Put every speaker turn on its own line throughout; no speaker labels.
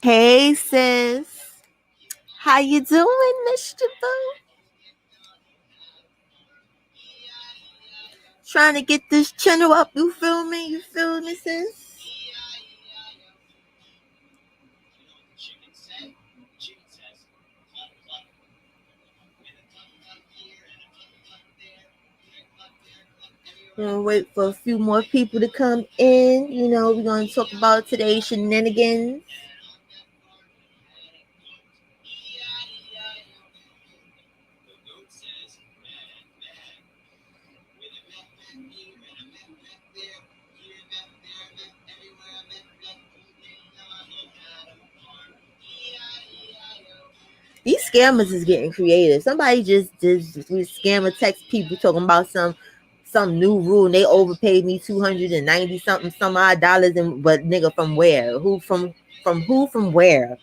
Hey sis, how you doing, Mr. Boo? Trying to get this channel up, you feel me? You feel me, sis? Gonna wait for a few more people to come in. We're gonna talk about today's shenanigans. These scammers is getting creative. Somebody just scammer text people talking about some new rule and they overpaid me 290 something some odd dollars, and but nigga, from where? Who from where?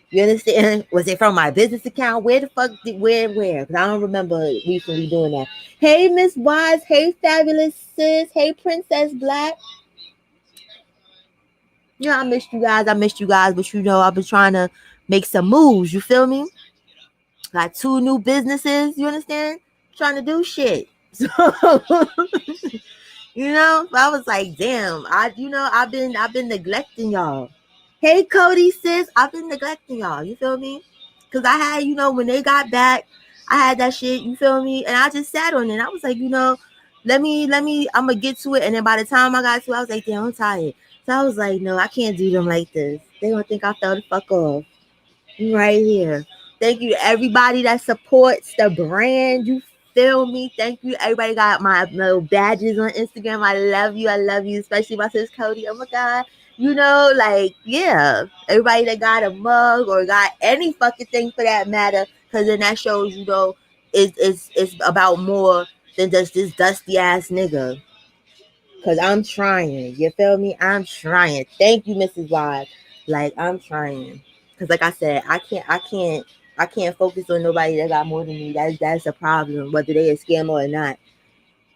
You understand? Was it from my business account? Where the fuck did where? Because I don't remember recently doing that. Hey Miss Wise, hey Fabulous Sis, hey Princess Black. I missed you guys. But I've been trying to make some moves. You feel me? Got two new businesses, you understand? Trying to do shit. So I was like, damn, I've been neglecting y'all. Hey Cody sis, I've been neglecting y'all, you feel me? Cause I had, when they got back, I had that shit, you feel me? And I just sat on it. I was like, let me, I'm gonna get to it. And then by the time I got to it, I was like, damn, I'm tired. So I was like, no, I can't do them like this. They gonna think I fell the fuck off. Right here. Thank you to everybody that supports the brand. You feel me? Thank you. Everybody got my little badges on Instagram. I love you. I love you. Especially my sis Cody. Oh my God. Yeah. Everybody that got a mug or got any fucking thing for that matter. Cause then that shows, it's about more than just this dusty ass nigga. Cause I'm trying. You feel me? I'm trying. Thank you, Mrs. Wise. Like I'm trying. Cause like I said, I can't focus on nobody that got more than me. That's a problem, whether they a scammer or not.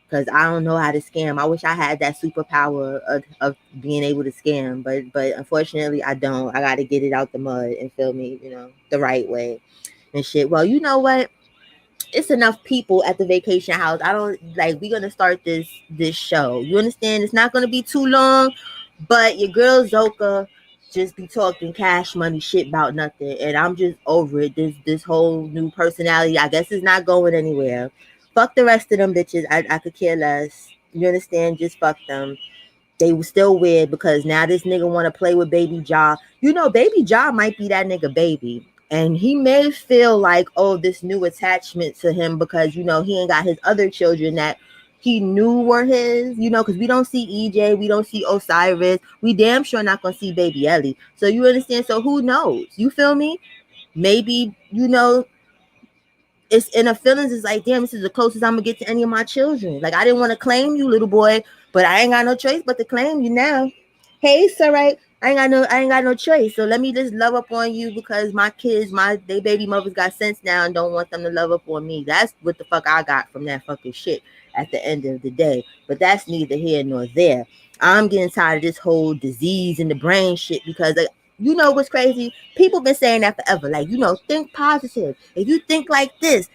Cause I don't know how to scam. I wish I had that superpower of being able to scam, but unfortunately I don't. I gotta get it out the mud and feel me, the right way and shit. Well, you know what? It's enough people at the vacation house. I don't like we're gonna start this show. You understand? It's not gonna be too long, but your girl Zoca just be talking cash money shit about nothing. And I'm just over it. This whole new personality, I guess, is not going anywhere. Fuck the rest of them bitches. I could care less. You understand? Just fuck them. They were still weird because now this nigga want to play with Baby Ja. Baby Ja might be that nigga baby. And he may feel like, oh, this new attachment to him because, he ain't got his other children that he knew were his, because we don't see EJ, we don't see Osiris. We damn sure not going to see Baby Ellie. So you understand? So who knows? You feel me? Maybe, it's in her feelings. It's like, damn, this is the closest I'm gonna get to any of my children. Like, I didn't want to claim you, little boy, but I ain't got no choice but to claim you now. Hey, Sarai, I ain't got no choice. So let me just love up on you because my kids, they baby mothers got sense now and don't want them to love up on me. That's what the fuck I got from that fucking shit at the end of the day. But that's neither here nor there. I'm getting tired of this whole disease in the brain shit because like, you know what's crazy? People been saying that forever. Like, think positive. If you think like this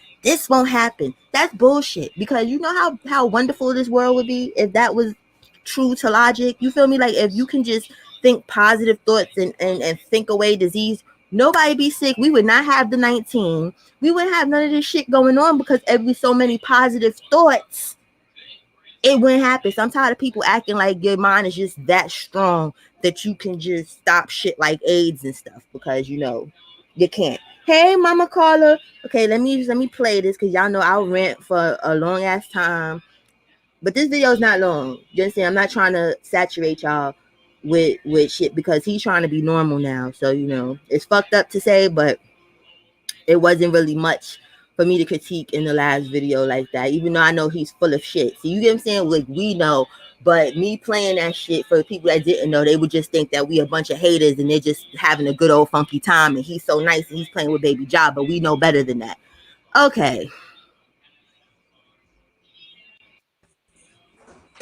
won't happen. That's bullshit. Because you know how wonderful this world would be if that was true to logic. You feel me? Like if you can just think positive thoughts and think away disease, nobody be sick. We would not have the 19. We wouldn't have none of this shit going on because every so many positive thoughts it wouldn't happen. So I'm tired of people acting like your mind is just that strong that you can just stop shit like AIDS and stuff because you can't. Hey, Mama Carla. Okay, let me play this because y'all know I'll rant for a long ass time. But this video is not long. Just saying, I'm not trying to saturate y'all with shit because he's trying to be normal now. So it's fucked up to say, but it wasn't really much for me to critique in the last video like that, even though I know he's full of shit. So you get what I'm saying? Like we know, but me playing that shit for the people that didn't know, they would just think that we a bunch of haters and they're just having a good old funky time and he's so nice and he's playing with Baby Ja, but we know better than that. Okay.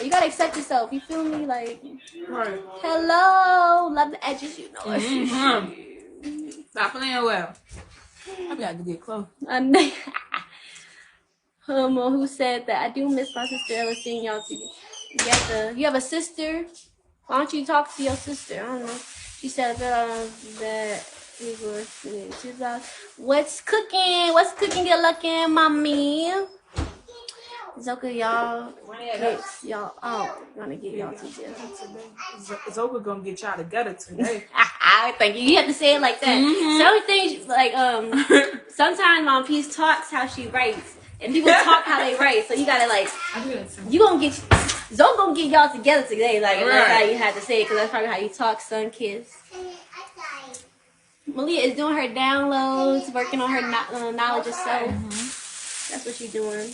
You gotta accept yourself. You feel me? Like, right. Hello, love the edges. You know what? Mm-hmm.
Stop playing well. I got to get close.
Who said that I do miss my sister. I was seeing y'all together. You have a sister? Why don't you talk to your sister? I don't know. She said that we were. She's like, what's cooking? What's cooking? Good looking, mommy. Zoca, y'all get y'all out. Gonna get y'all together.
Zoca gonna get y'all together today.
Thank you. You have to say it like that. Some things like sometimes Mom Peace talks how she writes, and people talk how they write. So you gotta like you gonna get Zoca gonna get y'all together today. Like that's how you had to say it because that's probably how you talk, son, kids. Malia is doing her downloads, working on her knowledge of self. That's what she's doing.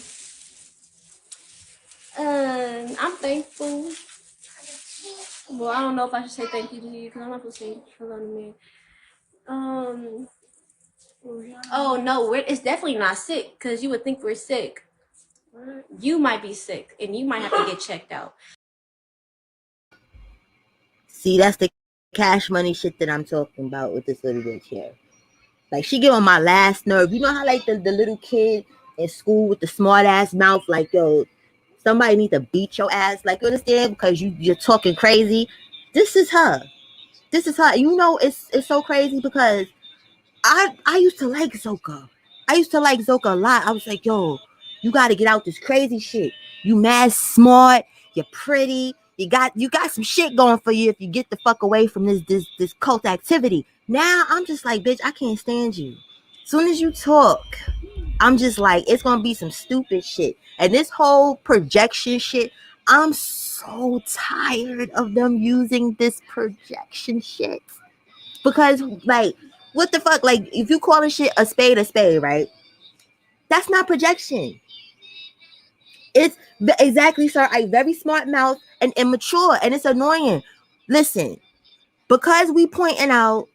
I'm thankful. Well, I don't know if I should say thank you to you because I'm not supposed to say hello to me. Oh no, it's definitely not sick because you would think we're sick. You might be sick and you might have to get checked out.
See, that's the cash money shit that I'm talking about with this little bitch here. Like, she get on my last nerve. You know how, like, the little kid in school with the smart ass mouth, like, yo, somebody need to beat your ass. Like, you understand? Because you're talking crazy. This is her. This is her. You know, it's so crazy because I used to like Zoca. I used to like Zoca a lot. I was like, yo, you got to get out this crazy shit. You mad smart. You're pretty. You got some shit going for you if you get the fuck away from this cult activity. Now I'm just like, bitch, I can't stand you. Soon as you talk, I'm just like, it's gonna be some stupid shit. And this whole projection shit, I'm so tired of them using this projection shit. Because, like, what the fuck? Like, if you call a shit a spade, right? That's not projection. It's exactly, sir, a very smart mouth and immature, and it's annoying. Listen, because we pointing out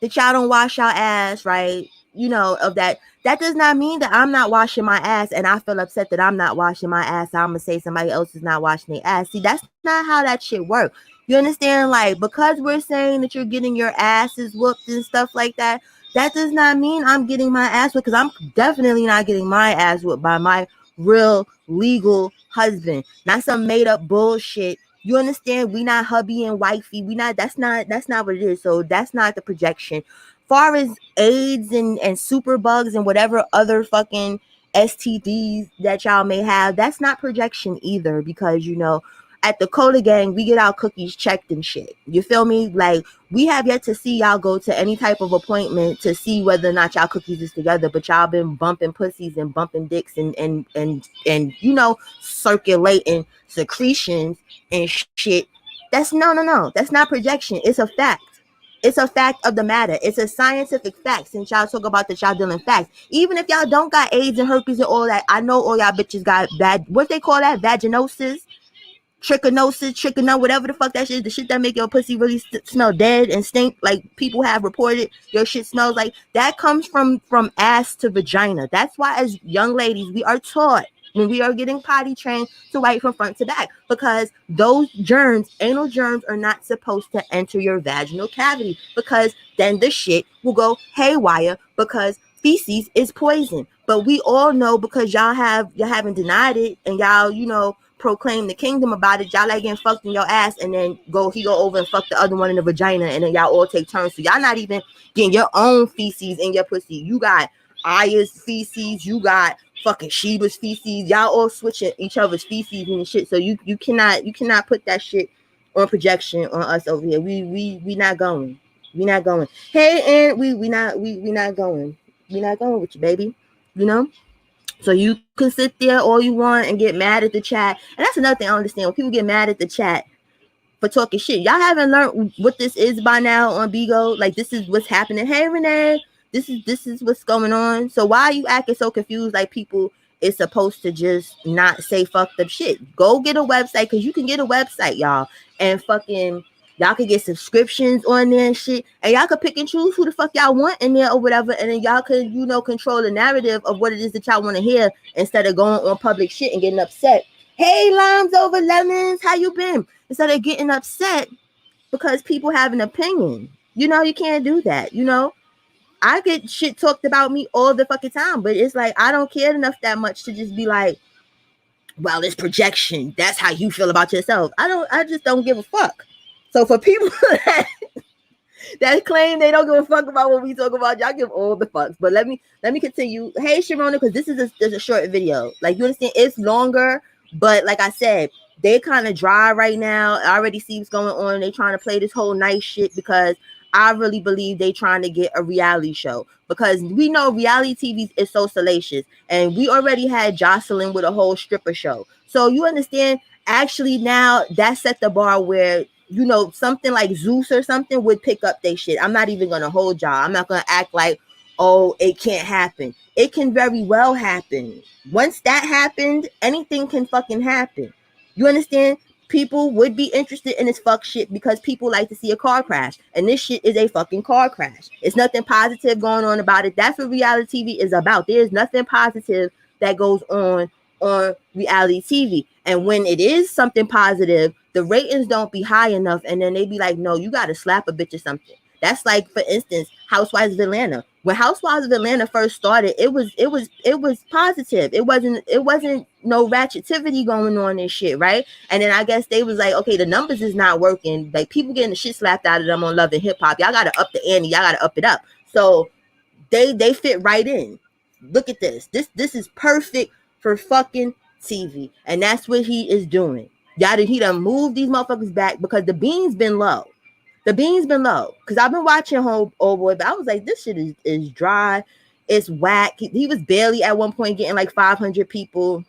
that y'all don't wash y'all ass, right? You know, of that does not mean that I'm not washing my ass and I feel upset that I'm not washing my ass. So I'm gonna say somebody else is not washing their ass. See, that's not how that shit works. You understand? Like, because we're saying that you're getting your asses whooped and stuff like that, that does not mean I'm getting my ass whooped, because I'm definitely not getting my ass whooped by my real legal husband, not some made up bullshit. You understand? We not hubby and wifey. We not. That's not what it is. So that's not the projection. Far as AIDS and super bugs and whatever other fucking STDs that y'all may have, that's not projection either. Because, you know, at the Cola Gang, we get our cookies checked and shit. You feel me? Like, we have yet to see y'all go to any type of appointment to see whether or not y'all cookies is together, but y'all been bumping pussies and bumping dicks and you know, circulating secretions and shit. That's no. That's not projection. It's a fact. It's a fact of the matter. It's a scientific fact. Since y'all talk about that, y'all dealing facts. Even if y'all don't got AIDS and herpes and all that, I know all y'all bitches got bad. What they call that? Vaginosis, trichinosis, whatever the fuck that shit. The shit that make your pussy really smell dead and stink. Like, people have reported your shit smells like that. Comes from ass to vagina. That's why, as young ladies, we are taught when we are getting potty trained to wipe from front to back, because those germs, anal germs, are not supposed to enter your vaginal cavity, because then the shit will go haywire, because feces is poison. But we all know, because y'all haven't denied it, and y'all, you know, proclaim the kingdom about it. Y'all like getting fucked in your ass, and then he go over and fuck the other one in the vagina, and then y'all all take turns. So y'all not even getting your own feces in your pussy. You got Aya's feces, you got fucking Sheba's feces. Y'all all switching each other's feces and shit. So you cannot put that shit on projection on us over here. We not going. We not going. Hey, and we not going. We not going with you, baby. You know. So you can sit there all you want and get mad at the chat. And that's another thing I understand. When people get mad at the chat for talking shit, y'all haven't learned what this is by now on Bigo. Like, this is what's happening. Hey, Renee, this is what's going on. So why are you acting so confused? Like, people is supposed to just not say fucked up shit. Go get a website, because you can get a website, y'all, and fucking y'all can get subscriptions on there and shit, and y'all can pick and choose who the fuck y'all want in there or whatever, and then y'all can, you know, control the narrative of what it is that y'all want to hear, instead of going on public shit and getting upset. Hey, limes over lemons, how you been? Instead of getting upset because people have an opinion. You know, you can't do that, you know. I get shit talked about me all the fucking time, but it's like I don't care enough that much to just be like, well, it's projection. That's how you feel about yourself. I just don't give a fuck. So for people that claim they don't give a fuck about what we talk about, y'all give all the fucks. But let me continue. Hey Sharona, because this is a short video. Like, you understand, it's longer, but like I said, they kind of dry right now. I already see what's going on. They trying to play this whole nice shit because I really believe they trying to get a reality show, because we know reality TV is so salacious, and we already had Jocelyn with a whole stripper show. So you understand, actually now that set the bar where, you know, something like Zeus or something would pick up their shit. I'm not even gonna hold y'all. I'm not gonna act like, oh, it can't happen. It can very well happen. Once that happened, anything can fucking happen. You understand? People would be interested in this fuck shit because people like to see a car crash, and this shit is a fucking car crash. It's nothing positive going on about it. That's what reality TV is about. There's nothing positive that goes on reality TV. And when it is something positive, the ratings don't be high enough, and then they be like, no, you gotta slap a bitch or something. That's like, for instance, Housewives of Atlanta. When Housewives of Atlanta first started, it was positive. It wasn't no ratchetivity going on and shit, right? And then I guess they was like, okay, the numbers is not working. Like, people getting the shit slapped out of them on Love and Hip Hop. Y'all gotta up the ante. Y'all gotta up it up. So they fit right in. Look at this. This is perfect for fucking TV, and that's what he is doing. He done moved these motherfuckers back because the beans been low. The beans been low. Because I've been watching Old Boy, but I was like, this shit is dry. It's whack. He was barely at one point getting like 500 people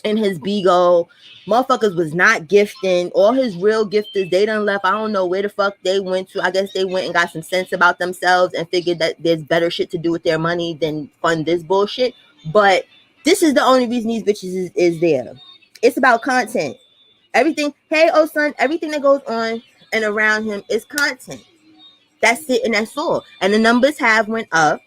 in his Bigo. Motherfuckers was not gifting. All his real gifters, they done left. I don't know where the fuck they went to. I guess they went and got some sense about themselves and figured that there's better shit to do with their money than fund this bullshit. But this is the only reason these bitches is there. It's about content. Everything, hey, oh son, everything that goes on and around him is content. That's it, and that's all. And the numbers have went up.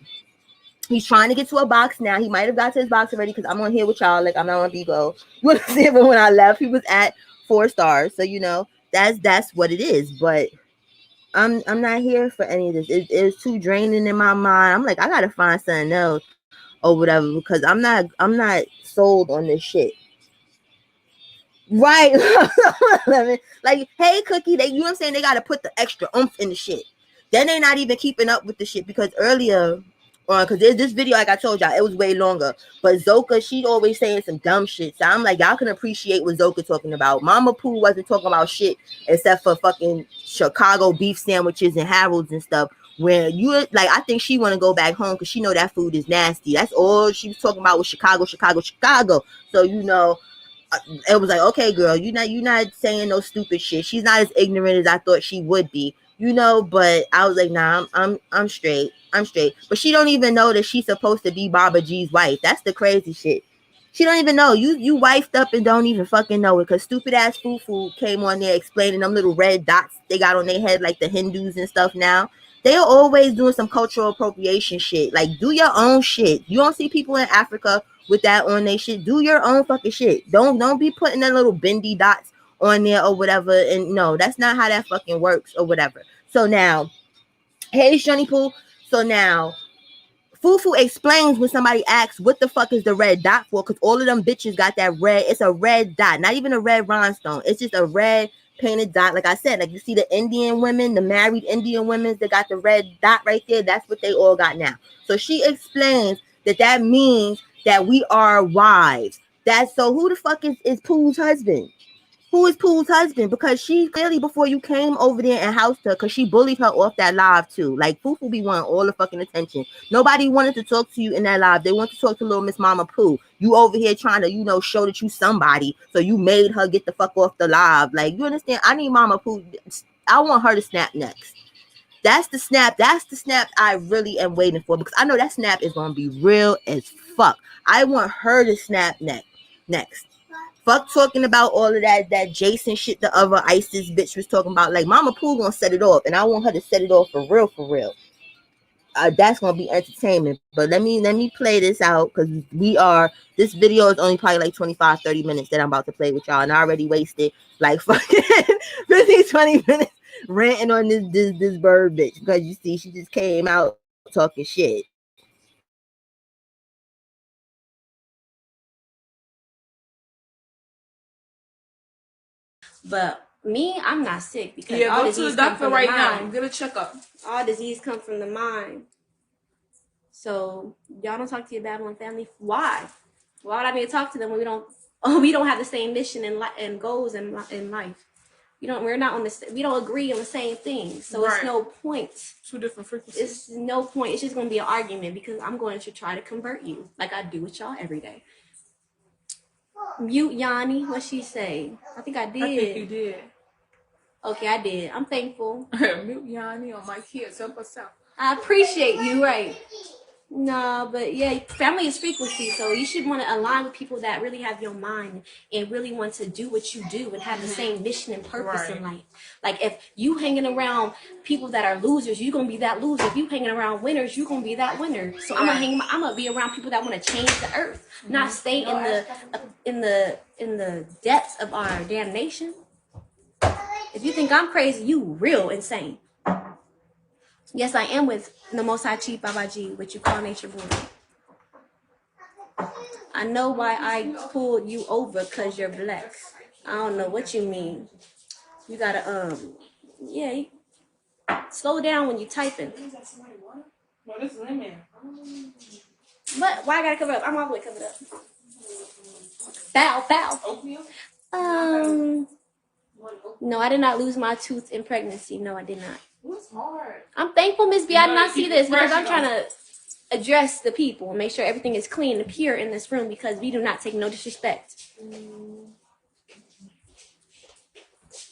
He's trying to get to a box now. He might have got to his box already, because I'm on here with y'all. Like, I'm not on Bigo. You understand? But when I left, he was at 4 stars. So, you know, that's what it is. But I'm not here for any of this. It's too draining in my mind. I'm like, I gotta find something else or whatever, because I'm not sold on this shit. Right. Like, hey, Cookie, you know what I'm saying? They gotta put the extra oomph in the shit. Then they're not even keeping up with the shit, because earlier, because there's this video, like I told y'all, it was way longer. But Zoca, she'd always saying some dumb shit. So I'm like, y'all can appreciate what Zoca talking about. Mama Pooh wasn't talking about shit except for fucking Chicago beef sandwiches and Harold's and stuff. Where you, like, I think she want to go back home because she know that food is nasty. That's all she was talking about was Chicago. So, you know, it was like, okay, girl, you're not saying no stupid shit. She's not as ignorant as I thought she would be, you know. But I was like, nah, I'm straight. But she don't even know that she's supposed to be Baba G's wife. That's the crazy shit. She don't even know. You wifed up and don't even fucking know it, because stupid ass Fufu came on there explaining them little red dots they got on their head like the Hindus and stuff now. They are always doing some cultural appropriation shit. Like, do your own shit. You don't see people in Africa with that on their shit. Do your own fucking shit. Don't be putting that little bendy dots on there or whatever. And no, that's not how that fucking works or whatever. So now, hey, Johnny Pooh. So now, Fufu explains when somebody asks what the fuck is the red dot for, because all of them bitches got that red. It's a red dot, not even a red rhinestone. It's just a red painted dot. Like I said, like you see the Indian women, the married Indian women that got the red dot right there. That's what they all got now. So she explains that means that we are wives. So who the fuck is Pooh's husband? Who is Pooh's husband? Because she clearly, before you came over there and housed her, because she bullied her off that live too. Like, Fufu be wanting all the fucking attention. Nobody wanted to talk to you in that live. They want to talk to little Miss Mama Pooh. You over here trying to, you know, show that you somebody. So you made her get the fuck off the live. Like, you understand? I need Mama Pooh. I want her to snap next. That's the snap. That's the snap I really am waiting for, because I know that snap is going to be real as fuck. I want her to snap next. Fuck talking about all of that Jason shit the other ISIS bitch was talking about. Like, Mama Pooh gonna set it off, and I want her to set it off for real. That's gonna be entertainment. But let me play this out, because this video is only probably like 25-30 minutes that I'm about to play with y'all, and I already wasted like fucking 15-20 minutes ranting on this bird bitch, because you see she just came out talking shit.
But me, I'm not sick because
Yeah,
all
go to the
disease come
doctor
from the
right now.
mind.
Get a checkup.
All disease come from the mind. So y'all don't talk to your Babylon family. Why? Why would I be to talk to them when we don't have the same mission and goals in life? We're not on this. We don't agree on the same thing. So
Right.
It's no point.
Two different frequencies.
It's no point. It's just gonna be an argument because I'm going to try to convert you like I do with y'all every day. Mute Yanni. What she say? I think I did.
I think you did.
Okay, I did. I'm thankful.
Mute Yanni on my kids. Help us out.
I appreciate you. Right. No, but yeah, family is frequency, so you should want to align with people that really have your mind and really want to do what you do and have the same mission and purpose in life. Like if you hanging around people that are losers, you're gonna be that loser. If you hanging around winners, you're gonna be that winner. So I'm gonna be around people that want to change the earth, not stay in the depths of our damnation. If you think I'm crazy, you real insane. Yes, I am with the Most High Chief Babaji, which you call Nature Boy. I know why I pulled you over, because you're black. I don't know what you mean. You gotta, yeah, slow down when you're typing.
No, this is lemon.
But why I gotta cover up? I'm all the way covered up. Bow.
Oatmeal?
No, I did not lose my tooth in pregnancy. No, I did not.
What's hard?
I'm thankful, Miss B. I did not see this because I'm
fresh,
trying to address the people and make sure everything is clean and pure in this room because we do not take no disrespect.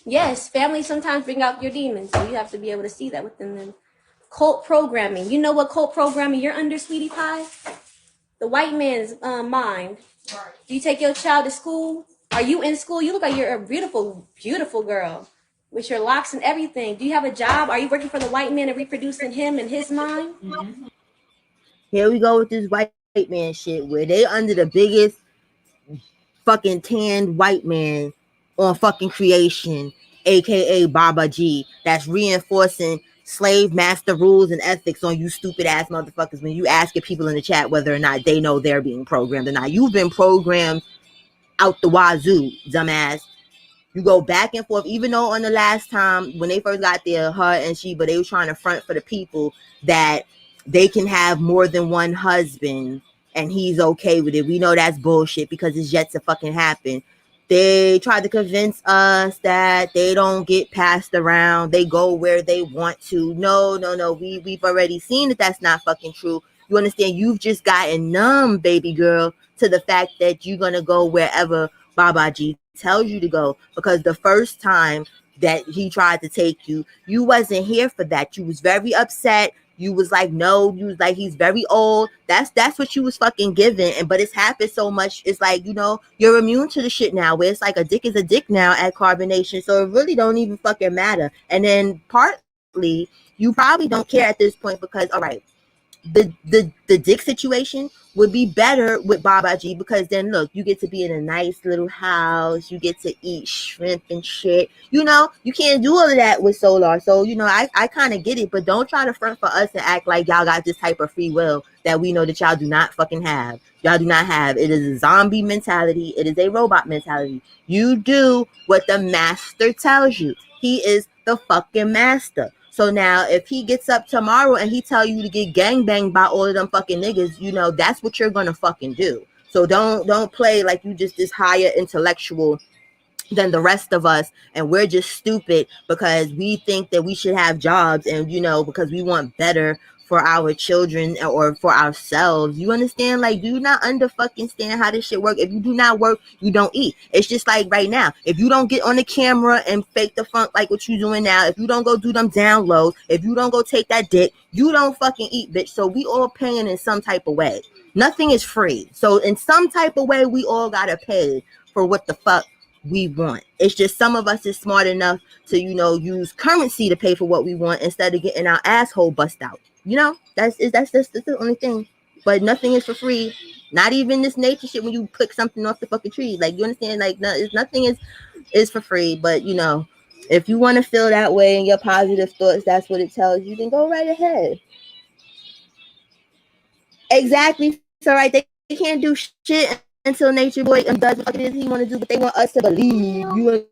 Yes, family sometimes bring out your demons, so you have to be able to see that within them. Cult programming. You know what cult programming you're under, sweetie pie? The white man's mind. Do you take your child to school? Are you in school? You look like you're a beautiful, beautiful girl with your locks and everything. Do you have a job? Are you working for the white man and reproducing him and his mind?
Mm-hmm.
Here we go with this white man shit where they under the biggest fucking tanned white man on fucking creation, aka Baba G, that's reinforcing slave master rules and ethics on you stupid ass motherfuckers when you asking people in the chat whether or not they know they're being programmed or not. You've been programmed out the wazoo, dumbass. You go back and forth, even though on the last time when they first got there, her and Sheba, they were trying to front for the people that they can have more than one husband and he's okay with it. We know that's bullshit because it's yet to fucking happen. They tried to convince us that they don't get passed around. They go where they want to. No. We've already seen that that's not fucking true. You understand? You've just gotten numb, baby girl, to the fact that you're going to go wherever Babaji tells you to go, because the first time that he tried to take you, you wasn't here for that. You was very upset. You was like, no, you was like, he's very old. That's what you was fucking giving. And but it's happened so much. It's like, you're immune to the shit now, where it's like a dick is a dick now at carbonation. So it really don't even fucking matter. And then partly you probably don't care at this point because, all right, the dick situation would be better with Babaji, because then look, you get to be in a nice little house, you get to eat shrimp and shit. You can't do all of that with Solar. So I kind of get it, but don't try to front for us and act like y'all got this type of free will that we know that y'all do not fucking have. Y'all do not have. It is a zombie mentality. It is a robot mentality. You do what the master tells you. He is the fucking master. So now if he gets up tomorrow and he tell you to get gangbanged by all of them fucking niggas, that's what you're gonna fucking do. So don't play like you just this higher intellectual than the rest of us, and we're just stupid because we think that we should have jobs, and because we want better for our children or for ourselves. You understand? Like, do you not under fucking stand how this shit work? If you do not work, you don't eat. It's just like right now, if you don't get on the camera and fake the funk like what you doing now, if you don't go do them downloads, if you don't go take that dick, you don't fucking eat, bitch. So we all paying in some type of way. Nothing is free. So in some type of way, we all gotta pay for what the fuck we want. It's just some of us is smart enough to use currency to pay for what we want instead of getting our asshole bust out. That's the only thing. But nothing is for free. Not even this nature shit when you click something off the fucking tree. Like, you understand? Like, nothing is for free. But if you want to feel that way and your positive thoughts, that's what it tells you, then go right ahead. Exactly. So right, they can't do shit until Nature Boy does what it is he want to do, but they want us to believe. You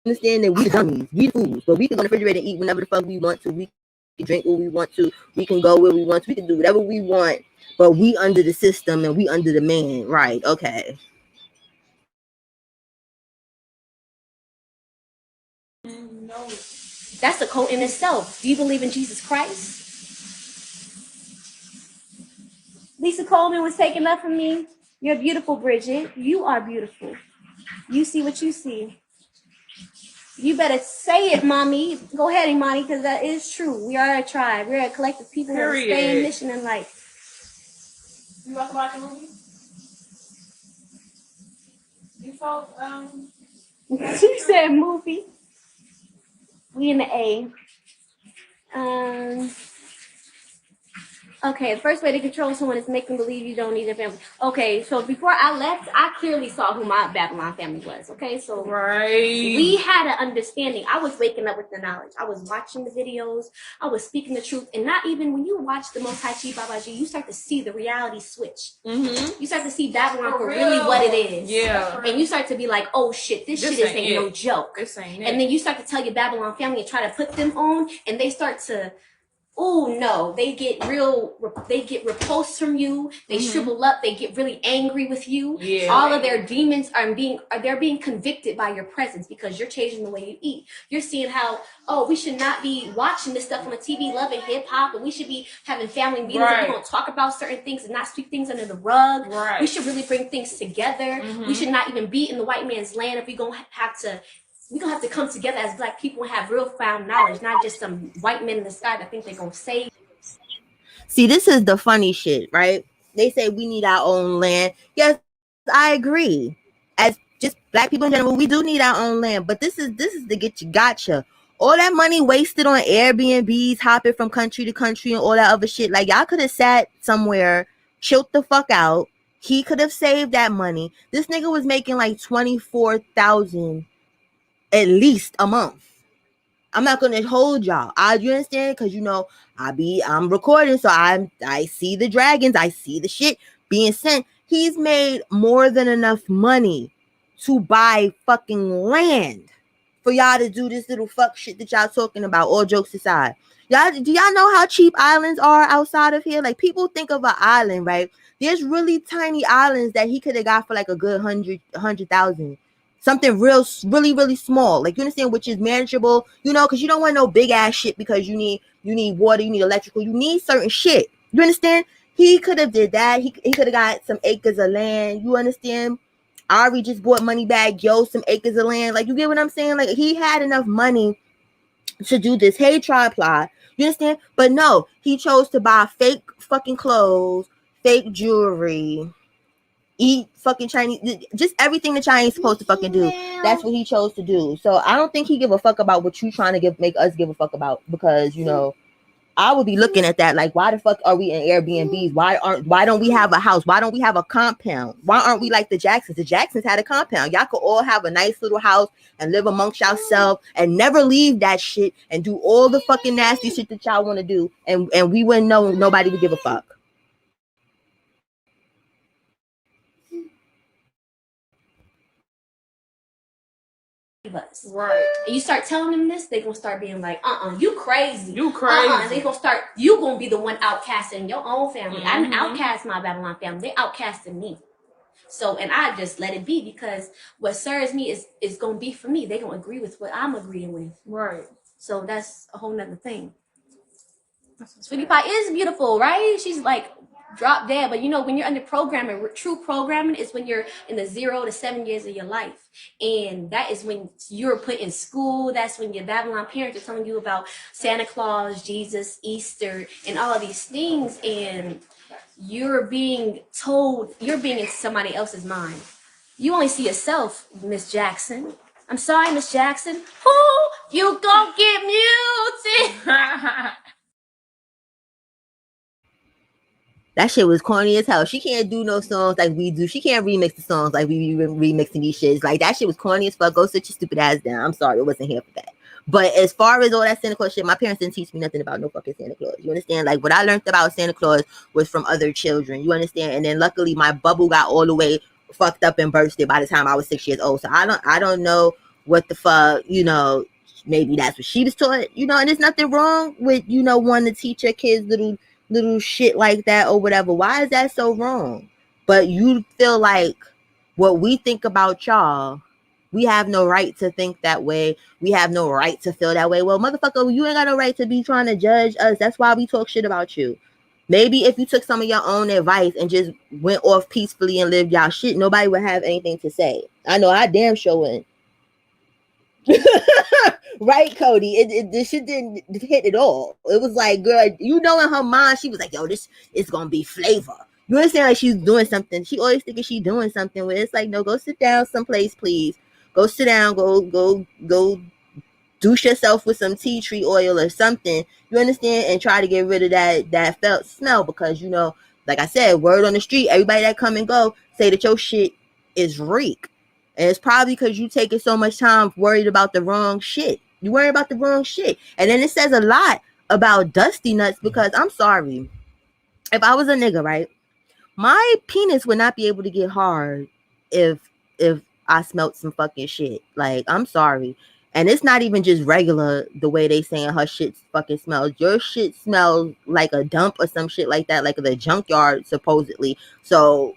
understand that we the dummies, we the fools, but we can go in the refrigerator and eat whenever the fuck we want to. We can drink what we want to. We can go where we want to. We can do whatever we want. But we under the system and we under the man, right? Okay.
No.
That's a cult in itself. Do you believe in Jesus Christ? Lisa Coleman was taking up from me. You're beautiful, Bridget. You are beautiful. You see what you see. You better say it, mommy. Go ahead, Imani, because that is true. We are a tribe. We're a collective people with the same mission in life.
You talk about the movie? You felt
She said movie. We in the A. Okay, the first way to control someone is make them believe you don't need a family. Okay, so before I left, I clearly saw who my Babylon family was. Okay, so we had an understanding. I was waking up with the knowledge. I was watching the videos. I was speaking the truth. And not even when you watch the Most High Chi Babaji, you start to see the reality switch. You start to see Babylon for really what it is.
Yeah.
And you start to be like, oh shit, this shit ain't no joke.
This ain't it.
And then you start to tell your Babylon family and try to put them on, and they start to, oh no, they get repulsed from you. They shrivel up. They get really angry with you.
Yeah.
All of their demons they're being convicted by your presence because you're changing the way you eat. You're seeing how, oh, we should not be watching this stuff on the TV, loving hip hop, and we should be having family meetings and we're gonna talk about certain things and not sweep things under the rug. We should really bring things together. We should not even be in the white man's land if we're gonna have to come together as black people and have real found knowledge, not just some white men in the sky that think they're gonna save.
See, this is the funny shit, right? They say we need our own land. Yes, I agree. As just black people in general, we do need our own land. But this is the get you gotcha. All that money wasted on Airbnbs, hopping from country to country and all that other shit. Like, y'all could have sat somewhere, chilled the fuck out. He could have saved that money. This nigga was making like 24,000 at least a month. I'm not gonna hold y'all. You understand? Because I'm recording, so I see the dragons, I see the shit being sent. He's made more than enough money to buy fucking land for y'all to do this little fuck shit that y'all talking about. All jokes aside, do y'all know how cheap islands are outside of here? Like, people think of an island, right? There's really tiny islands that he could have got for like a good 100,000. Something really, really small, like, you understand, which is manageable, because you don't want no big ass shit, because you need water, you need electrical, you need certain shit. You understand? He could have did that. He could have got some acres of land. You understand? Ari just bought money bag, some acres of land. Like, you get what I'm saying? Like, he had enough money to do this hate tripod. You understand? But no, he chose to buy fake fucking clothes, fake jewelry, eat fucking Chinese, just everything that y'all ain't supposed to fucking do. That's what he chose to do. So I don't think he give a fuck about what you trying to make us give a fuck about, because I would be looking at that like, why the fuck are we in Airbnbs? Why don't we have a house? Why don't we have a compound? Why aren't we like the Jacksons? The Jacksons had a compound. Y'all could all have a nice little house and live amongst yourselves and never leave that shit and do all the fucking nasty shit that y'all want to do, and we wouldn't know. Nobody would give a fuck.
Us. Right. And you start telling them this, they gonna start being like, you crazy. You crazy. They you gonna be the one outcasting your own family. I didn't outcast my Babylon family. They outcasted me. So, and I just let it be, because what serves me is gonna be for me. They gonna agree with what I'm agreeing with. Right. So that's a whole nother thing. Sweetie Pie is beautiful, right? She's like drop dead, but when you're under programming, true programming is when you're in the 0 to 7 years of your life, and that is when you're put in school. That's when your Babylon parents are telling you about Santa Claus, Jesus, Easter, and all of these things, and you're being told you're being in somebody else's mind. You only see yourself, Miss Jackson. I'm sorry, Miss Jackson. Oh, you gon' get muted.
That shit was corny as hell. She can't do no songs like we do. She can't remix the songs like we be remixing these shits. Like, that shit was corny as fuck. Go sit your stupid ass down. I'm sorry, I wasn't here for that. But as far as all that Santa Claus shit, my parents didn't teach me nothing about no fucking Santa Claus. You understand? Like, what I learned about Santa Claus was from other children. You understand? And then luckily my bubble got all the way fucked up and bursted by the time I was 6 years old. So I don't know what the fuck, you know, maybe that's what she was taught, you know, and there's nothing wrong with, you know, wanting to teach your kids little shit like that or whatever. Why is that so wrong? But you feel like what we think about y'all, we have no right to think that way. We have no right to feel that way. Well, motherfucker, you ain't got no right to be trying to judge us. That's why we talk shit about you. Maybe if you took some of your own advice and just went off peacefully and lived y'all shit, nobody would have anything to say. I know I damn sure wouldn't. Right, Cody? This shit didn't hit at all. It was like, girl, you know, in her mind, she was like, yo, this is gonna be flavor. You understand? Like she's doing something. She always thinking she's doing something with it. It's like, no, go sit down someplace, please. Go sit down. Go douche yourself with some tea tree oil or something. You understand? And try to get rid of that felt smell, because, you know, like I said, word on the street, everybody that come and go say that your shit is reek. And it's probably because you taking so much time worried about the wrong shit. You worry about the wrong shit. And then it says a lot about dusty nuts, because I'm sorry. If I was a nigga, right? My penis would not be able to get hard if I smelt some fucking shit. Like, I'm sorry. And it's not even just regular the way they saying her shit fucking smells. Your shit smells like a dump or some shit like that, like the junkyard supposedly. So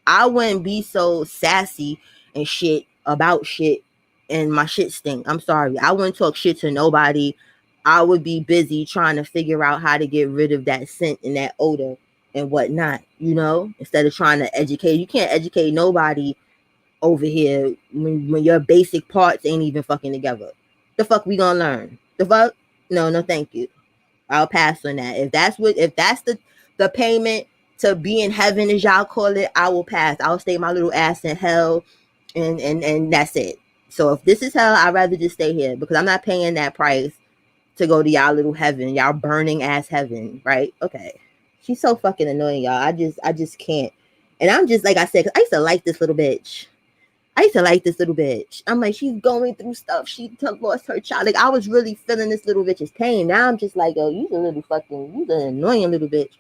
I wouldn't be so sassy and shit about shit and my shit stink. I'm sorry. I wouldn't talk shit to nobody. I would be busy trying to figure out how to get rid of that scent and that odor and whatnot, you know, instead of trying to educate. You can't educate nobody over here when your basic parts ain't even fucking together. The fuck we gonna learn? The fuck? No, thank you. I'll pass on that. If that's the payment to be in heaven, as y'all call it, I will pass. I'll stay my little ass in hell, and that's it. So if this is hell, I'd rather just stay here, because I'm not paying that price to go to y'all little heaven, y'all burning ass heaven, right? Okay. She's so fucking annoying, y'all. I just can't. And I'm just, like I said, 'cause I used to like this little bitch. I'm like, she's going through stuff. She lost her child. Like, I was really feeling this little bitch's pain. Now I'm just like, yo, you's an annoying little bitch.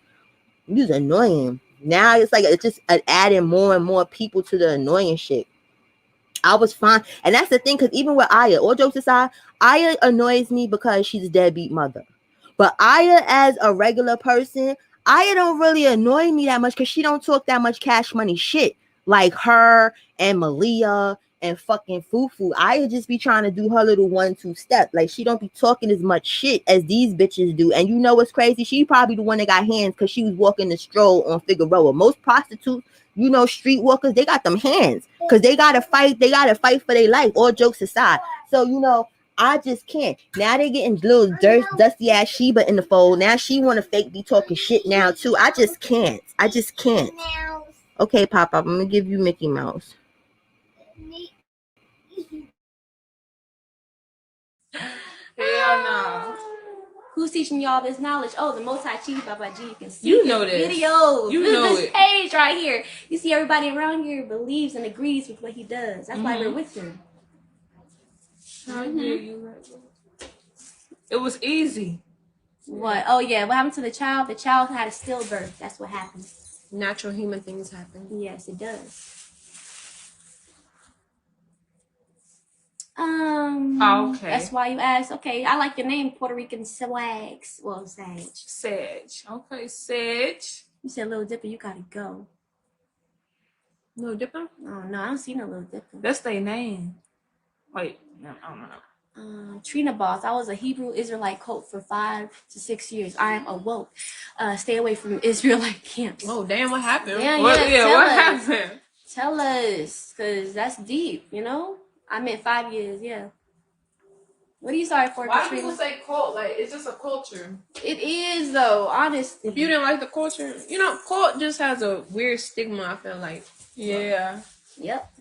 You's annoying. Now it's like, it's just adding more and more people to the annoying shit. I was fine. And that's the thing, because even with Aya, all jokes aside, Aya annoys me because she's a deadbeat mother. But Aya, as a regular person, Aya don't really annoy me that much, because she don't talk that much cash money shit like her and Malia and fucking Fufu. Aya just be trying to do her little 1-2 step. Like, she don't be talking as much shit as these bitches do. And you know what's crazy? She probably the one that got hands because she was walking the stroll on Figueroa. Most prostitutes, you know, streetwalkers, they got them hands because they gotta fight for their life, all jokes aside. So, you know, I just can't. Now they getting little dusty ass Sheba in the fold. Now she want to fake be talking shit now too. I just can't. Okay, Pop Up, I'm gonna give you Mickey Mouse.
Hell no.
Who's teaching y'all this knowledge? Oh, the multi-chi Baba G. You can see
You know this.
videos.
You know
this
it.
page right here. You see everybody around here believes and agrees with what he does. That's why we're with him.
How dare you? It was easy.
What? Oh yeah. What happened to the child? The child had a stillbirth. That's what happened.
Natural human things happen.
Yes, it does.
Okay.
That's why you asked. Okay, I like your name, Puerto Rican Swags. Well, Sage.
Sage. Okay, Sage.
You said Little Dipper, you gotta go.
Little Dipper?
Oh no, I don't see no Little Dipper.
That's their name. Wait, no, I don't know.
Trina Boss. I was a Hebrew Israelite cult for 5 to 6 years. I am awoke. Stay away from Israelite camps.
Oh damn, what happened?
Yeah,
what
us.
happened?
Tell us, cause that's deep, you know? I meant 5 years, yeah. What are you sorry for,
Why do
Katrina?
people say cult? Like, it's just a culture.
It is, though, honestly.
If you didn't like the culture, you know, cult just has a weird stigma, I feel like. Yeah.
Yep.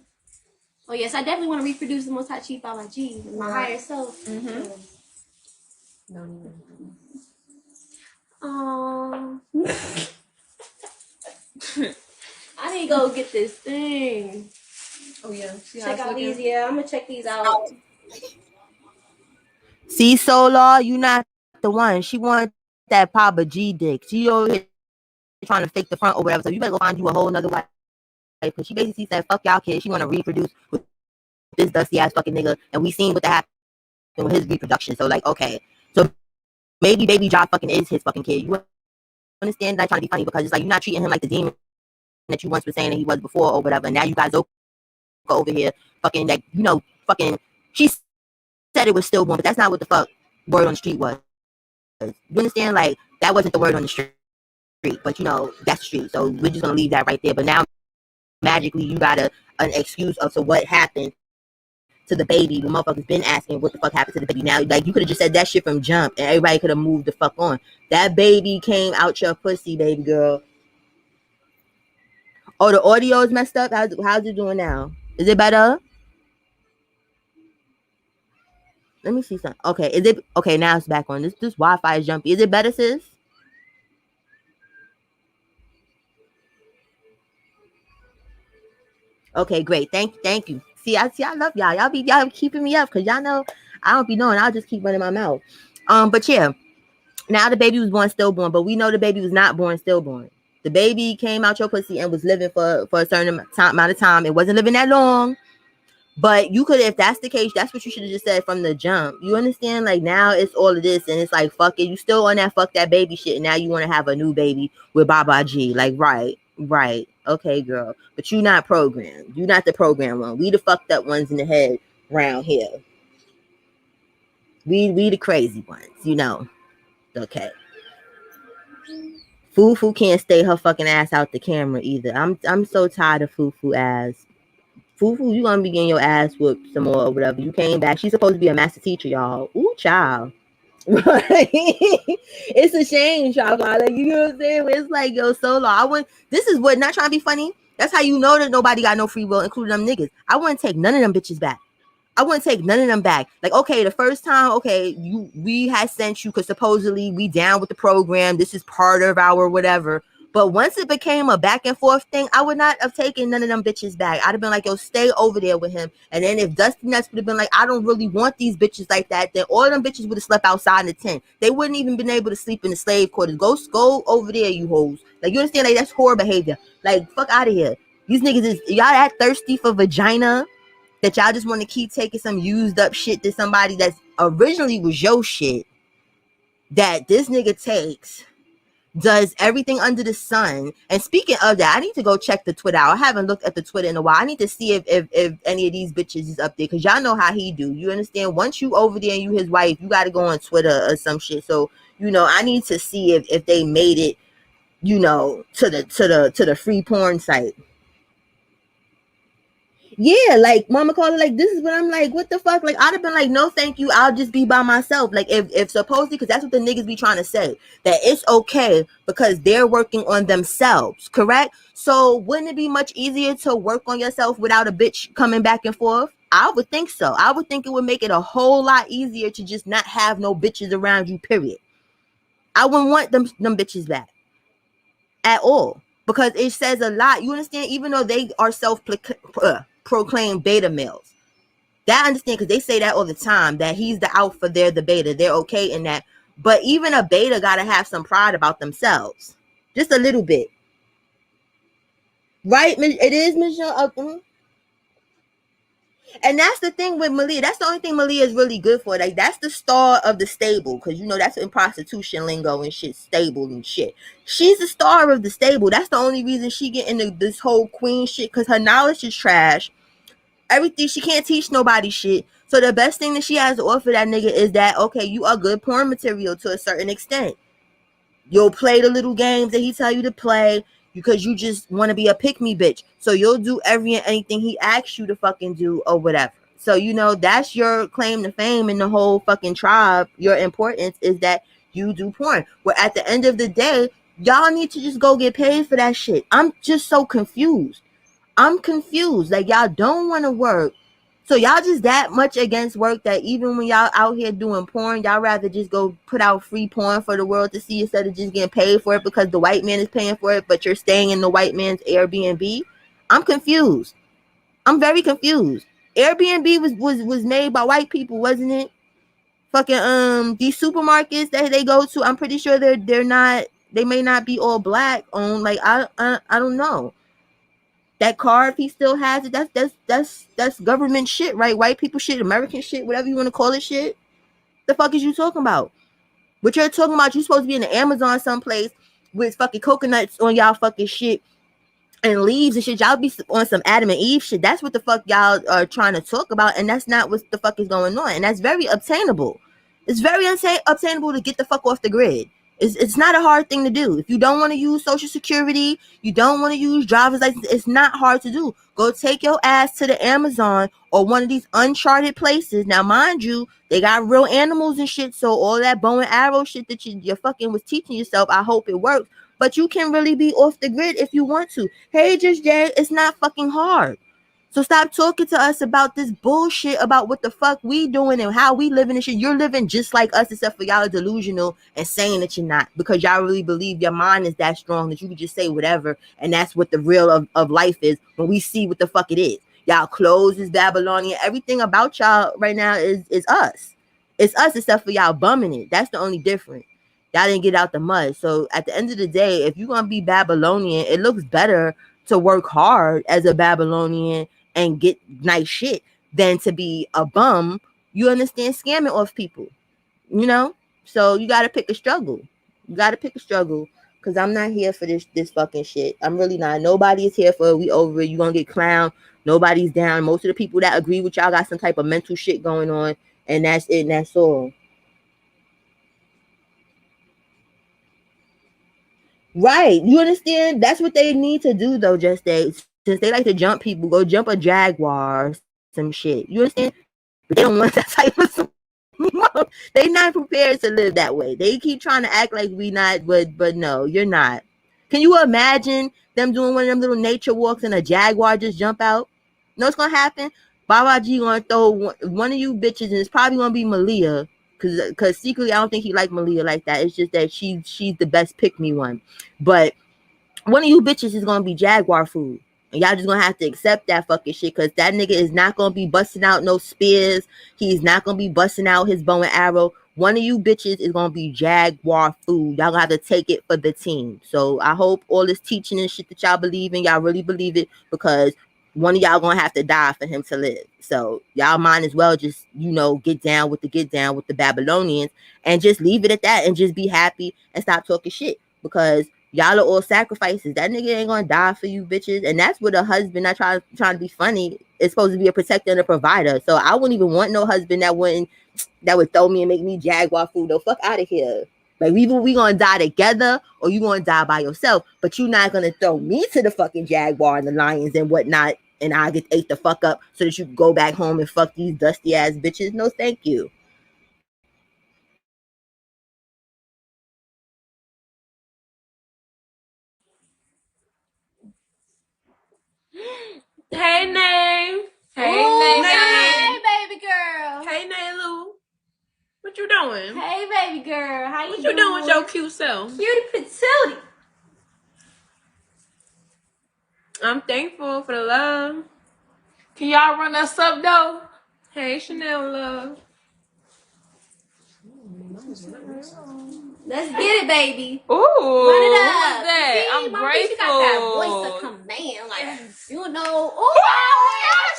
Oh, yes, I definitely want to reproduce the Most High Chief Allah G, my higher self.
Mm-hmm.
I need to go get this thing.
Oh, yeah.
Check out these. Yeah, I'm going to check these out.
See, Solar, you not the one. She want that Papa G dick. She over here trying to fake the front or whatever. So you better go find you a whole nother wife. Because she basically said, fuck y'all kids. She want to reproduce with this dusty ass fucking nigga. And we seen what that happened with his reproduction. So like, okay. So maybe baby Job fucking is his fucking kid. You understand? Like trying to be funny because it's like you're not treating him like the demon that you once were saying that he was before or whatever. And now you got Zoca over here fucking like, fucking she said it was stillborn, but that's not what the fuck word on the street was. You understand? Like that wasn't the word on the street, but that's the street. So we're just gonna leave that right there. But now magically you got an excuse of to what happened to the baby. The motherfuckers been asking what the fuck happened to the baby. Now, like you could have just said that shit from jump and everybody could have moved the fuck on. That baby came out your pussy, baby girl. Oh, the audio is messed up. How's it doing now? Is it better? Let me see something. Okay, is it okay? Now it's back on. This Wi-Fi is jumpy. Is it better, sis? Okay, great. Thank you. I love y'all. Y'all keeping me up because y'all know I don't be knowing. I'll just keep running my mouth. But yeah, now the baby was born stillborn, but we know the baby was not born stillborn. The baby came out your pussy and was living for a certain amount of time. It wasn't living that long. But you could, if that's the case, that's what you should have just said from the jump. You understand? Like now it's all of this, and it's like fuck it. You still on that fuck that baby shit, and now you want to have a new baby with Baba G. Like right, okay, girl. But you not programmed. You not the program one. We the fucked up ones in the head round here. We the crazy ones. You know. Okay. Fufu can't stay her fucking ass out the camera either. I'm so tired of Fufu ass. Fufu, you gonna be getting your ass whooped some more or whatever. You came back. She's supposed to be a master teacher, y'all. Ooh, child. It's a shame, child. Like, you know what I'm saying? It's like, yo, Solo. This is what, not trying to be funny. That's how you know that nobody got no free will, including them niggas. I wouldn't take none of them bitches back. I wouldn't take none of them back. Like, okay, the first time, okay, we had sent you because supposedly we down with the program. This is part of our whatever. But once it became a back and forth thing, I would not have taken none of them bitches back. I'd have been like, yo, stay over there with him. And then if Dusty Nuts would have been like, I don't really want these bitches like that, then all of them bitches would have slept outside in the tent. They wouldn't even been able to sleep in the slave quarters. Go over there, you hoes. Like, you understand? Like, that's horror behavior. Like, fuck out of here. These niggas is, y'all that thirsty for vagina that y'all just want to keep taking some used up shit to somebody that's originally was your shit that this nigga takes, does everything under the sun. And speaking of that, I need to go check the Twitter out. I haven't looked at the Twitter in a while. I need to see if any of these bitches is up there, because y'all know how he do. You understand? Once you over there and you his wife, you got to go on Twitter or some shit. So, you know, I need to see if they made it, you know, to the free porn site. Yeah, like Mama called it, like this is what I'm like, what the fuck? Like I'd have been like, no thank you, I'll just be by myself. Like if supposedly, because that's what the niggas be trying to say, that it's okay because they're working on themselves, correct? So wouldn't it be much easier to work on yourself without a bitch coming back and forth? I would think so. I would think it would make it a whole lot easier to just not have no bitches around you, period. I wouldn't want them bitches back at all, because it says a lot. You understand? Even though they are proclaimed beta males, that I understand, because they say that all the time, that he's the alpha, they're the beta, they're okay in that. But even a beta gotta have some pride about themselves, just a little bit, right? It is, Michelle. And that's the thing with Malia. That's the only thing Malia is really good for. Like, that's the star of the stable. Because, you know, that's in prostitution lingo and shit. Stable and shit. She's the star of the stable. That's the only reason she get into this whole queen shit. Because her knowledge is trash. Everything. She can't teach nobody shit. So the best thing that she has to offer that nigga is that, okay, you are good porn material to a certain extent. You'll play the little games that he tell you to play because you just want to be a pick-me bitch. So you'll do every and anything he asks you to fucking do or whatever. So, you know, that's your claim to fame in the whole fucking tribe. Your importance is that you do porn. Where at the end of the day, y'all need to just go get paid for that shit. I'm just so confused. I'm confused. Like, y'all don't want to work. So y'all just that much against work that even when y'all out here doing porn, y'all rather just go put out free porn for the world to see instead of just getting paid for it because the white man is paying for it, but you're staying in the white man's Airbnb. I'm confused. I'm very confused. Airbnb was made by white people, wasn't it? Fucking these supermarkets that they go to, I'm pretty sure they're not, they may not be all black owned. Like I don't know. That car, if he still has it, that's government shit, right? White people shit, American shit, whatever you want to call it shit. The fuck is you talking about? What you're talking about, you supposed to be in the Amazon someplace with fucking coconuts on y'all fucking shit and leaves and shit. Y'all be on some Adam and Eve shit. That's what the fuck y'all are trying to talk about, and that's not what the fuck is going on. And that's very obtainable. It's very obtainable to get the fuck off the grid. It's not a hard thing to do. If you don't want to use Social Security, you don't want to use driver's license, it's not hard to do. Go take your ass to the Amazon or one of these uncharted places. Now, mind you, they got real animals and shit, so all that bow and arrow shit that you fucking was teaching yourself, I hope it works. But you can really be off the grid if you want to. Hey, Just Jay, it's not fucking hard. So stop talking to us about this bullshit about what the fuck we doing and how we living and shit. You're living just like us, except for y'all are delusional and saying that you're not, because y'all really believe your mind is that strong that you can just say whatever, and that's what the real of life is when we see what the fuck it is. Y'all clothes is Babylonian. Everything about y'all right now is us. It's us except for y'all bumming it. That's the only difference. Y'all didn't get out the mud. So at the end of the day, if you're going to be Babylonian, it looks better to work hard as a Babylonian and get nice shit than to be a bum, you understand, scamming off people, you know? So you got to pick a struggle. You got to pick a struggle, because I'm not here for this fucking shit. I'm really not. Nobody is here for it. We over it. You going to get clowned. Nobody's down. Most of the people that agree with y'all got some type of mental shit going on, and that's it, and that's all. Right. You understand? That's what they need to do, though, just since they like to jump people, go jump a Jaguar or some shit. You understand? But they don't want that type of smoke. They not prepared to live that way. They keep trying to act like we not, but no, you're not. Can you imagine them doing one of them little nature walks and a Jaguar just jump out? You know what's gonna happen? Baba G gonna throw one of you bitches, and it's probably gonna be Malia. Cause secretly I don't think he like Malia like that. It's just that she's the best pick me one. But one of you bitches is gonna be Jaguar food. And y'all just gonna have to accept that fucking shit, because that nigga is not gonna be busting out no spears. He's not gonna be busting out his bow and arrow. One of you bitches is gonna be Jaguar food. Y'all gonna have to take it for the team. So I hope all this teaching and shit that y'all believe in, y'all really believe it, because one of y'all gonna have to die for him to live. So y'all might as well just, get down with the Babylonians and just leave it at that and just be happy and stop talking shit, because y'all are all sacrifices. That nigga ain't gonna die for you bitches. And that's what a husband, not trying to be funny, is supposed to be, a protector and a provider. So I wouldn't even want no husband that would throw me and make me Jaguar food. No, fuck out of here. Like, either we gonna die together or you gonna die by yourself. But you not gonna throw me to the fucking Jaguar and the lions and whatnot, and I get ate the fuck up so that you can go back home and fuck these dusty ass bitches. No, thank you.
Hey, Nay. Hey,
Ooh,
Nay.
hey, baby girl.
Hey, Nay Lou. What you doing?
Hey, baby girl. How
what you doing with your cute self?
Cutie patootie.
I'm thankful for the love. Can y'all run us up, though? Hey, Chanel love.
Let's get it, baby.
Ooh,
run it up.
Who is that?
See,
I'm
Mama,
grateful.
She got that voice of command, like,
Ooh, y'all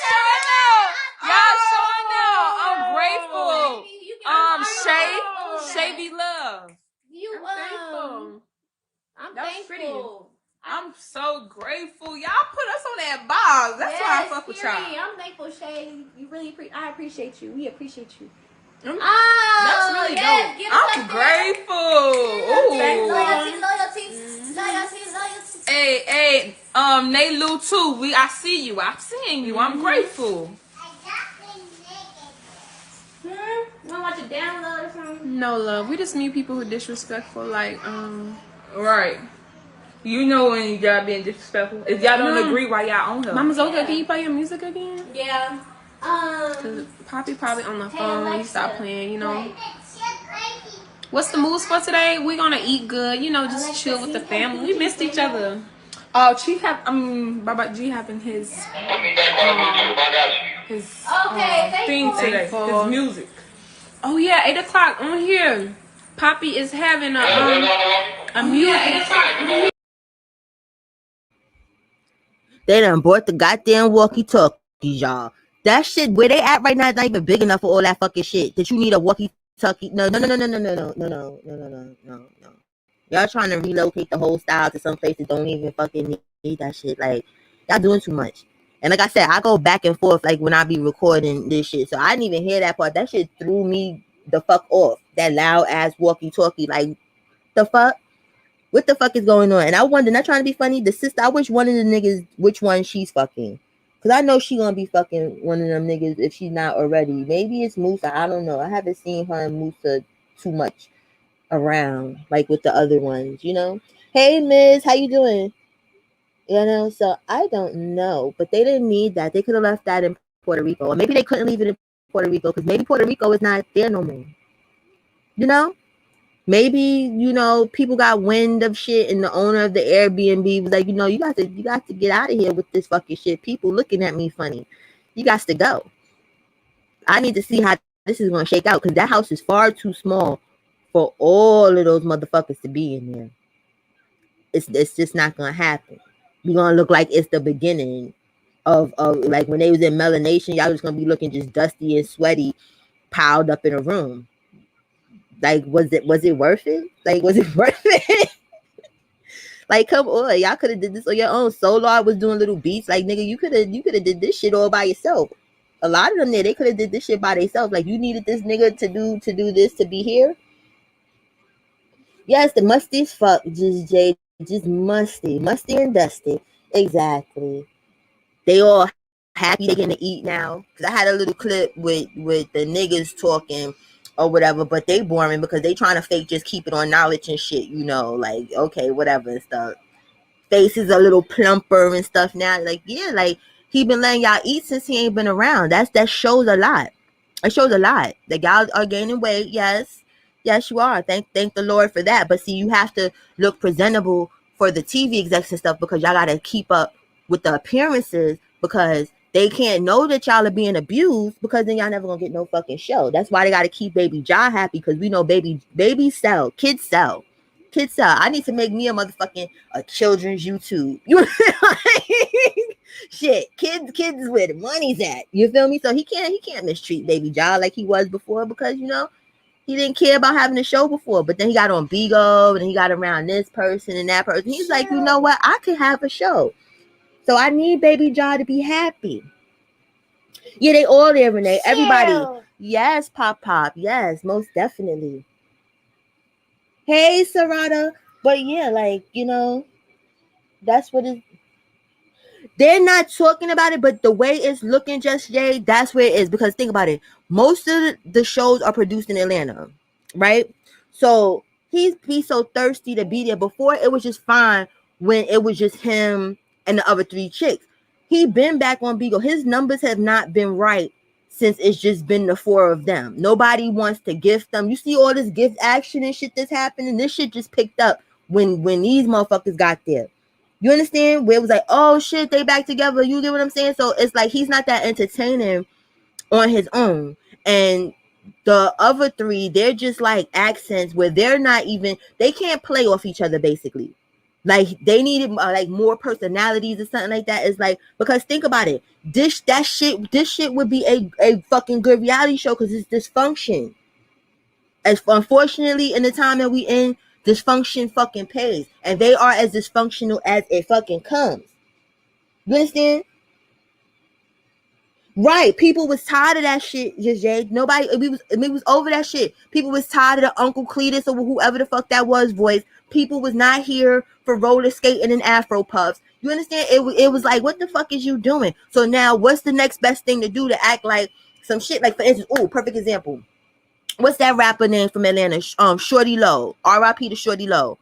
showing out. Y'all showing out. I'm grateful. Shay be love.
I'm
That was
thankful.
pretty. I'm so grateful. Y'all put us on that box. That's why I fuck with y'all.
I'm thankful, Shay. You really I appreciate you. We appreciate you.
That's really dope. I'm grateful.
Loyalty.
Hey, Nay Lou too. I see you. I'm seeing you. I'm grateful.
You wanna watch a download or something?
No, love. We just meet people who are disrespectful. Like, right. You know when y'all being disrespectful. If y'all don't agree, why y'all on her? Mama Zoca, can you play your music again?
Yeah.
Cause Poppy probably on the phone when you stop playing, What's the moves for today? We're gonna eat good, just chill with the family. We missed each other. Oh, Baba G having his thing today. His music. Oh yeah, 8 o'clock on here. Poppy is having a music.
They done bought the goddamn walkie-talkies, y'all. That shit, where they at right now, is not even big enough for all that fucking shit. That you need a walkie-talkie. No. Y'all trying to relocate the whole style to some place that don't even fucking need that shit. Like, y'all doing too much. And like I said, I go back and forth like when I be recording this shit. So I didn't even hear that part. That shit threw me the fuck off. That loud ass walkie-talkie. Like, the fuck? What the fuck is going on? And I wonder, not trying to be funny, the sister, I wish one of the niggas, which one she's fucking. Because I know she gonna be fucking one of them niggas if she's not already. Maybe it's Musa. I don't know. I haven't seen her and Musa too much around, like with the other ones, you know? Hey, Miss, how you doing? You know, so I don't know. But they didn't need that. They could have left that in Puerto Rico. Or maybe they couldn't leave it in Puerto Rico because maybe Puerto Rico is not there no more. You know? Maybe, you know, people got wind of shit and the owner of the Airbnb was like, you know, you got to get out of here with this fucking shit. People looking at me funny. You got to go. I need to see how this is going to shake out because that house is far too small for all of those motherfuckers to be in there. It's just not going to happen. We're going to look like it's the beginning of like when they was in Melanation, y'all was going to be looking just dusty and sweaty piled up in a room. Like, was it worth it? Like, was it worth it? Like, come on, y'all could have did this on your own. Solar was doing little beats. Like, nigga, you could have did this shit all by yourself. A lot of them there, they could have did this shit by themselves. Like, you needed this nigga to do this to be here. Yes, the musty's fuck, just musty and dusty. Exactly. They all happy they getting to eat now. Cause I had a little clip with the niggas talking or whatever, but they boring because they trying to fake just keep it on knowledge and shit, you know, like, okay, whatever and stuff. Face is a little plumper and stuff now. Like, yeah, like he been letting y'all eat since he ain't been around. That shows a lot. It shows a lot. That y'all are gaining weight, yes. Yes, you are. Thank the Lord for that. But see, you have to look presentable for the TV execs and stuff because y'all gotta keep up with the appearances because they can't know that y'all are being abused because then y'all never gonna get no fucking show. That's why they gotta keep Baby Ja happy because we know baby sell, kids sell. I need to make me a motherfucking children's YouTube. You know like, shit, kids is where the money's at. You feel me? So he can't mistreat Baby Ja like he was before because you know he didn't care about having a show before. But then he got on Bigo and then he got around this person and that person. He's like, you know what? I could have a show. So I need Baby Ja to be happy. Yeah, they all there, Renee. Everybody. Yes, Pop. Yes, most definitely. Hey, Sarada. But yeah, like, you know, that's what it. They're not talking about it, but the way it's looking, Just Jay, that's where it is. Because think about it. Most of the shows are produced in Atlanta, right? So he's so thirsty to be there. Before, it was just fine when it was just him and the other three chicks. He been back on Beagle. His numbers have not been right since it's just been the four of them. Nobody wants to gift them. You see all this gift action and shit that's happening. This shit just picked up when these motherfuckers got there. You understand? Where it was like, oh shit, they back together. You get what I'm saying? So it's like he's not that entertaining on his own. And the other three, they're just like accents where they're not even, they can't play off each other basically. Like they needed like more personalities or something like that. It's like, because think about it, this shit would be a fucking good reality show because it's dysfunction. As unfortunately in the time that we in, dysfunction fucking pays, and they are as dysfunctional as it fucking comes. You understand? Right? People was tired of that shit. Just Jay. Nobody. We was over that shit. People was tired of the Uncle Cletus or whoever the fuck that was voice. People was not here for roller skating and Afro puffs. You understand? It was like, what the fuck is you doing? So now, what's the next best thing to do to act like some shit? Like for instance, perfect example. What's that rapper name from Atlanta? Shorty Low. R.I.P. to Shorty Low.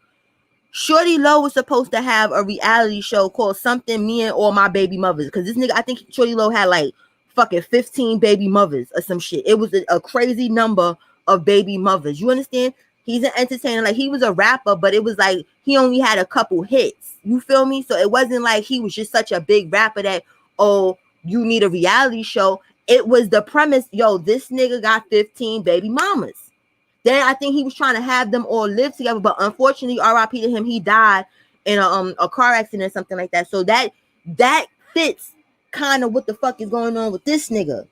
Shorty Low was supposed to have a reality show called something Me and All My Baby Mothers. Because this nigga, I think Shorty Low had like fucking 15 baby mothers or some shit. It was a crazy number of baby mothers. You understand? He's an entertainer. Like he was a rapper, but it was like he only had a couple hits. You feel me? So it wasn't like he was just such a big rapper that, oh, you need a reality show. it was the premise, yo, this nigga got 15 baby mamas. Then I think he was trying to have them all live together, but unfortunately, R.I.P. to him, he died in a car accident or something like that. So that fits kind of what the fuck is going on with this nigga.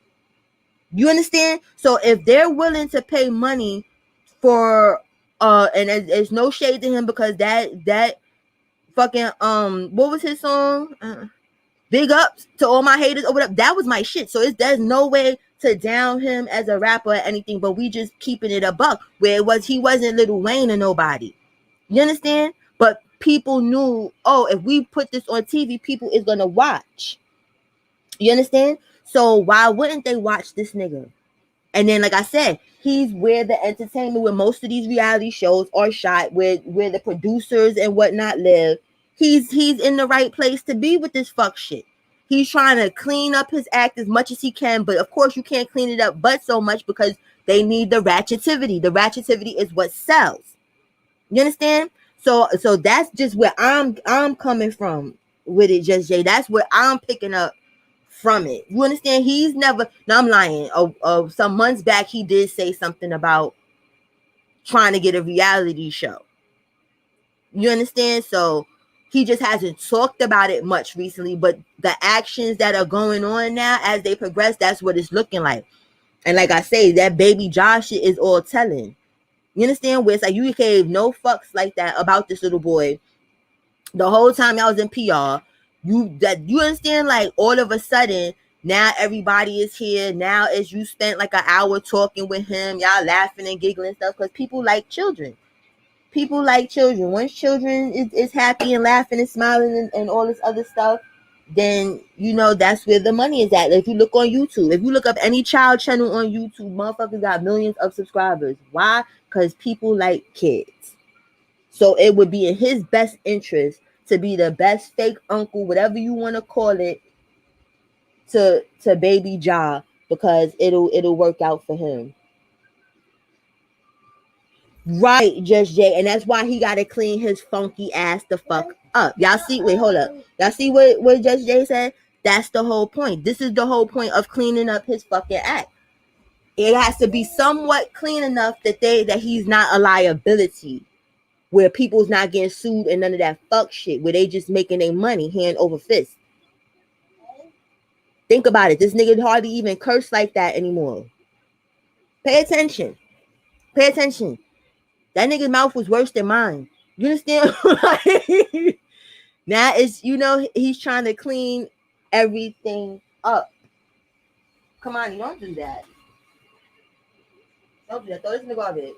You understand? So if they're willing to pay money for and there's no shade to him, because that fucking what was his song? Big ups to all my haters or whatever. That was my shit. So there's no way to down him as a rapper or anything, but we just keeping it a buck. Where it was, he wasn't Lil Wayne or nobody. You understand? But people knew, oh, if we put this on TV, people is gonna watch. You understand? So why wouldn't they watch this nigga? And then, like I said, he's where the entertainment, where most of these reality shows are shot, where the producers and whatnot live. He's in the right place to be with this fuck shit. He's trying to clean up his act as much as he can, but of course you can't clean it up but so much, because they need the ratchetivity. The ratchetivity is what sells. You understand? So that's just where I'm coming from with it, Just Jay. That's where I'm picking up from it. You understand? He's never, no, I'm lying. Some months back he did say something about trying to get a reality show. You understand? So he just hasn't talked about it much recently, but the actions that are going on now as they progress, that's what it's looking like. And like I say, that baby Josh shit is all telling. You understand? Where it's like you gave no fucks like that about this little boy the whole time y'all was in PR. You understand? Like all of a sudden now everybody is here. Now as you spent like an hour talking with him, y'all laughing and giggling and stuff, because people like children. People like children. Once children is happy and laughing and smiling and all this other stuff, then you know that's where the money is at. If you look on YouTube, if you look up any child channel on YouTube, motherfuckers got millions of subscribers. Why? Because people like kids. So it would be in his best interest to be the best fake uncle, whatever you want to call it, to baby Ja, because it'll work out for him. Right, Just Jay. And that's why he gotta clean his funky ass the fuck up. Y'all see, wait, hold up. Y'all see what Just Jay said? That's the whole point. This is the whole point of cleaning up his fucking act. It has to be somewhat clean enough that he's not a liability, where people's not getting sued and none of that fuck shit, where they just making their money hand over fist. Think about it. This nigga hardly even curse like that anymore. Pay attention. Pay attention. That nigga's mouth was worse than mine. You understand? Now it's, you know, he's trying to clean everything up. Come on, you don't do that. Don't do that. Throw this in the garbage.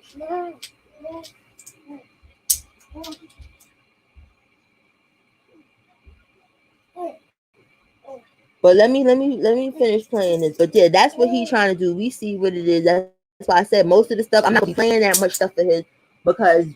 But let me finish playing this. But yeah, that's what he's trying to do. We see what it is. That's why I said most of the stuff, I'm not gonna be playing that much stuff for his, because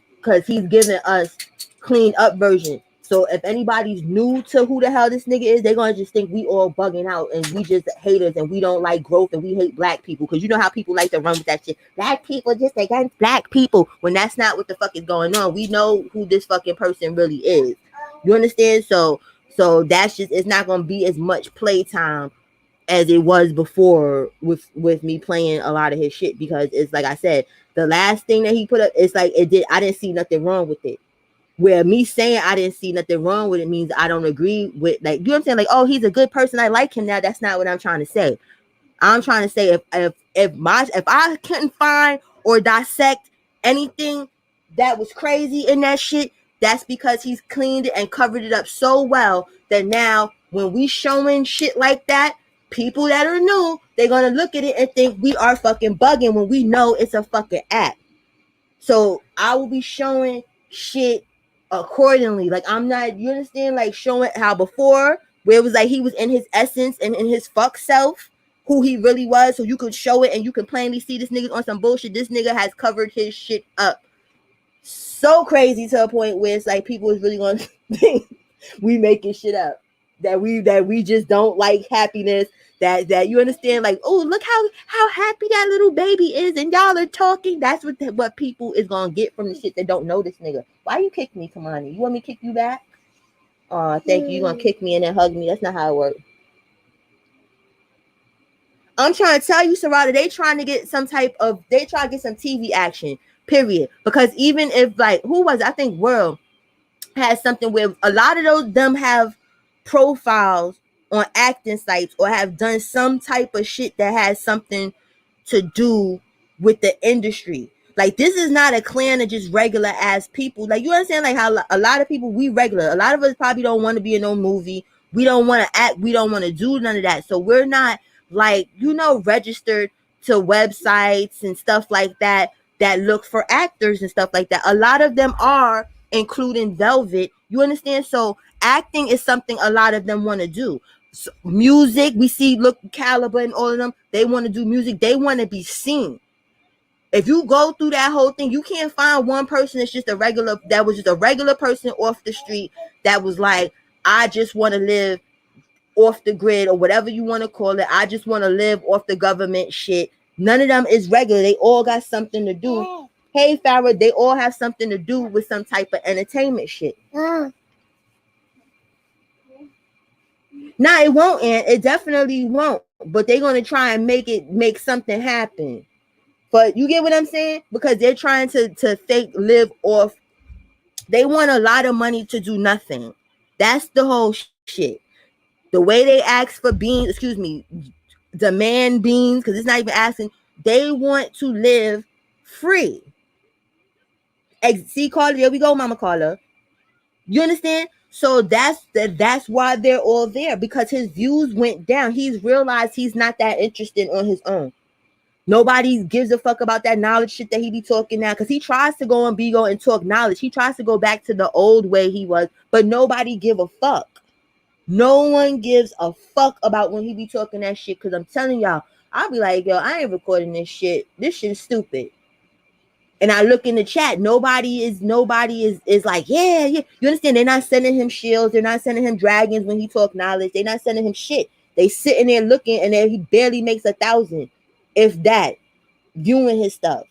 he's giving us clean up version. So if anybody's new to who the hell this nigga is, they're gonna just think we all bugging out and we just haters and we don't like growth and we hate black people. Because you know how people like to run with that shit. Black people just against black people, when that's not what the fuck is going on. We know who this fucking person really is. You understand? So that's just, it's not gonna be as much playtime as it was before with me playing a lot of his shit, because it's like I said, the last thing that he put up, it's like I didn't see nothing wrong with it. Where me saying I didn't see nothing wrong with it means I don't agree with, like, you know what I'm saying? Like, oh, he's a good person, I like him now. That's not what I'm trying to say. I'm trying to say if I couldn't find or dissect anything that was crazy in that shit, that's because he's cleaned it and covered it up so well that now when we showing shit like that, people that are new, they're gonna look at it and think we are fucking bugging when we know it's a fucking act. So I will be showing shit accordingly. Like, I'm not, you understand, like showing how before, where it was like he was in his essence and in his fuck self, who he really was, so you could show it and you can plainly see this nigga on some bullshit. This nigga has covered his shit up so crazy to a point where it's like people is really gonna think we making shit up, that we just don't like happiness, that you understand, like, oh, look how happy that little baby is and y'all are talking. That's what people is gonna get from the shit that don't know this nigga. Why you kick me, Kamani? You want me to kick you back? Oh, thank you. You gonna kick me and then hug me? That's not how it works. I'm trying to tell you, Sarada, they trying to get some TV action, period. Because even if like who was it? I think World has something where a lot of those them have profiles on acting sites or have done some type of shit that has something to do with the industry. Like this is not a clan of just regular ass people. Like you understand like how a lot of people we regular. A lot of us probably don't want to be in no movie. We don't want to act. We don't want to do none of that. So we're not like, registered to websites and stuff like that look for actors and stuff like that. A lot of them are, including Velvet. You understand? So acting is something a lot of them want to do. So, music, we see, look, Caliber and all of them, they want to do music. They want to be seen. If you go through that whole thing, you can't find one person that was just a regular person off the street that was like, I just want to live off the grid or whatever you want to call it. I just want to live off the government shit. None of them is regular. They all got something to do. Hey, Farrah, they all have something to do with some type of entertainment shit. Nah, it won't, and it definitely won't. But they're gonna try and make something happen. But you get what I'm saying? Because they're trying to fake live off. They want a lot of money to do nothing. That's the whole shit. The way they ask for beans, demand beans, because it's not even asking. They want to live free. See, Carla, there we go, Mama Carla. You understand? So that's why they're all there, because his views went down. He's realized he's not that interested on his own. Nobody gives a fuck about that knowledge shit that he be talking now, because he tries to go on Bigo and talk knowledge. He tries to go back to the old way he was, but nobody give a fuck. No one gives a fuck about when he be talking that shit, because I'm telling y'all, I'll be like, yo, I ain't recording this shit. This shit is stupid. And I look in the chat, nobody is like, yeah. You understand? They're not sending him shields. They're not sending him dragons when he talk knowledge. They're not sending him shit. They sitting there looking, and he barely makes 1,000, if that, viewing his stuff.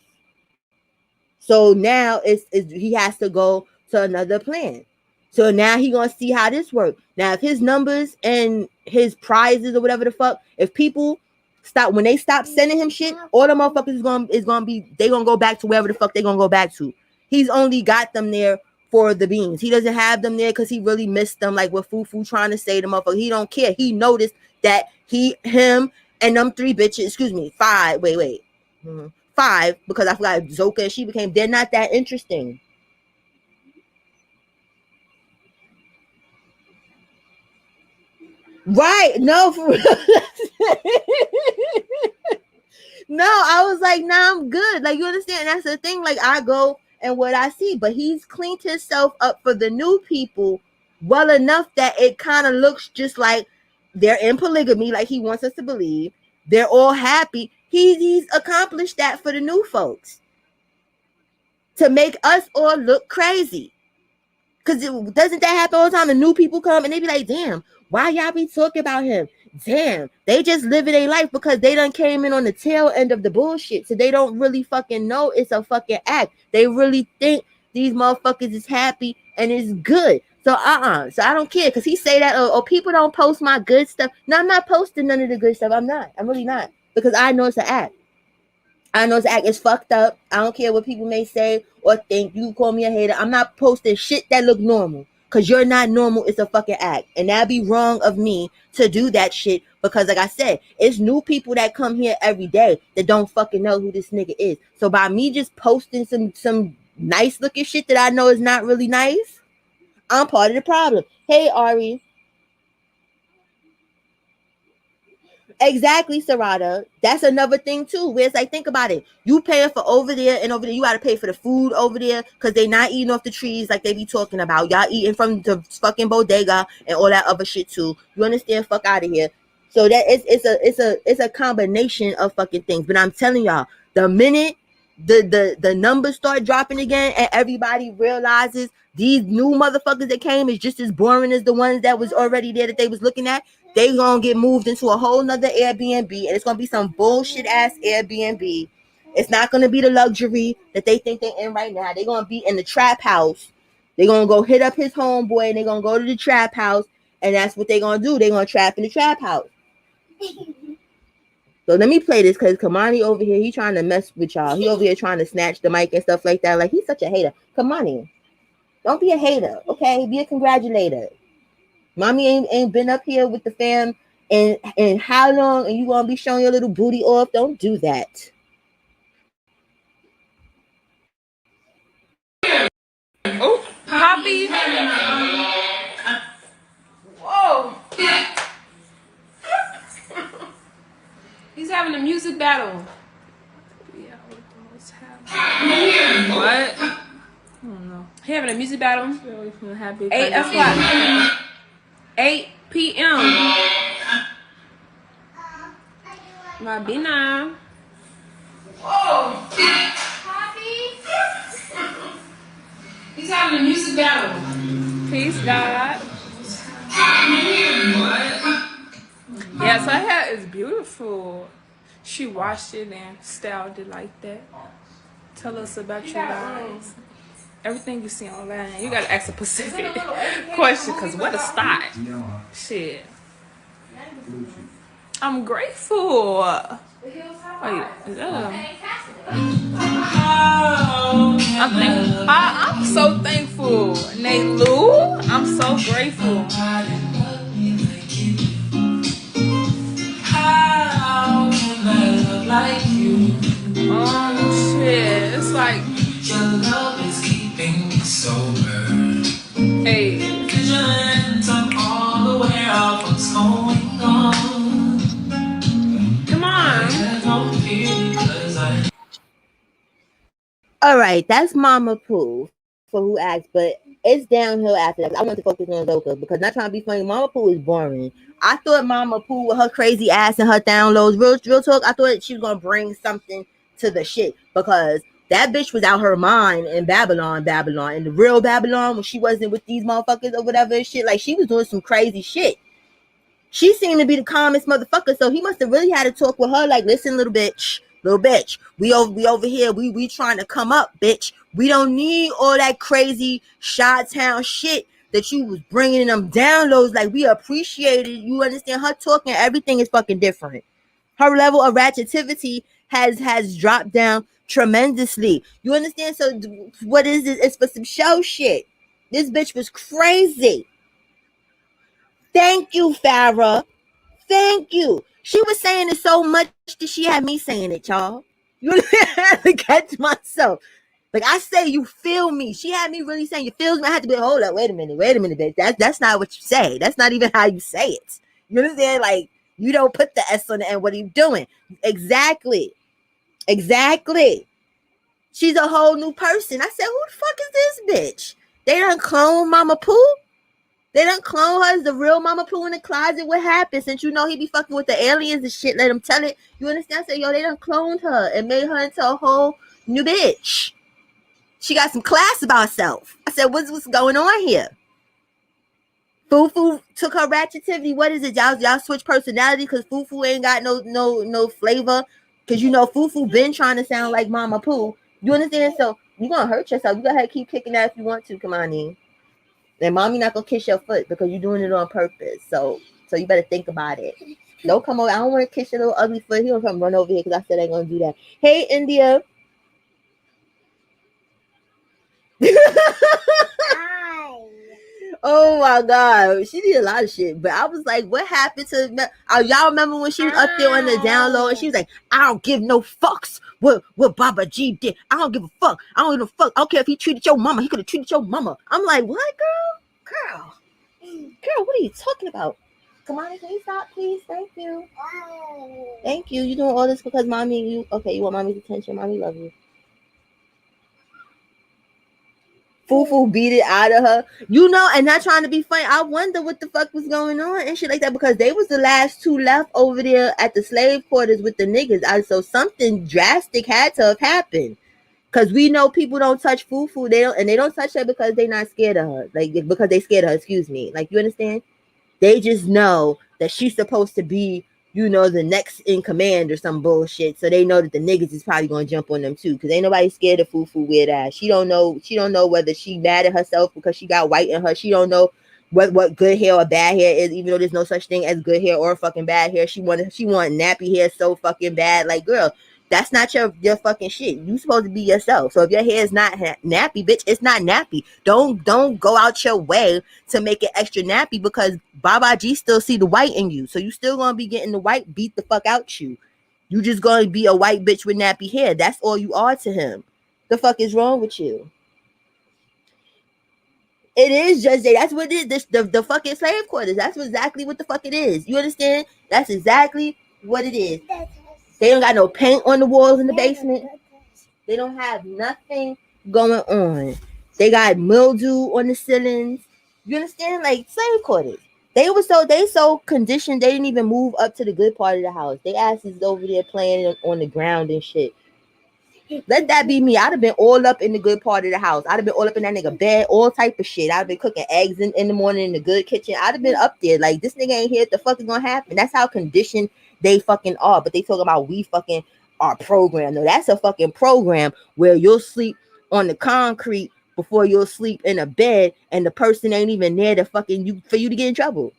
So now he has to go to another plan. So now he gonna see how this works. Now, if his numbers and his prizes or whatever the fuck, if people when they stop sending him shit, all the motherfuckers they gonna go back to wherever the fuck they gonna go back to. He's only got them there for the beans. He doesn't have them there because he really missed them, like what Fufu trying to say to motherfucker. He don't care. He noticed that him and them 3 bitches, 5, wait. 5, because I forgot Zoca and she became, they're not that interesting. Right. No, for real. No, I was like, nah, I'm good. Like, you understand? That's the thing. Like, I go and what I see, but he's cleaned himself up for the new people well enough that it kind of looks just like they're in polygamy, like he wants us to believe. They're all happy. He's accomplished that for the new folks to make us all look crazy. Because doesn't that happen all the time? The new people come and they be like, damn, why y'all be talking about him? Damn, they just living their life because they done came in on the tail end of the bullshit. So they don't really fucking know it's a fucking act. They really think these motherfuckers is happy and it's good. So So I don't care, because he say that, oh, people don't post my good stuff. No, I'm not posting none of the good stuff. I'm really not. Because I know it's an act. I know it's act. It's fucked up. I don't care what people may say or think. You call me a hater. I'm not posting shit that look normal, because you're not normal. It's a fucking act. And that'd be wrong of me to do that shit, because like I said, it's new people that come here every day that don't fucking know who this nigga is. So by me just posting some nice looking shit that I know is not really nice, I'm part of the problem. Hey, Ari. Exactly, Sarada. That's another thing too, where it's like, think about it. You paying for over there, and over there you gotta pay for the food over there, because they not eating off the trees like they be talking about. Y'all eating from the fucking bodega and all that other shit too. You understand? Fuck out of here. So that it's a combination of fucking things. But I'm telling y'all, the minute the numbers start dropping again and everybody realizes these new motherfuckers that came is just as boring as the ones that was already there that they was looking at, they gonna get moved into a whole nother Airbnb, and it's gonna be some bullshit ass Airbnb. It's not gonna be the luxury that they think they're in right now. They're gonna be in the trap house. They're gonna go hit up his homeboy, and they're gonna go to the trap house, and that's what they're gonna do. They're gonna trap in the trap house. So let me play this because Kamani over here, he trying to mess with y'all. He over here trying to snatch the mic and stuff like that. Like, he's such a hater. Kamani, don't be a hater, okay? Be a congratulator. Mommy ain't been up here with the fam and how long, and you gonna be showing your little booty off? Don't do that.
Oh, Poppy. Whoa. He's having a music battle. Yeah, what? I don't know. He having a music battle. 8 o'clock. 8 p.m. Mabina. Whoa. Poppy. He's having a music battle. Peace, God. What? Yes, her hair is beautiful. She washed it and styled it like that. Tell us about you guys. Everything you see online, you gotta ask a specific question, cause what a style. Shit. I'm grateful. Wait, is that I'm so thankful. Nate Lou, I'm so grateful. Like you. Oh shit, it's like your love is keeping me sober. Hey, vigilant, I'm all aware of what's going on. Come on.
All right, that's Mama Pooh for who asked, but it's downhill after that. I want to focus on Zoca because not trying to be funny. Mama Pooh is boring. I thought Mama Pooh with her crazy ass and her downloads, real talk, I thought she was gonna bring something to the shit because that bitch was out her mind in Babylon, in the real Babylon when she wasn't with these motherfuckers or whatever and shit. Like she was doing some crazy shit. She seemed to be the calmest motherfucker, so he must have really had to talk with her. Like, listen, little bitch, we over here, we trying to come up, bitch. We don't need all that crazy Chi-Town shit that you was bringing in them downloads. Like, we appreciate it. You understand? Her talking, everything is fucking different. Her level of ratchetivity has dropped down tremendously. You understand? So what is this? It's for some show shit. This bitch was crazy. Thank you, Farrah. Thank you. She was saying it so much that she had me saying it, y'all. You had to catch myself. Like I say, you feel me. She had me really saying, you feel me? I had to be, hold up, wait a minute, bitch. That's not what you say. That's not even how you say it. You understand? Like, you don't put the S on the end. What are you doing? Exactly. She's a whole new person. I said, who the fuck is this bitch? They done clone Mama Pooh? They done clone her as the real Mama Pooh in the closet. What happened? Since you know he be fucking with the aliens and shit, let him tell it. You understand? I said, yo, they done cloned her and made her into a whole new bitch. She got some class about herself. I said, what's going on here? Fufu took her ratchetivity. What is it? Y'all switch personality because Fufu ain't got no flavor. Because you know Fufu been trying to sound like Mama Pooh. You understand? So you gonna hurt yourself. You gotta keep kicking that if you want to. Come on in. And mommy not gonna kiss your foot because you're doing it on purpose. So you better think about it. Don't come over. I don't want to kiss your little ugly foot. He don't come run over here because I said I ain't gonna do that. Hey, India. Hi. Oh my God, she did a lot of shit. But I was like, what happened to? Y'all remember when she was up there on the download and she was like, I don't give no fucks what Baba G did. I don't give a fuck. I don't give a fuck. I don't care if he treated your mama. He could have treated your mama. I'm like, what, girl? Girl, what are you talking about? Come on, can you stop, please? Thank you. Thank you. You doing all this because mommy, you want mommy's attention. Mommy love you. Fufu beat it out of her, and not trying to be funny. I wonder what the fuck was going on and shit like that because they was the last two left over there at the slave quarters with the niggas. So something drastic had to have happened because we know people don't touch Fufu. They don't touch her because they not scared of her, like because they scared of her. Excuse me, like you understand? They just know that she's supposed to be, the next in command or some bullshit. So they know that the niggas is probably gonna jump on them too. Because ain't nobody scared of Fufu weird ass. She don't know whether she mad at herself because she got white in her. She don't know what good hair or bad hair is, even though there's no such thing as good hair or fucking bad hair. She want nappy hair so fucking bad. Like, girl, that's not your fucking shit. You supposed to be yourself. So if your hair is not nappy, bitch, it's not nappy. Don't go out your way to make it extra nappy because Baba G still see the white in you. So you still gonna be getting the white beat the fuck out you. You just gonna be a white bitch with nappy hair. That's all you are to him. The fuck is wrong with you? It is Judge Day. That's what it is. The fucking slave quarters. That's exactly what the fuck it is. You understand? That's exactly what it is. They don't got no paint on the walls in the basement. They don't have nothing going on. They got mildew on the ceilings. You understand? Like slave quarters. They so conditioned they didn't even move up to the good part of the house. They asses over there playing on the ground and shit. Let that be me. I'd have been all up in the good part of the house. I'd have been all up in that nigga bed, all type of shit. I'd have been cooking eggs in the morning in the good kitchen. I'd have been up there. Like, this nigga ain't here. What the fuck is gonna happen? That's how conditioned they fucking are. But they talking about we fucking are programmed. No, that's a fucking program where you'll sleep on the concrete before you'll sleep in a bed, and the person ain't even there to fucking you for you to get in trouble.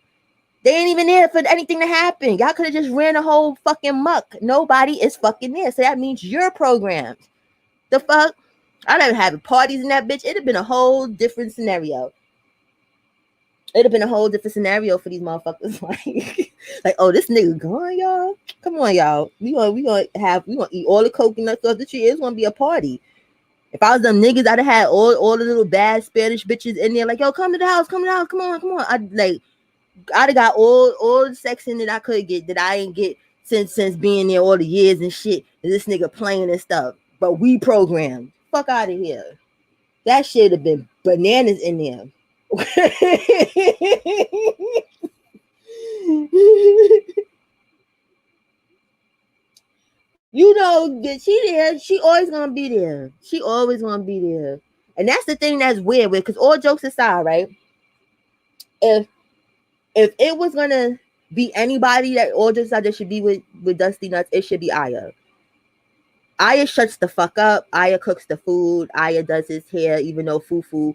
They ain't even there for anything to happen. Y'all could have just ran a whole fucking muck. Nobody is fucking there. So that means you're programmed. The fuck? I'd have had parties in that bitch. It'd have been a whole different scenario. It'd have been a whole different scenario for these motherfuckers. Like, oh, this nigga gone, y'all. Come on, y'all. We gonna eat all the coconuts off the tree. It's gonna be a party. If I was them niggas, I'd have had all the little bad Spanish bitches in there. Like, yo, come to the house. Come on. I'd have got all the sex in that I could get that I ain't get since being there all the years and shit. And this nigga playing and stuff. But we programmed. Fuck out of here. That shit have been bananas in there. You know that she there. She always gonna be there. She always gonna be there. And that's the thing that's weird with, because all jokes aside, right? If it was gonna be anybody that all jokes aside that should be with Dusty Nuts, it should be Aya. Aya shuts the fuck up. Aya cooks the food. Aya does his hair, even though Fufu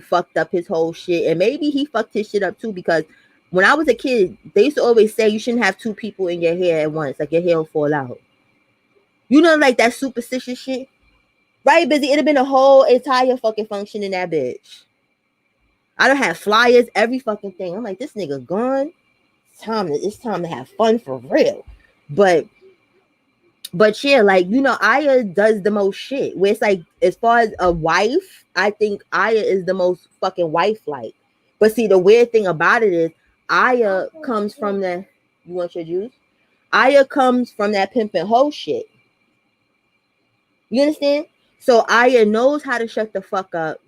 fucked up his whole shit. And maybe he fucked his shit up too, because when I was a kid, they used to always say you shouldn't have two people in your hair at once. Like, your hair will fall out. You know, like that superstitious shit? Right, Busy? It'd have been a whole entire fucking function in that bitch. I don't have flyers, every fucking thing. I'm like, this nigga gone. It's time to have fun for real. But yeah, like, you know, Aya does the most shit. Where it's like, as far as a wife, I think Aya is the most fucking wife-like. But see, the weird thing about it is, Aya comes from the, you want your juice? Aya comes from that pimp and hoe shit. You understand? So Aya knows how to shut the fuck up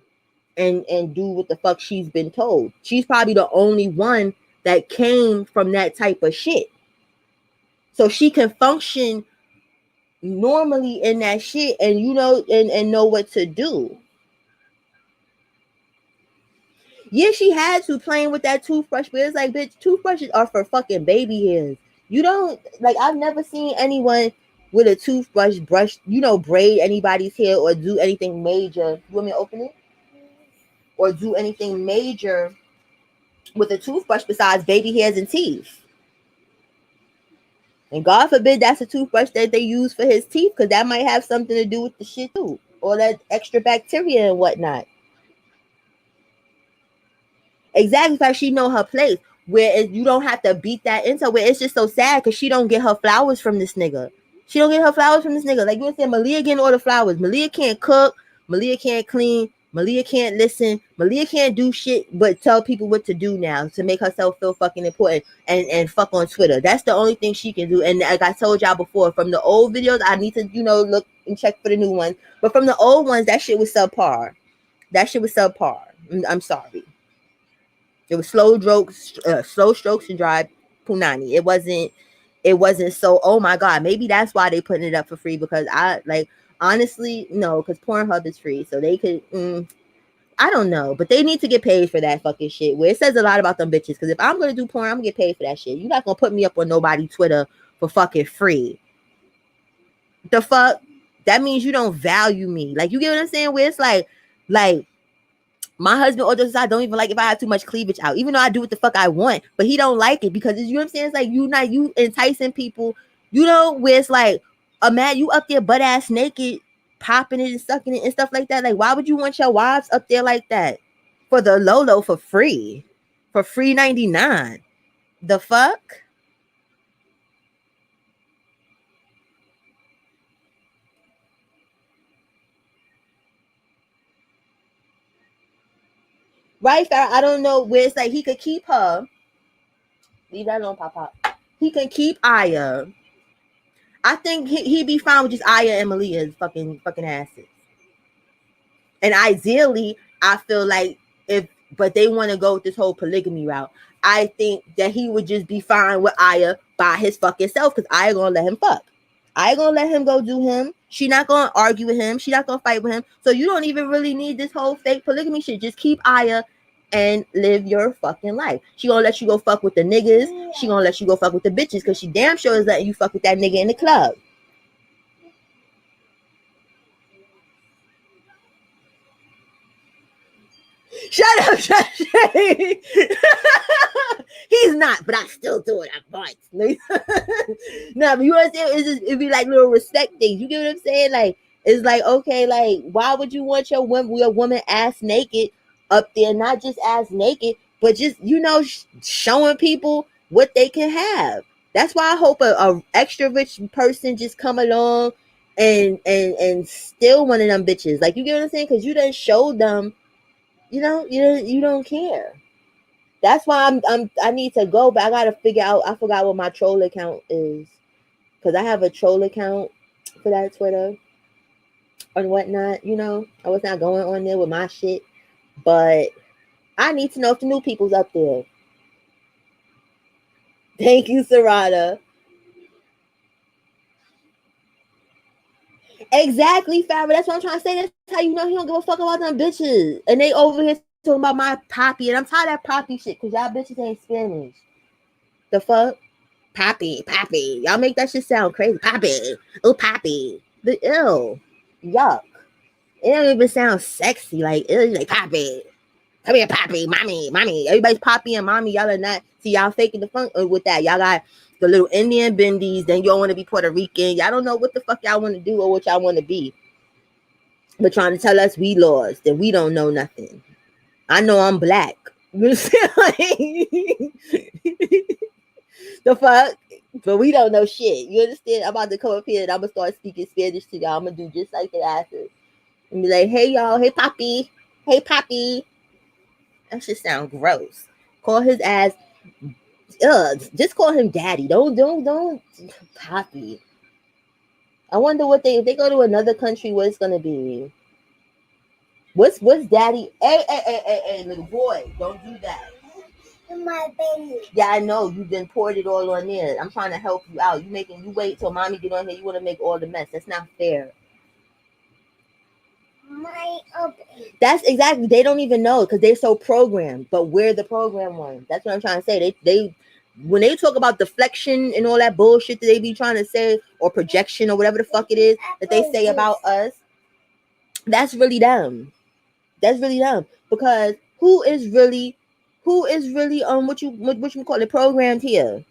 and do what the fuck she's been told. She's probably the only one that came from that type of shit. So she can function normally in that shit, and you know, and know what to do. Yeah, she had to playing with that toothbrush, but it's like, bitch, toothbrushes are for fucking baby hairs. You don't, like, I've never seen anyone with a toothbrush brush, you know, braid anybody's hair or do anything major. You want me to open it? Or do anything major with a toothbrush besides baby hairs and teeth. And God forbid that's a toothbrush that they use for his teeth, because that might have something to do with the shit too. Or that extra bacteria and whatnot. Exactly. In fact, she know her place. Where you don't have to beat that into, where it's just so sad because she don't get her flowers from this nigga. She don't get her flowers from this nigga. Like you said, Malia getting all the flowers. Malia can't cook. Malia can't clean. Malia can't listen. Malia can't do shit but tell people what to do now to make herself feel fucking important and fuck on Twitter. That's the only thing she can do. And like I told y'all before, from the old videos, I need to, you know, look and check for the new ones. But from the old ones, that shit was subpar. That shit was subpar. I'm sorry. It was slow strokes and dry punani. It wasn't so, oh my God, maybe that's why they putting it up for free, because I like, honestly, no, because Pornhub is free. So they could, I don't know, but they need to get paid for that fucking shit, where it says a lot about them bitches. Because if I'm going to do porn, I'm going to get paid for that shit. You're not going to put me up on nobody Twitter for fucking free. The fuck? That means you don't value me. Like, you get what I'm saying? Where it's like, My husband, all jokes aside, don't even like if I have too much cleavage out, even though I do what the fuck I want. But he don't like it because you know what I'm saying. It's like you enticing people, where it's like, man, you up there butt ass naked, popping it and sucking it and stuff like that. Like, why would you want your wives up there like that for the Lolo for free 99? The fuck. Right, Farrah? I don't know where it's like he could keep her. Leave that alone, Pop. He can keep Aya. I think he'd be fine with just Aya and Malia's fucking asses. And ideally, I feel like but they want to go with this whole polygamy route. I think that he would just be fine with Aya by his fucking self because Aya gonna let him fuck. Aya gonna let him go do him. She not gonna argue with him. She not gonna fight with him. So you don't even really need this whole fake polygamy shit. Just keep Aya and live your fucking life. She gonna let you go fuck with the niggas. She gonna let you go fuck with the bitches because she damn sure is letting you fuck with that nigga in the club. Shut up, Shay. He's not, but I still do it. I fight. No, but you understand? It'd be like little respect things. You get what I'm saying? Like, it's like, okay, like, why would you want your woman ass naked up there? Not just ass naked, but just, showing people what they can have. That's why I hope a extra rich person just come along and steal one of them bitches. Like, you get what I'm saying? Because you done showed them. You don't care. That's why I need to go, but I gotta figure out. I forgot what my troll account is because I have a troll account for that Twitter and whatnot. I was not going on there with my shit, but I need to know if the new people's up there. Thank you, Sarada. Exactly, Farrah. That's what I'm trying to say. That's how you know he don't give a fuck about them bitches, and they over here talking about my poppy, and I'm tired of that poppy shit because y'all bitches ain't Spanish. The fuck? Poppy. Y'all make that shit sound crazy. Poppy. Oh, Poppy. The ill. Yuck. It don't even sound sexy. Like, ew, like Poppy. Come here, Poppy. Mommy. Everybody's Poppy and Mommy. Y'all are not. See, y'all faking the funk with that. Y'all got the little Indian bendies. Then y'all want to be Puerto Rican. Y'all don't know what the fuck y'all want to do or what y'all want to be. But trying to tell us we lost. That we don't know nothing. I know I'm black. The fuck? But we don't know shit. You understand? I'm about to come up here and I'm gonna start speaking Spanish to y'all. I'm gonna do just like the asses. And be like, hey y'all, hey Poppy. Hey Poppy. That shit sound gross. Call his ass just call him daddy. Don't Poppy. I wonder what if they go to another country, what it's gonna be. What's daddy? Hey, little boy, don't do that. My baby. Yeah, I know. You've been poured it all on there. I'm trying to help you out. You wait till mommy get on here. You want to make all the mess. That's not fair. That's exactly. They don't even know because they're so programmed. But we're the program ones. That's what I'm trying to say. They when they talk about deflection and all that bullshit that they be trying to say, or projection or whatever the fuck it is that they say about us, that's really them. That's really them. Because who is really what you call it, programmed here?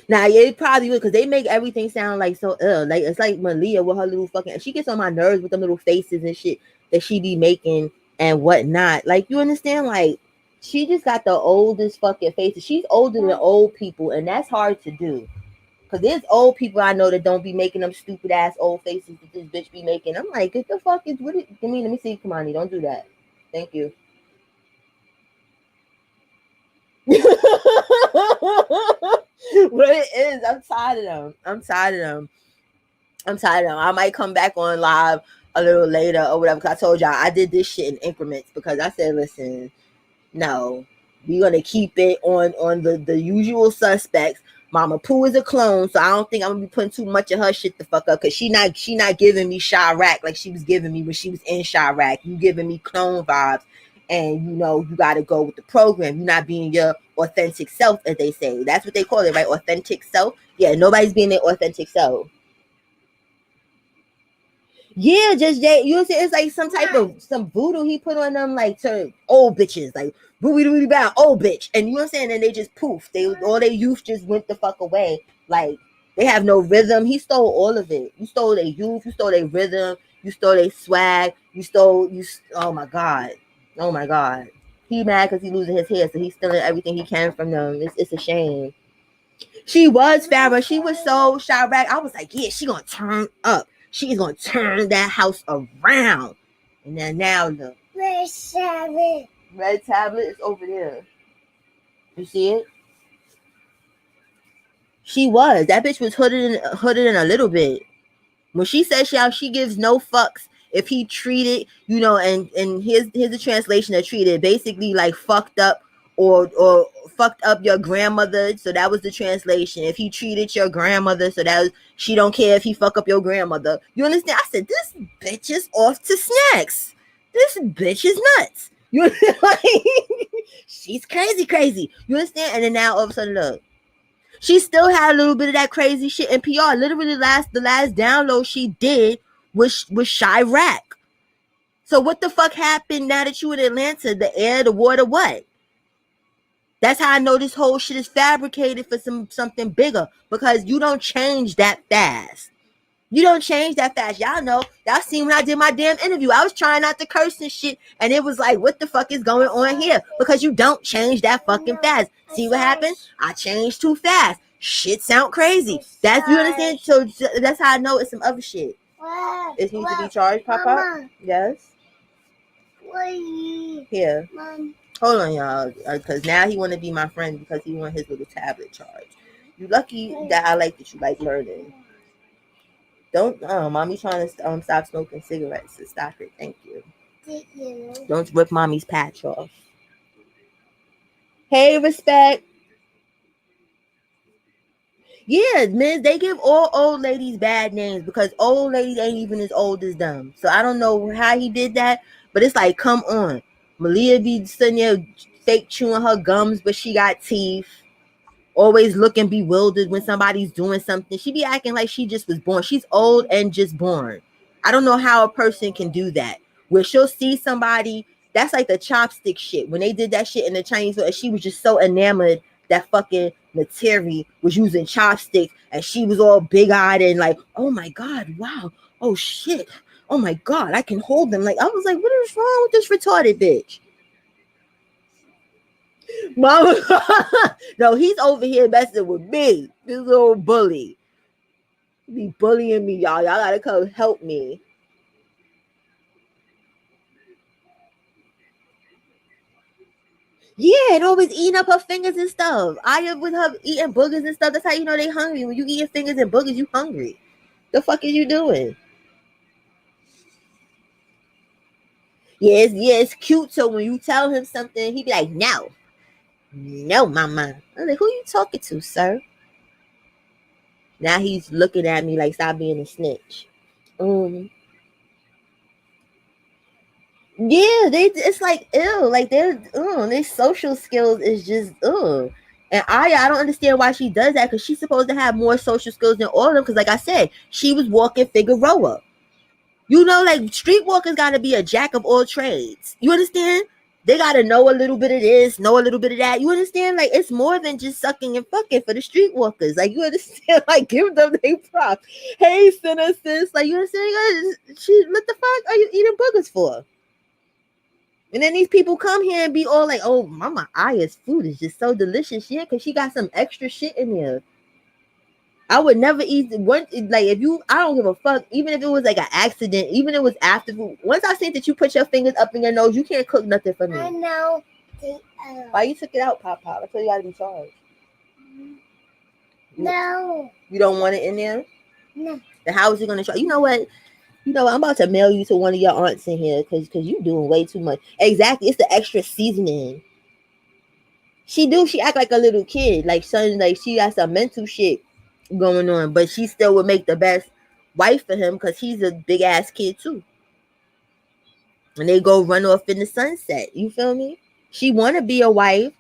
Now, yeah, it probably would because they make everything sound like so like it's like Malia with her little fucking, she gets on my nerves with them little faces and shit that she be making and whatnot. Like, you understand? Like, she just got the oldest fucking faces. She's older than old people, and that's hard to do. Cause there's old people I know that don't be making them stupid ass old faces that this bitch be making. I'm like, what the fuck is what it? Let me see, Kamani, don't do that. Thank you. What it is, I'm tired of them. I might come back on live a little later or whatever. Cause I told y'all I did this shit in increments because I said, listen, no, we're gonna keep it on the usual suspects. Mama Pooh is a clone, so I don't think I'm gonna be putting too much of her shit the fuck up because she not giving me Chirac like she was giving me when she was in Chirac. You giving me clone vibes, and you gotta go with the program. You're not being your authentic self, as they say. That's what they call it, right? Authentic self. Yeah, nobody's being their authentic self. Yeah, just that. You know what I'm saying? It's like some type of some voodoo he put on them, like to old bitches, like booty booty bow, old bitch. And you know what I'm saying? And they just poof. They all their youth just went the fuck away. Like they have no rhythm. He stole all of it. You stole their youth. You stole their rhythm. You stole their swag. You stole you. Oh my god. Oh my god. He mad because he losing his hair, so he's stealing everything he can from them. It's a shame. She was Farrah. She was so Chirac. I was like, yeah, she gonna turn up. She's gonna turn that house around. And then now look. Red tablet. Red tablet is over there. You see it? She was. That bitch was hooded in a little bit. When she says she gives no fucks if he treated, and here's the translation of treated, basically like fucked up or fucked up your grandmother. So that was the translation. If he treated your grandmother, so that was, she don't care if he fuck up your grandmother. You understand? I said, this bitch is off to snacks. This bitch is nuts. You understand? She's crazy. You understand? And then now all of a sudden, look. She still had a little bit of that crazy shit in PR. Literally, the last download she did was Chirac. So what the fuck happened now that you in Atlanta? The air, the water, what? That's how I know this whole shit is fabricated for something bigger, because you don't change that fast. You don't change that fast. Y'all know. Y'all seen when I did my damn interview. I was trying not to curse and shit. And it was like, what the fuck is going on here? Because you don't change that fucking fast. See what happened? I changed too fast. Shit sound crazy. That's, you understand? So that's how I know it's some other shit. It needs to be charged, Papa? Yes. Here. Hold on, y'all. Because now he want to be my friend because he want his little tablet charged. You lucky that I like that you like learning. Don't, mommy trying to stop smoking cigarettes. So stop it. Thank you. Don't rip mommy's patch off. Hey, respect. Yeah, man, they give all old ladies bad names because old ladies ain't even as old as them. So I don't know how he did that, but it's like, come on. Malia be sitting there fake chewing her gums, but she got teeth. Always looking bewildered when somebody's doing something. She be acting like she just was born. She's old and just born. I don't know how a person can do that. Where she'll see somebody, that's like the chopstick shit. When they did that shit in the Chinese food, she was just so enamored that fucking Nateri was using chopsticks and she was all big-eyed and like, oh my God, wow, oh shit, oh my God, I can hold them. Like, I was like, what is wrong with this retarded bitch? Mama, no, he's over here messing with me. This little bully. He be bullying me, y'all. Y'all gotta come help me. Yeah, and always eating up her fingers and stuff. I with her eating boogers and stuff. That's how you know they hungry. When you eat your fingers and boogers, you hungry. The fuck is you doing? Yeah, it's cute. So when you tell him something, he be like, no, mama. I'm like, who you talking to, sir? Now he's looking at me like, stop being a snitch. Yeah, it's like ew, like their social skills is just ew. And I don't understand why she does that, because she's supposed to have more social skills than all of them. Because like I said, she was walking Figueroa. You know, like streetwalkers got to be a jack of all trades. You understand? They got to know a little bit of this, know a little bit of that. You understand? Like, it's more than just sucking and fucking for the streetwalkers. Like, you understand? Like, give them their props. Hey, sinner, sis. Like, you understand? What the fuck are you eating boogers for? And then these people come here and be all like, oh, Mama Aya's food is just so delicious. Yeah, because she got some extra shit in there. I would never eat one. Like, if you, I don't give a fuck. Even if it was like an accident, even if it was after food. Once I see that you put your fingers up in your nose, you can't cook nothing for me. I know. Why you took it out, Pop? I told you gotta be charged. No. You don't want it in there? No. Then how is it gonna charge? You know what? I'm about to mail you to one of your aunts in here because you doing way too much. Exactly. It's the extra seasoning. She act like a little kid. Like, son, like she got some mental shit going on. But she still would make the best wife for him because he's a big ass kid too. And they go run off in the sunset. You feel me? She want to be a wife.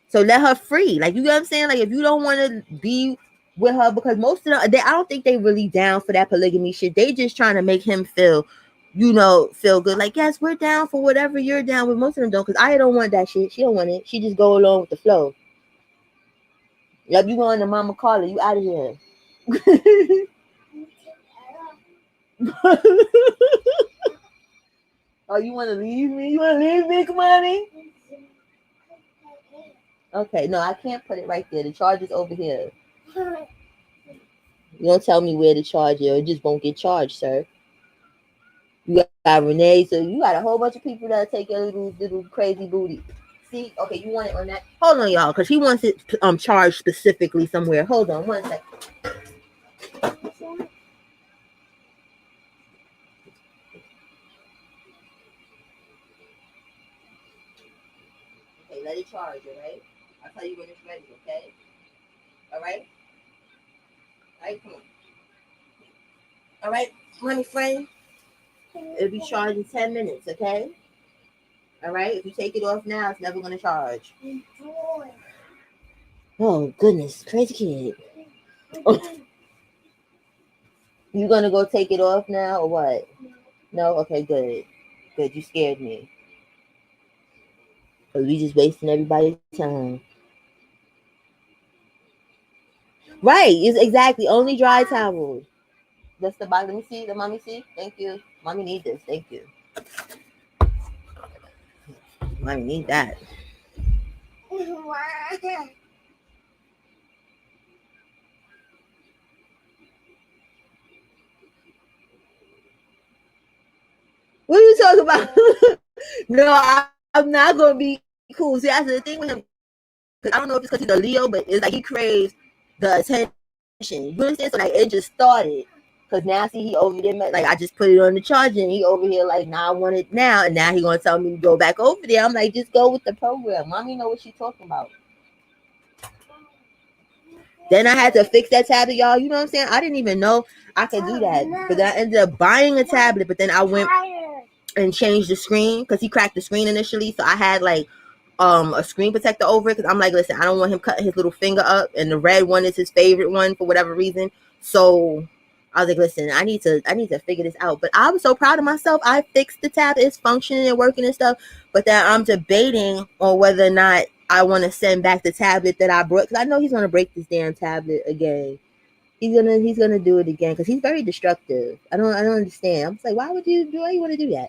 So let her free. Like, you know what I'm saying? Like, if you don't want to be with her because most of them, I don't think they really down for that polygamy shit. They just trying to make him feel, feel good. Like, yes, we're down for whatever you're down with. Most of them don't, because I don't want that shit. She don't want it. She just go along with the flow. Yep, you going to Mama Carla, you out of here. Oh, you want to leave me? You want to leave me, Kamani? Okay, no, I can't put it right there. The charger's over here. You don't tell me where to charge it, or it just won't get charged, sir. You got Renee, so you got a whole bunch of people that take your little crazy booty. See, okay, you want it on that? Hold on, y'all, because he wants it charged specifically somewhere. Hold on, 1 second. Okay, let it charge, all right? I'll tell you when it's ready, okay? All right? All right, come on. All right, money friend. It'll be charged in 10 minutes, okay? All right? If you take it off now, it's never going to charge. Oh, goodness. Crazy kid. You going to go take it off now or what? No? Okay, good. Good. You scared me. Because we just wasting everybody's time. Right. It's exactly. Only dry towels. That's the bottom. Let me see. Let mommy see. Thank you. Mommy need this. Thank you. Mommy need that. What are you talking about? No, I'm not gonna be cool. See, that's the thing with him. Cause I don't know if it's because he's a Leo, but it's like he craves the attention. You understand? So like it just started. Cause now see he over there, like I just put it on the charger and he over here like, nah, I want it now, and now he gonna tell me to go back over there. I'm like, just go with the program. Mommy know what she's talking about. Then I had to fix that tablet, y'all. You know what I'm saying? I didn't even know I could do that. But then I ended up buying a tablet, but then I went and changed the screen because he cracked the screen initially. So I had like a screen protector over it because I'm like, listen, I don't want him cutting his little finger up, and the red one is his favorite one for whatever reason. So I was like, listen, I need to figure this out. But I was so proud of myself. I fixed the tablet, it's functioning and working and stuff. But then I'm debating on whether or not I want to send back the tablet that I brought, because I know he's gonna break this damn tablet again. He's gonna do it again because he's very destructive. I don't understand. I'm just like, why want to do that?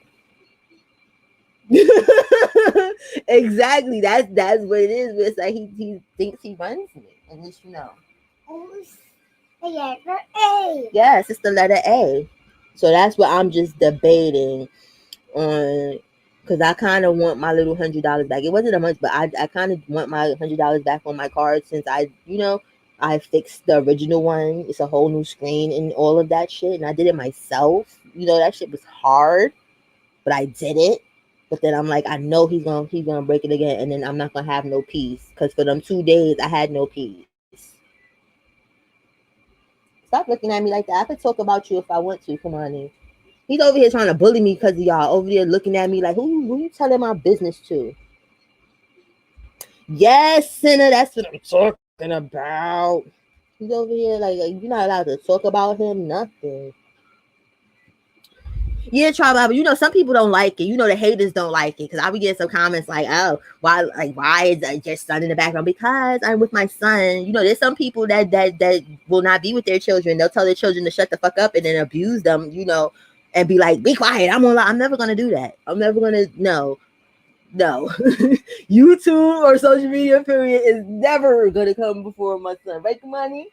Exactly. That's what it is. It's like he thinks he runs me, and just Yes, it's the letter A. So that's what I'm just debating on, because I kind of want my little $100 back. It wasn't a much, but I kind of want my $100 back on my card since I fixed the original one. It's a whole new screen and all of that shit, and I did it myself. That shit was hard, but I did it. But then I'm like, I know he's gonna break it again, and then I'm not gonna have no peace, because for them 2 days I had no peace. Stop looking at me like that. I could talk about you if I want to. Come on in. He's over here trying to bully me because of y'all. Over there looking at me like, who you telling my business to? Yes, sinner, that's what I'm talking about. He's over here like you're not allowed to talk about him, nothing. Yeah, try, but some people don't like it. The haters don't like it, because I would get some comments like, "Oh, why is your son in the background?" Because I'm with my son. There's some people that will not be with their children. They'll tell their children to shut the fuck up and then abuse them. And be like, "Be quiet." I'm never gonna do that. I'm never gonna. No. YouTube or social media period is never gonna come before my son. Right, money?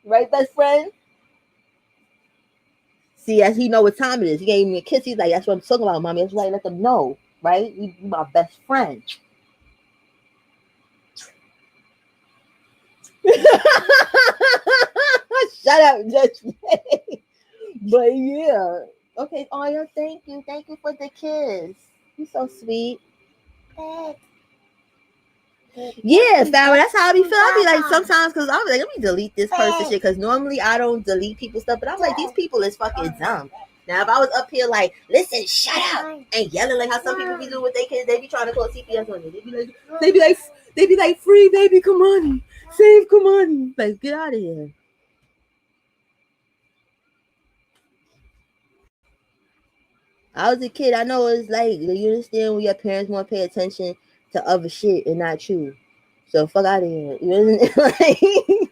Right, best friend? See, as he know what time it is, he gave me a kiss. He's like, that's what I'm talking about, mommy. That's why I let them know, right? You my best friend. Shut up, Judge. But yeah. Okay, Aya, thank you. Thank you for the kiss. You're so sweet. Yeah, Farrah, that's how I be feeling. I be like, sometimes, because I be like, let me delete this person shit, because normally I don't delete people's stuff, but I'm like, these people is fucking dumb. Now, if I was up here like, listen, shut up, and yelling like how some people be doing with their kids, they be trying to call CPS on you. They be like, free baby Kamani, save Kamani. Like, get out of here. I was a kid. I know it's like, you understand when your parents want to pay attention to other shit and not you. So fuck out of here. You know what I'm saying? Like,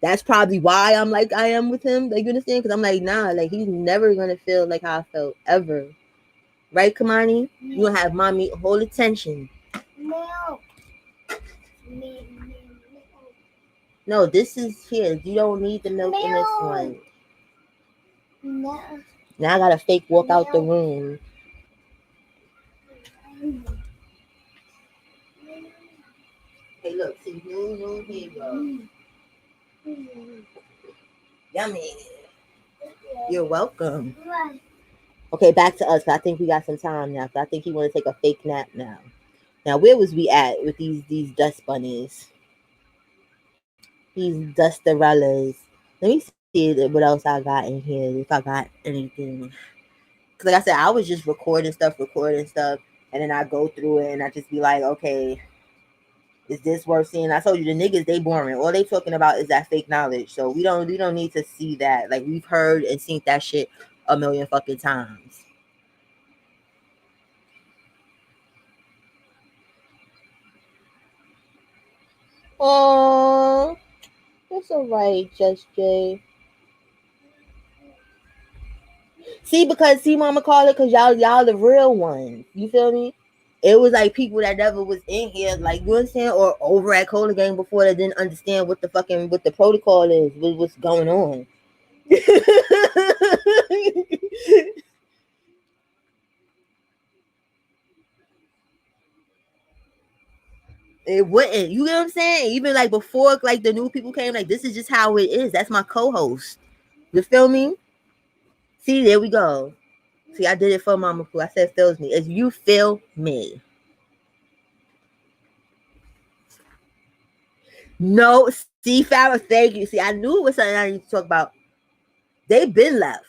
that's probably why I'm like I am with him. Like, you understand? Because I'm like, nah, like he's never gonna feel like how I felt ever. Right, Kamani? You gonna have mommy whole attention. No. No, this is here. You don't need the milk in this one. No. Now I gotta fake walk out the room. Hey, look, see, no, here you go. Yummy. You're welcome. Okay, back to us. I think we got some time now. I think he want to take a fake nap now. Now, where was we at with these dust bunnies? These dustarellas. Let me see what else I got in here. If I got anything. Because like I said, I was just recording stuff. And then I go through it and I just be like, okay, is this worth seeing? I told you the niggas, they boring. All they talking about is that fake knowledge. So we don't need to see that. Like, we've heard and seen that shit a million fucking times. Oh, that's all right, Just Jay. See, Mama called it because y'all the real ones. You feel me? It was like people that never was in here, like, you understand, or over at Cola Gang before, that didn't understand what the protocol is, what's going on. It wouldn't. You get what I'm saying? Even like before, like the new people came, like, this is just how it is. That's my co-host. You feel me? See, there we go. See, I did it for Mama Pooh. I said feels me. As you feel me. No, see, Farrah, thank you. See, I knew it was something I need to talk about. They've been left.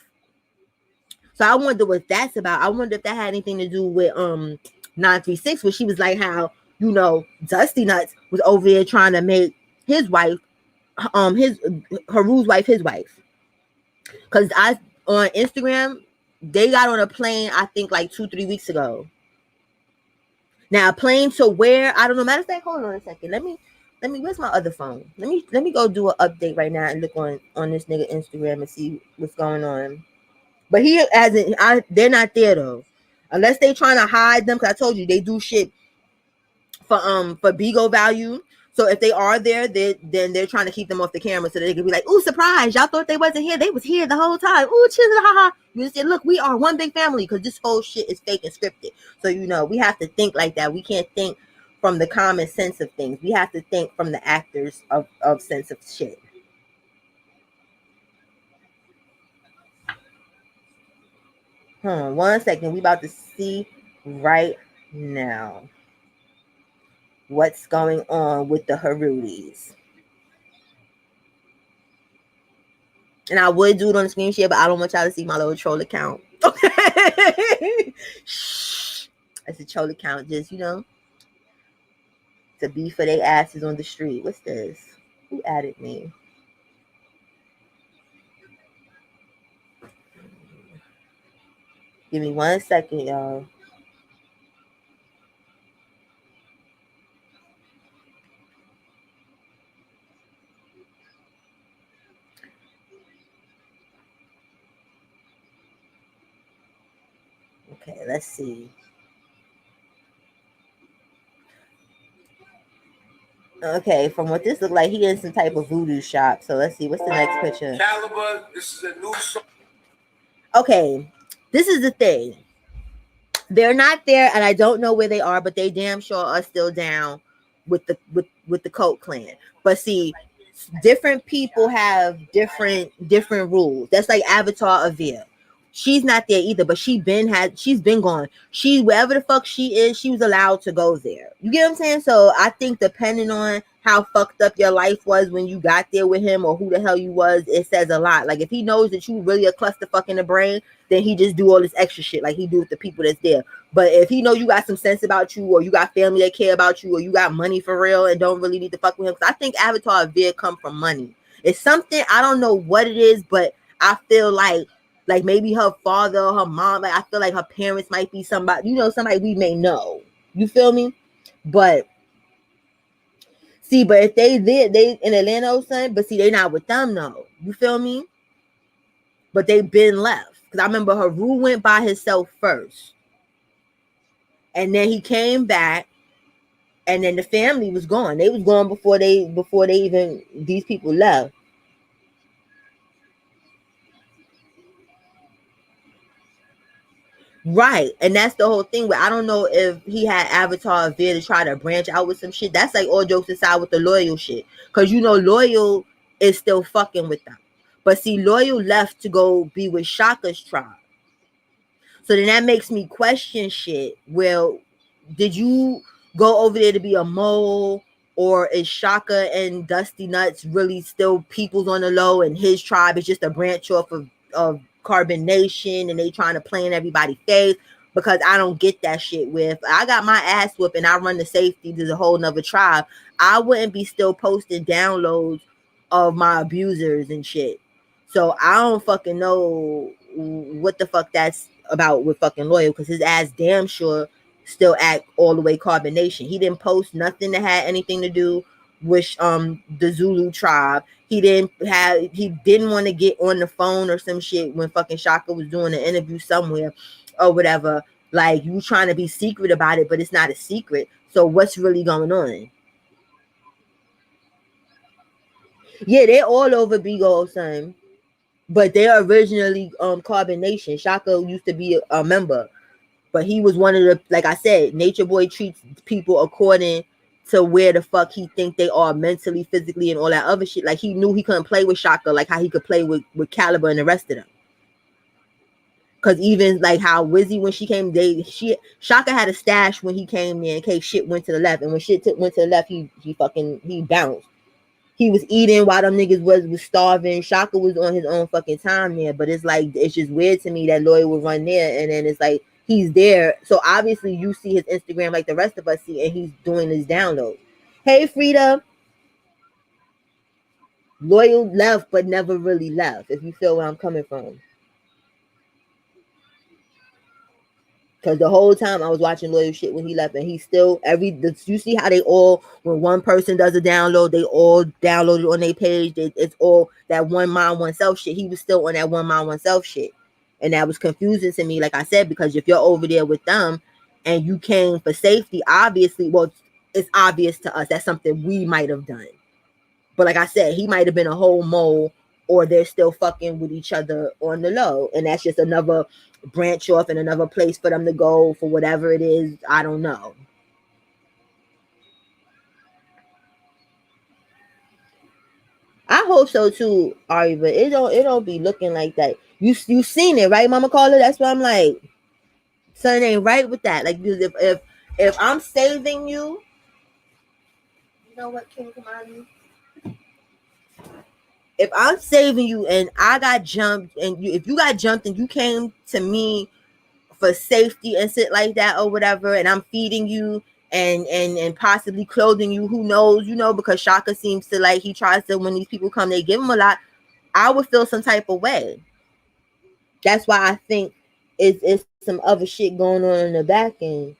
So I wonder what that's about. I wonder if that had anything to do with 936, where she was like how, you know, Dusty Nuts was over there trying to make his wife, Haru's wife, his wife. Cause I on Instagram, they got on a plane, I think like 2-3 weeks ago. Now, a plane to where? I don't know. Matter of fact, hold on a second. Let me. Where's my other phone? Let me go do an update right now and look on this nigga Instagram and see what's going on. But he hasn't. They're not there though, unless they trying to hide them. Cause I told you they do shit for Bigo value. So if they are there, then they're trying to keep them off the camera so that they can be like, "Ooh, surprise! Y'all thought they wasn't here. They was here the whole time. Ooh, chill, ha ha." You understand? Look, we are one big family because this whole shit is fake and scripted. So you know we have to think like that. We can't think from the common sense of things. We have to think from the actors of sense of shit. Hold on 1 second. We about to see right now what's going on with the Harudis. And I would do it on the screen share, but I don't want y'all to see my little troll account. Okay. Shh. That's a troll account, just, you know, to be for their asses on the street. What's this? Who added me? Give me 1 second, y'all. Okay, let's see. Okay, from what this looked like, he in some type of voodoo shop. So let's see. What's the next picture? Caliber, this is a new song. Okay, this is the thing. They're not there, and I don't know where they are, but they damn sure are still down with the Coke clan. But see, different people have different rules. That's like Avatar Avia. She's not there either, but she's been gone. She, wherever the fuck she is, she was allowed to go there. You get what I'm saying? So I think depending on how fucked up your life was when you got there with him, or who the hell you was, it says a lot. Like if he knows that you really a clusterfuck in the brain, then he just do all this extra shit like he do with the people that's there. But if he know you got some sense about you, or you got family that care about you, or you got money for real and don't really need to fuck with him, because I think Avatar Avia come from money. It's something, I don't know what it is, but I feel like Like maybe her father or her mom. Like I feel like her parents might be somebody, somebody we may know. You feel me? But see, but if they in Atlanta or something, but see, they not with them though. You feel me? But they been left. Because I remember Haru went by himself first. And then he came back, and then the family was gone. They was gone before they even these people left. Right. And that's the whole thing. Where I don't know if he had Avatar there to try to branch out with some shit. That's like all jokes aside with the Loyal shit. Because Loyal is still fucking with them. But see, Loyal left to go be with Shaka's tribe. So then that makes me question shit. Well, did you go over there to be a mole, or is Shaka and Dusty Nuts really still peoples on the low, and his tribe is just a branch off of Carbon Nation, and they trying to play in everybody's face? Because I don't get that shit. With I got my ass whooped and I run the safety to a whole nother tribe, I wouldn't be still posting downloads of my abusers and shit. So I don't fucking know what the fuck that's about with fucking Loyal, because his ass damn sure still act all the way Carbonation. He didn't post nothing that had anything to do with the Zulu tribe. He didn't want to get on the phone or some shit when fucking Shaka was doing an interview somewhere or whatever. Like, you trying to be secret about it, but it's not a secret. So what's really going on? Yeah, they're all over Bigo, son. But they're originally Carbon Nation. Shaka used to be a member. But he was one of the, like I said, Nature Boy treats people according to where the fuck he think they are mentally, physically, and all that other shit. Like, he knew he couldn't play with Shaka like how he could play with Caliber and the rest of them. Cause even like how Wizzy, when she came, Shaka had a stash when he came there in case shit went to the left. And when shit went to the left, he bounced. He was eating while them niggas was starving. Shaka was on his own fucking time there. But it's like, it's just weird to me that Lloyd would run there, and then it's like he's there. So obviously you see his Instagram like the rest of us see, and he's doing his downloads. Hey Frida. Loyal left but never really left, if you feel where I'm coming from. Because the whole time I was watching Loyal shit when he left, and he still you see how they all, when one person does a download, they all download it on their page. It's all that one mind oneself shit. He was still on that one mind oneself shit, and that was confusing to me. Like I said, because if you're over there with them and you came for safety, obviously, well, it's obvious to us that's something we might have done. But like I said, he might have been a whole mole, or they're still fucking with each other on the low, and that's just another branch off and another place for them to go for whatever it is. I don't know. I hope so too, Ari, but it don't be looking like that. You seen it, right, Mama Carla? That's what I'm like. Something ain't right with that. Like, if I'm saving you, you know what, King Kamani? If I'm saving you and I got jumped, and if you got jumped and you came to me for safety and shit like that or whatever, and I'm feeding you and possibly clothing you, who knows, because Shaka seems to, like, he tries to, when these people come, they give him a lot. I would feel some type of way. That's why I think it's some other shit going on in the back end.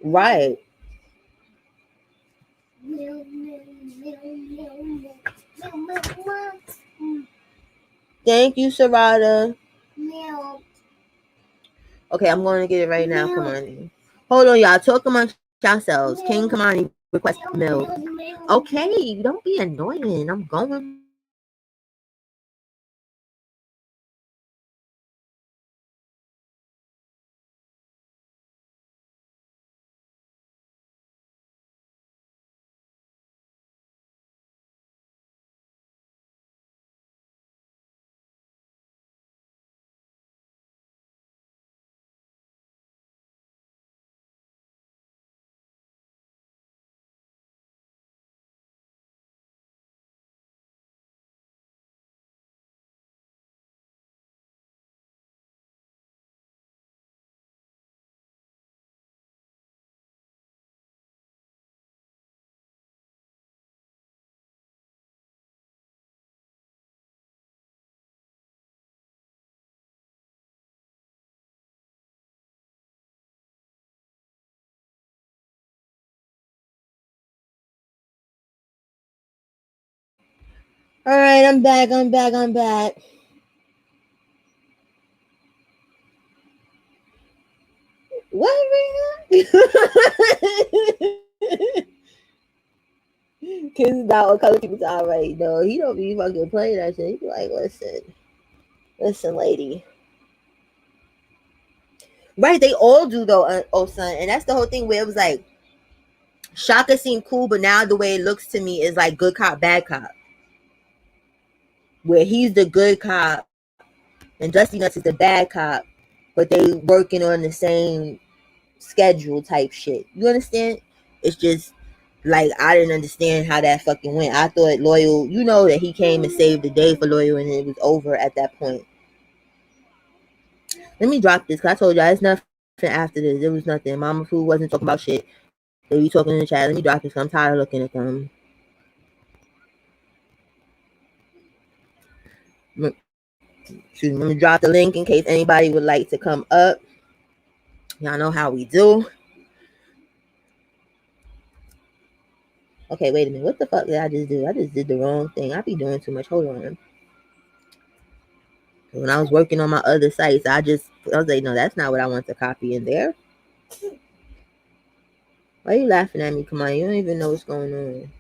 Right. Thank you, Sarada. Okay, I'm going to get it right now. Come on. Hold on, y'all. Talk amongst yourselves. King Kamani request milk. Okay, don't be annoying. I'm going All right, I'm back. What right now? Kids about what color people all right. No, he don't be fucking playing that shit. He be like, listen, lady. Right, they all do though, oh son, and that's the whole thing where it was like Shaka seemed cool, but now the way it looks to me is like good cop, bad cop. Where he's the good cop and Dusty Nuts is the bad cop, but they working on the same schedule type shit. You understand? It's just like I didn't understand how that fucking went. I thought Loyal, you know, that he came and saved the day for Loyal and it was over at that point. Let me drop this because I told y'all it's nothing after this. There was nothing. Mama Fu wasn't talking about shit. They be talking in the chat. Let me drop this because I'm tired of looking at them. Excuse me. Let me drop the link in case anybody would like to come up. Y'all know how we do. Okay, wait a minute. What the fuck did I just do? I just did the wrong thing. I be doing too much. Hold on. When I was working on my other sites, I was like, no, that's not what I want to copy in there. Why are you laughing at me? Come on, you don't even know what's going on.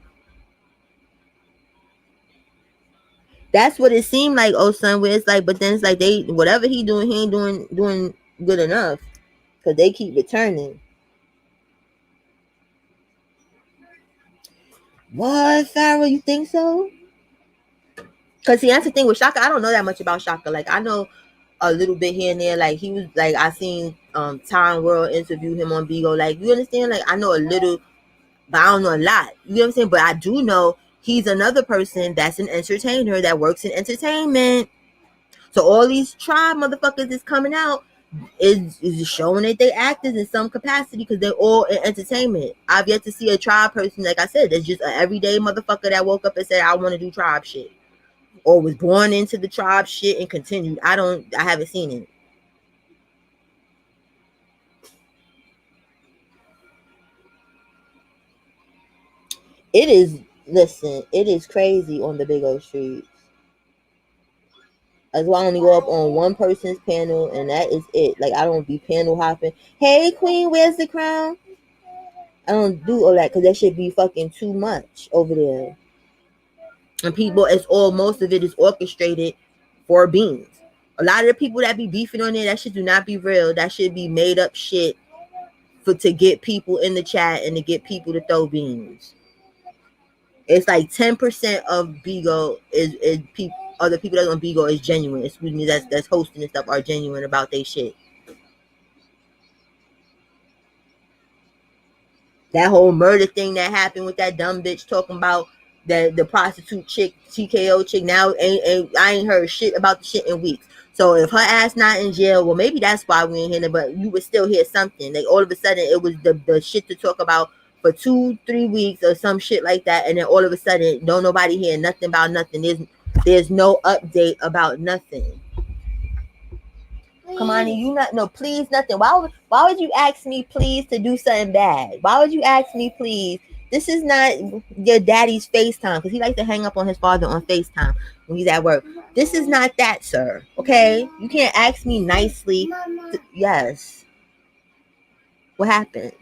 That's what it seemed like, oh son, where it's like, but then it's like they whatever he doing, he ain't doing good enough. Cause they keep returning. What, Farrah? You think so? Cause see, that's the thing with Shaka. I don't know that much about Shaka. Like I know a little bit here and there. Like he was like I seen Time World interview him on Bigo. Like you understand? Like I know a little, but I don't know a lot. You know what I'm saying? But I do know he's another person that's an entertainer that works in entertainment. So all these tribe motherfuckers is coming out is showing that they actors in some capacity because they're all in entertainment. I've yet to see a tribe person, like I said, that's just an everyday motherfucker that woke up and said, I want to do tribe shit. Or was born into the tribe shit and continued. I haven't seen it. It is crazy on the big old streets. That's why I only go up on one person's panel and that is it. Like I don't be panel hopping. Hey queen, where's the crown? I don't do all that because that should be fucking too much over there. And people, most of it is orchestrated for beans. A lot of the people that be beefing on there, that shit do not be real. That should be made up shit to get people in the chat and to get people to throw beans. It's like 10% of Bigo is people. Other people that's on Bigo is genuine. Excuse me, that's hosting and stuff are genuine about their shit. That whole murder thing that happened with that dumb bitch talking about the prostitute chick, TKO chick. Now I ain't heard shit about the shit in weeks. So if her ass not in jail, well maybe that's why we ain't hearing it. But you would still hear something. Like all of a sudden it was the shit to talk about for 2-3 weeks or some shit like that, and then all of a sudden don't nobody hear nothing about nothing. There's no update about nothing. Come on, you not no please nothing. Why would you ask me please to do something bad? Why would you ask me please? This is not your daddy's FaceTime because he likes to hang up on his father on FaceTime when he's at work. This is not that, sir. Okay, you can't ask me nicely. Yes. What happened?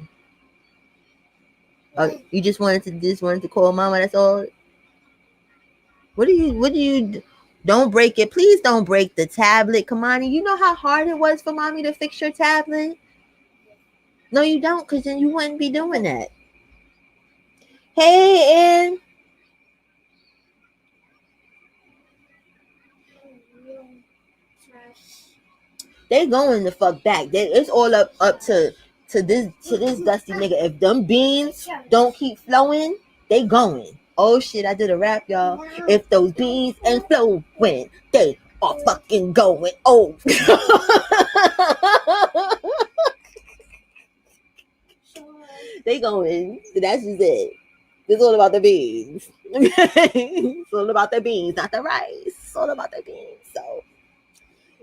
You just wanted to call mama. That's all. What do you? Don't break it. Please don't break the tablet, Kamani. You know how hard it was for mommy to fix your tablet? No, you don't, because then you wouldn't be doing that. Hey, and they going the fuck back. It's all up to this dusty nigga. If them beans don't keep flowing, they going. Oh shit, I did a rap, y'all. If those beans ain't flowing, they are fucking going. Oh. They going. That's just it. It's all about the beans. It's all about the beans, not the rice. It's all about the beans. So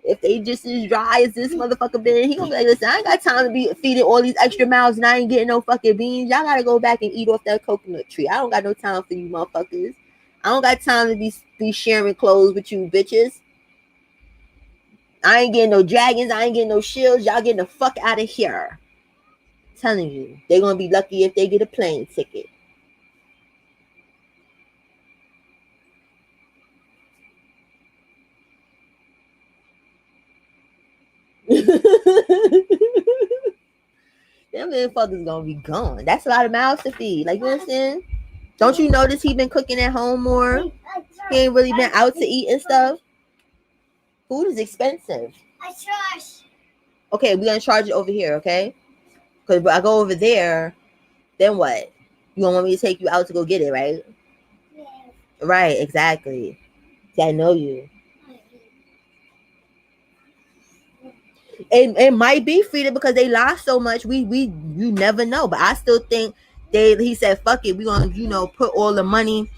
if they just as dry as this motherfucker been, he gonna be like, listen, I ain't got time to be feeding all these extra mouths and I ain't getting no fucking beans. Y'all gotta go back and eat off that coconut tree. I don't got no time for you motherfuckers. I don't got time to be sharing clothes with you bitches. I ain't getting no dragons. I ain't getting no shields. Y'all getting the fuck out of here. I'm telling you, they're gonna be lucky if they get a plane ticket. Them motherfuckers gonna be gone. That's a lot of mouths to feed. Like, you understand? Don't you notice he been cooking at home more? He ain't really been out to eat and stuff. Food is expensive. Okay, we're gonna charge it over here, okay? Because if I go over there, then what? You don't want me to take you out to go get it, right? Yeah. Right, exactly. See, I know you. It might be Frida because they lost so much. You never know. But I still think he said, fuck it, we gonna, put all the money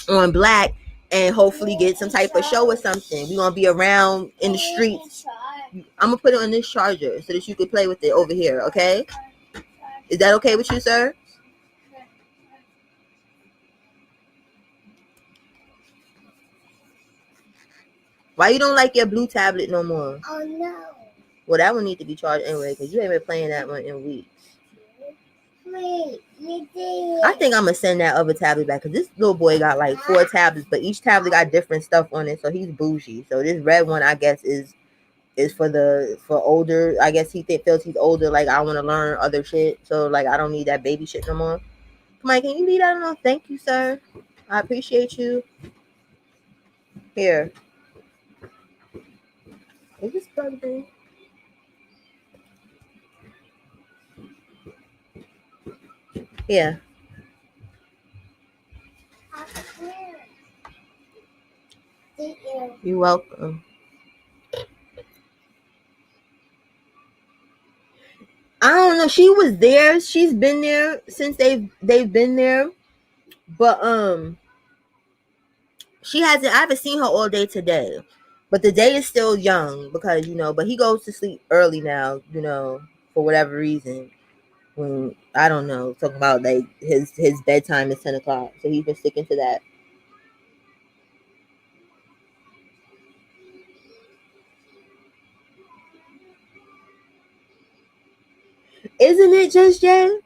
on Black and hopefully get some type of show or something. We gonna be around in the streets. I'm gonna put it on this charger so that you can play with it over here, okay? Is that okay with you, sir? Why you don't like your blue tablet no more? Oh no. Well, that one need to be charged anyway because you ain't been playing that one in weeks. Wait, you did. I think I'm gonna send that other tablet back because this little boy got like 4 tablets, but each tablet got different stuff on it, so he's bougie. So this red one, I guess, is for older. I guess he feels he's older. Like, I want to learn other shit, so like I don't need that baby shit no more. Come on, can you leave that alone? Thank you, sir. I appreciate you. Here. Is this plugged in? Yeah. You're welcome. I don't know. She was there. She's been there since they've been there. But she hasn't. I haven't seen her all day today. But the day is still young because but he goes to sleep early now, for whatever reason. When I don't know, talking about like his bedtime is 10 o'clock. So he's been sticking to that. Isn't it just Jay?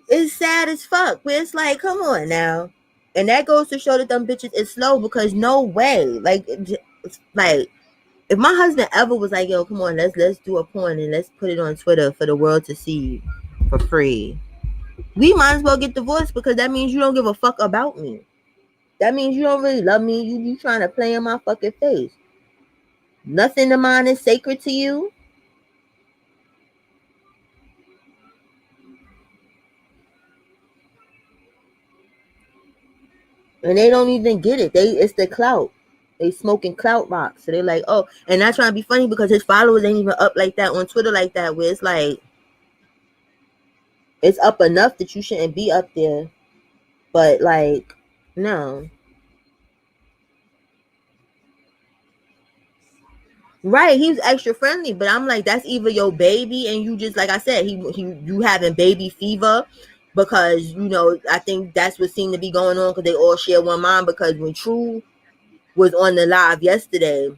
It's sad as fuck. But it's like, come on now. And that goes to show that them bitches is slow because no way. Like, it's like, if my husband ever was like, yo, come on, let's do a porn and let's put it on Twitter for the world to see for free, we might as well get divorced because that means you don't give a fuck about me. That means you don't really love me. You trying to play in my fucking face. Nothing of mine is sacred to you. And they don't even get it. It's the clout. They smoking clout rocks. So they're like, oh, and not trying to be funny because his followers ain't even up like that on Twitter like that, where it's like, it's up enough that you shouldn't be up there. But like, no. Right, he was extra friendly, but I'm like, that's either your baby and you just, like I said, you having baby fever because, I think that's what seemed to be going on because they all share one mind because when True was on the live yesterday,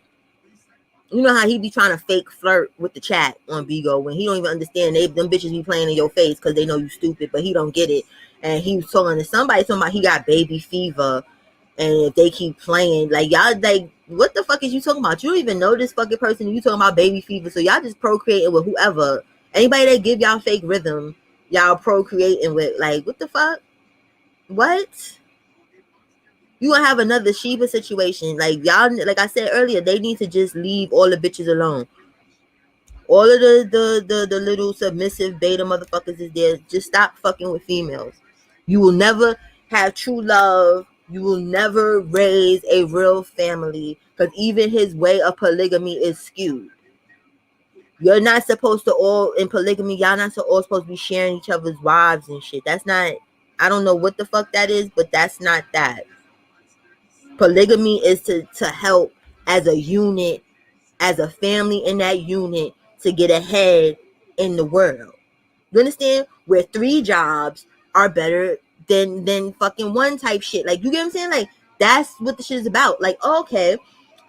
you know how he be trying to fake flirt with the chat on Bigo when he don't even understand them bitches be playing in your face because they know you stupid, but he don't get it. And he was talking to somebody talking about he got baby fever, and if they keep playing, like y'all, like what the fuck is you talking about? You don't even know this fucking person. You talking about baby fever, so y'all just procreating with whoever. Anybody that give y'all fake rhythm, y'all procreating with. Like what the fuck? What? You gonna have another Sheba situation. Like y'all, like I said earlier, they need to just leave all the bitches alone. All of the little submissive beta motherfuckers is there. Just stop fucking with females. You will never have true love. You will never raise a real family because even his way of polygamy is skewed. You're not supposed to all in polygamy. Y'all not all supposed to be sharing each other's wives and shit. That's not. I don't know what the fuck that is, but that's not that. Polygamy is to help as a unit, as a family in that unit to get ahead in the world. You understand? Where 3 jobs are better than fucking one type shit. Like, you get what I'm saying? Like, that's what the shit is about. Like, okay,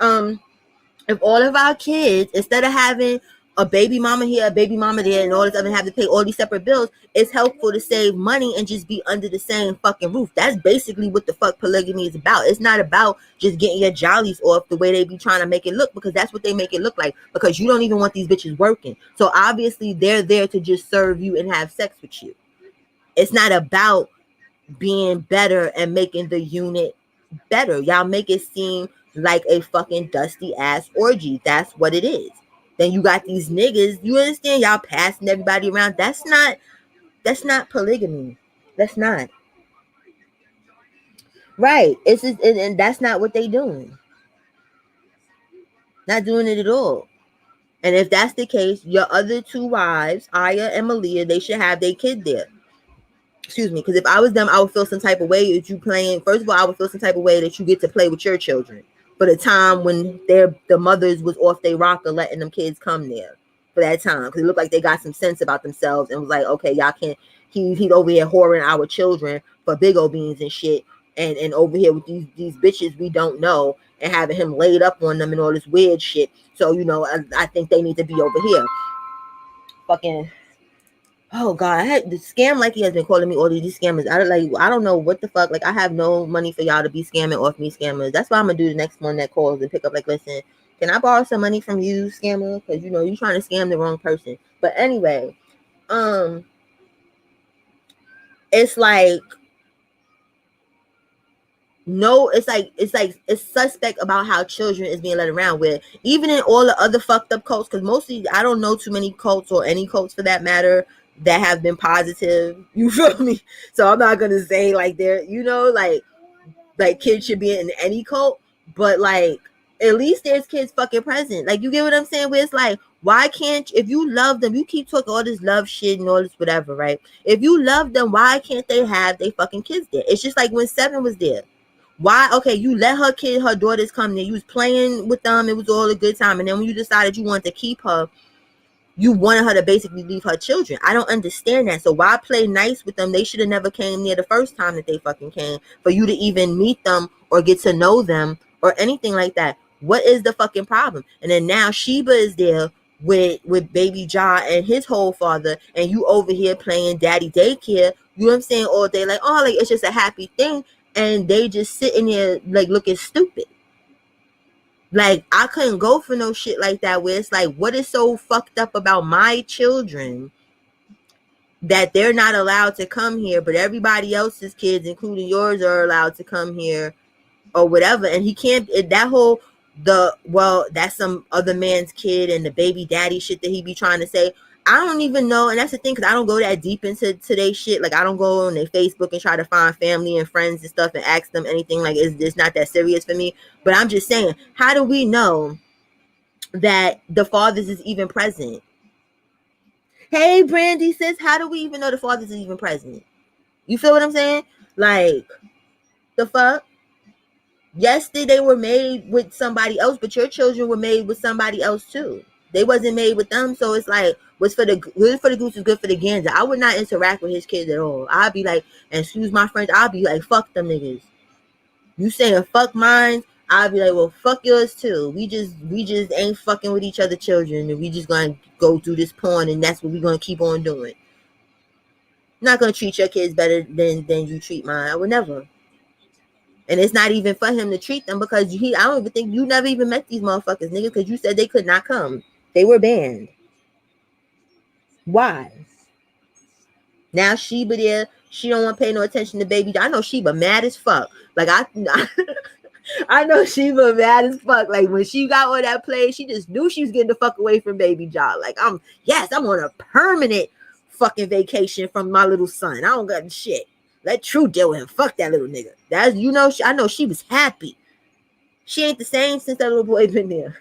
if all of our kids, instead of having a baby mama here, a baby mama there, and all this other, have to pay all these separate bills, it's helpful to save money and just be under the same fucking roof. That's basically what the fuck polygamy is about. It's not about just getting your jollies off the way they be trying to make it look, because that's what they make it look like, because you don't even want these bitches working. So obviously they're there to just serve you and have sex with you. It's not about being better and making the unit better. Y'all make it seem like a fucking dusty ass orgy. That's what it is. Then you got these niggas, you understand, y'all passing everybody around. That's not polygamy. That's not right. It's just, and that's not what they doing. Not doing it at all. And if that's the case, your other two wives, Aya and Malia, they should have their kid there. Excuse me, because if I was them, I would feel some type of way that you playing. First of all, I would feel some type of way that you get to play with your children for the time when the mothers was off their rocker, letting them kids come there for that time, because it looked like they got some sense about themselves and was like, okay, y'all can't. He's over here whoring our children for big old beans and shit, and over here with these bitches we don't know, and having him laid up on them and all this weird shit. So I think they need to be over here. Fucking. Oh God, I had the scam like he has been calling me all these scammers. I don't know what the fuck. Like, I have no money for y'all to be scamming off me, scammers. That's why I'm gonna do the next one that calls and pick up, like, listen, can I borrow some money from you, scammer? Because you trying to scam the wrong person. But anyway, it's like, no, it's suspect about how children is being led around with, even in all the other fucked up cults, because mostly I don't know too many cults, or any cults for that matter, that have been positive. You feel me? So I'm not gonna say like they're like kids should be in any cult, but like at least there's kids fucking present. Like, you get what I'm saying? Where it's like, why can't, if you love them, you keep talking all this love shit and all this whatever, right? If you love them, why can't they have they fucking kids there? It's just like when Seven was there. Why? Okay, you let her daughters come there. You was playing with them. It was all a good time. And then when you decided you wanted to keep her, you wanted her to basically leave her children. I don't understand that. So why play nice with them? They should have never came near the first time that they fucking came, for you to even meet them or get to know them or anything like that. What is the fucking problem? And then now Sheba is there with baby Ja and his whole father, and you over here playing daddy daycare. You know what I'm saying? All day, like, oh, like, it's just a happy thing, and they just sitting here like looking stupid. Like, I couldn't go for no shit like that, where it's like, what is so fucked up about my children that they're not allowed to come here, but everybody else's kids, including yours, are allowed to come here or whatever? And he can't, that whole, that's some other man's kid and the baby daddy shit that he be trying to say. I don't even know, and that's the thing, because I don't go that deep into today's shit. Like, I don't go on their Facebook and try to find family and friends and stuff and ask them anything. Like, it's not that serious for me. But I'm just saying, how do we know that the fathers is even present? Hey, Brandy says, how do we even know the fathers is even present? You feel what I'm saying? Like, the fuck? Yes, they were made with somebody else, but your children were made with somebody else too. They wasn't made with them. So it's like, what's for the good for the goose is good for the gander. I would not interact with his kids at all. I'd be like, and excuse my friends, I'd be like, fuck them niggas. You saying fuck mine, I'd be like, well, fuck yours too. We just ain't fucking with each other children, and we just gonna go through this porn, and that's what we gonna keep on doing. I'm not gonna treat your kids better than you treat mine. I would never. And it's not even for him to treat them, because I don't even think you never even met these motherfuckers, nigga, because you said they could not come. They were banned. Why? Now Sheba there, she don't want to pay no attention to baby. I know Sheba mad as fuck. Like, I know Sheba mad as fuck. Like, when she got on that plane, she just knew she was getting the fuck away from baby Ja. Like, I'm on a permanent fucking vacation from my little son. I don't got shit. Let True deal with him. Fuck that little nigga. That's, I know she was happy. She ain't the same since that little boy been there.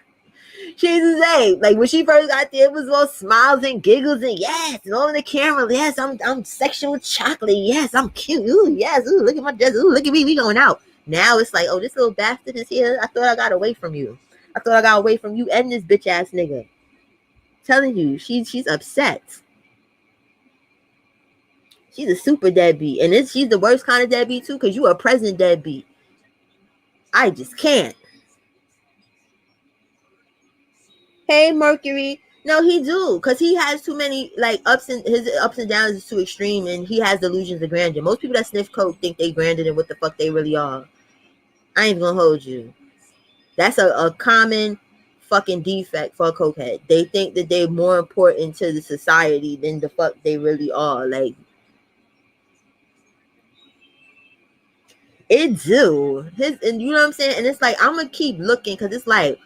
She's the same. Like, when she first got there, it was all smiles and giggles and yes, and all in the camera. Yes, I'm sexual chocolate. Yes, I'm cute. Ooh, yes. Ooh, look at my dress. Ooh, look at me. We going out. Now it's like, oh, this little bastard is here. I thought I got away from you. I thought I got away from you and this bitch ass nigga. Telling you, she's upset. She's a super deadbeat. And she's the worst kind of deadbeat too, because you a present deadbeat. I just can't. Hey, Mercury. No, he do, because he has too many, like, his ups and downs is too extreme, and he has delusions of grandeur. Most people that sniff coke think they grander than what the fuck they really are. I ain't gonna hold you. That's a common fucking defect for a cokehead. They think that they're more important to the society than the fuck they really are. Like, it do. And you know what I'm saying? And it's like, I'm gonna keep looking, because it's like,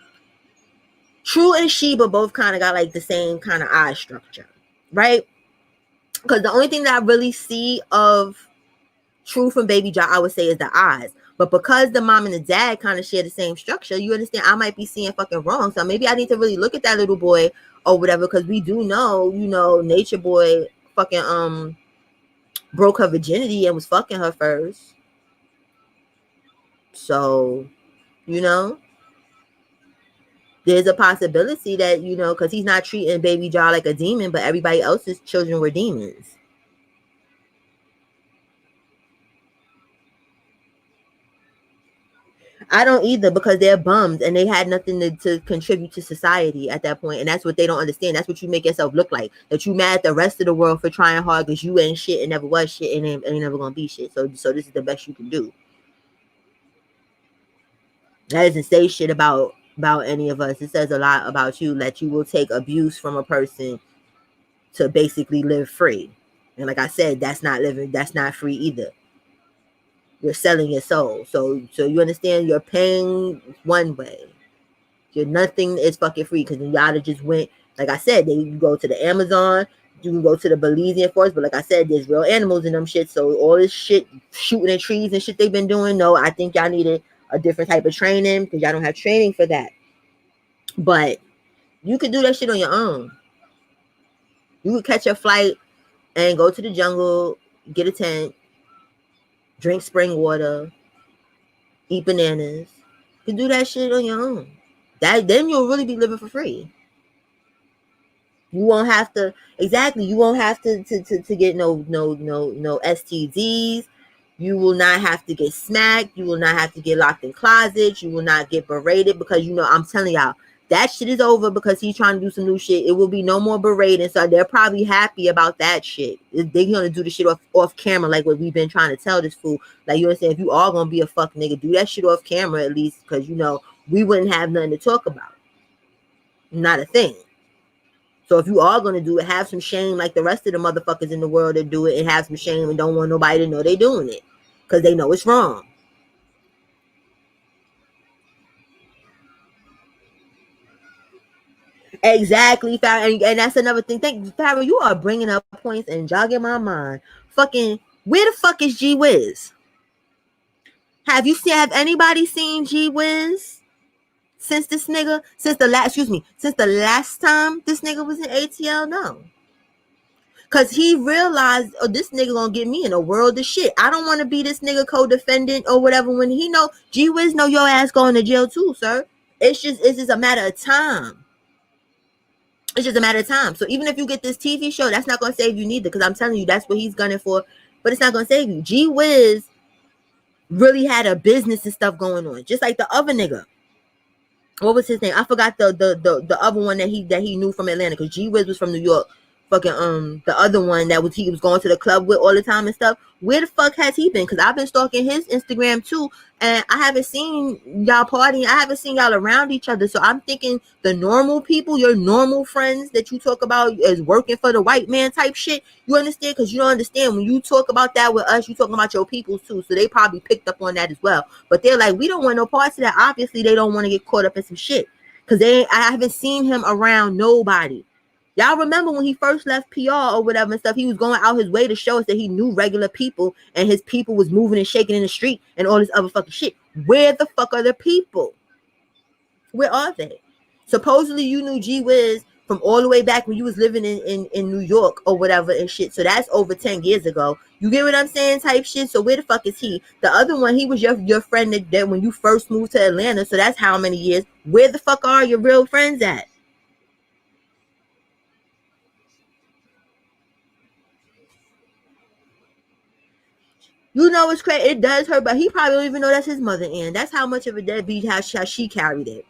True and Sheba both kind of got like the same kind of eye structure, right? Because the only thing that I really see of True from Baby Jar, I would say, is the eyes. But because the mom and the dad kind of share the same structure, you understand, I might be seeing fucking wrong. So maybe I need to really look at that little boy or whatever, because we do know, you know, Nature Boy fucking broke her virginity and was fucking her first. So, you know, there's a possibility that, you know, because he's not treating Baby Jar like a demon, but everybody else's children were demons. I don't either, because they're bums and they had nothing to contribute to society at that point. And that's what they don't understand. That's what you make yourself look like. That you mad at the rest of the world for trying hard because you ain't shit and never was shit and ain't never gonna be shit. So this is the best you can do. That doesn't say shit about any of us. It says a lot about you, that you will take abuse from a person to basically live free. And like I said, that's not living, that's not free either. You're selling your soul. So you understand, you're paying one way. You're nothing is fucking free, because y'all just went, like I said, you go to the Amazon, you can go to the Belizean forest, but like I said, there's real animals in them shit. So all this shit shooting at trees and shit they've been doing, no, I think y'all needed a different type of training, because y'all don't have training for that. But you could do that shit on your own. You could catch a flight and go to the jungle, get a tent, drink spring water, eat bananas. You can do that shit on your own. Then you'll really be living for free. You won't have to, exactly, you won't have to get no STDs. You will not have to get smacked. You will not have to get locked in closets. You will not get berated, because, you know, I'm telling y'all, that shit is over, because he's trying to do some new shit. It will be no more berating. So they're probably happy about that shit. They're gonna do the shit off camera, like what we've been trying to tell this fool. Like, you understand, if you all gonna be a fuck nigga, do that shit off camera at least, because, you know, we wouldn't have nothing to talk about. Not a thing. So if you are going to do it, have some shame like the rest of the motherfuckers in the world that do it, and have some shame and don't want nobody to know they doing it, because they know it's wrong. Exactly, Farrah. And that's another thing. Farrah, you are bringing up points and jogging my mind. Fucking, where the fuck is G Wiz? Have anybody seen G Wiz since this nigga, since the last time this nigga was in ATL? No. Cause he realized, oh, this nigga gonna get me in a world of shit. I don't want to be this nigga co-defendant or whatever. When he know, G Wiz know your ass going to jail too, sir. It's just a matter of time. It's just a matter of time. So even if you get this TV show, that's not gonna save you neither. Cause I'm telling you, that's what he's gunning for. But it's not gonna save you. G Wiz really had a business and stuff going on, just like the other nigga. What was his name? I forgot the other one that he knew from Atlanta, because G Wiz was from New York. Fucking the other one that he was going to the club with all the time and stuff. Where the fuck has he been? Because I've been stalking his Instagram too, and I haven't seen y'all partying. I haven't seen y'all around each other. So I'm thinking the normal people, your normal friends that you talk about is working for the white man type shit. You understand? Because you don't understand, when you talk about that with us, you talking about your people too. So they probably picked up on that as well. But they're like, we don't want no parts of that. Obviously, they don't want to get caught up in some shit, because I haven't seen him around nobody. Y'all remember when he first left PR or whatever and stuff, he was going out his way to show us that he knew regular people, and his people was moving and shaking in the street and all this other fucking shit. Where the fuck are the people? Where are they? Supposedly you knew G Wiz from all the way back when you was living in New York or whatever and shit. So that's over 10 years ago. You get what I'm saying? Type shit. So where the fuck is he? The other one, he was your friend that when you first moved to Atlanta. So that's how many years? Where the fuck are your real friends at? You know it's crazy. It does hurt, but he probably don't even know that's his mother. And that's how much of a deadbeat how she carried it.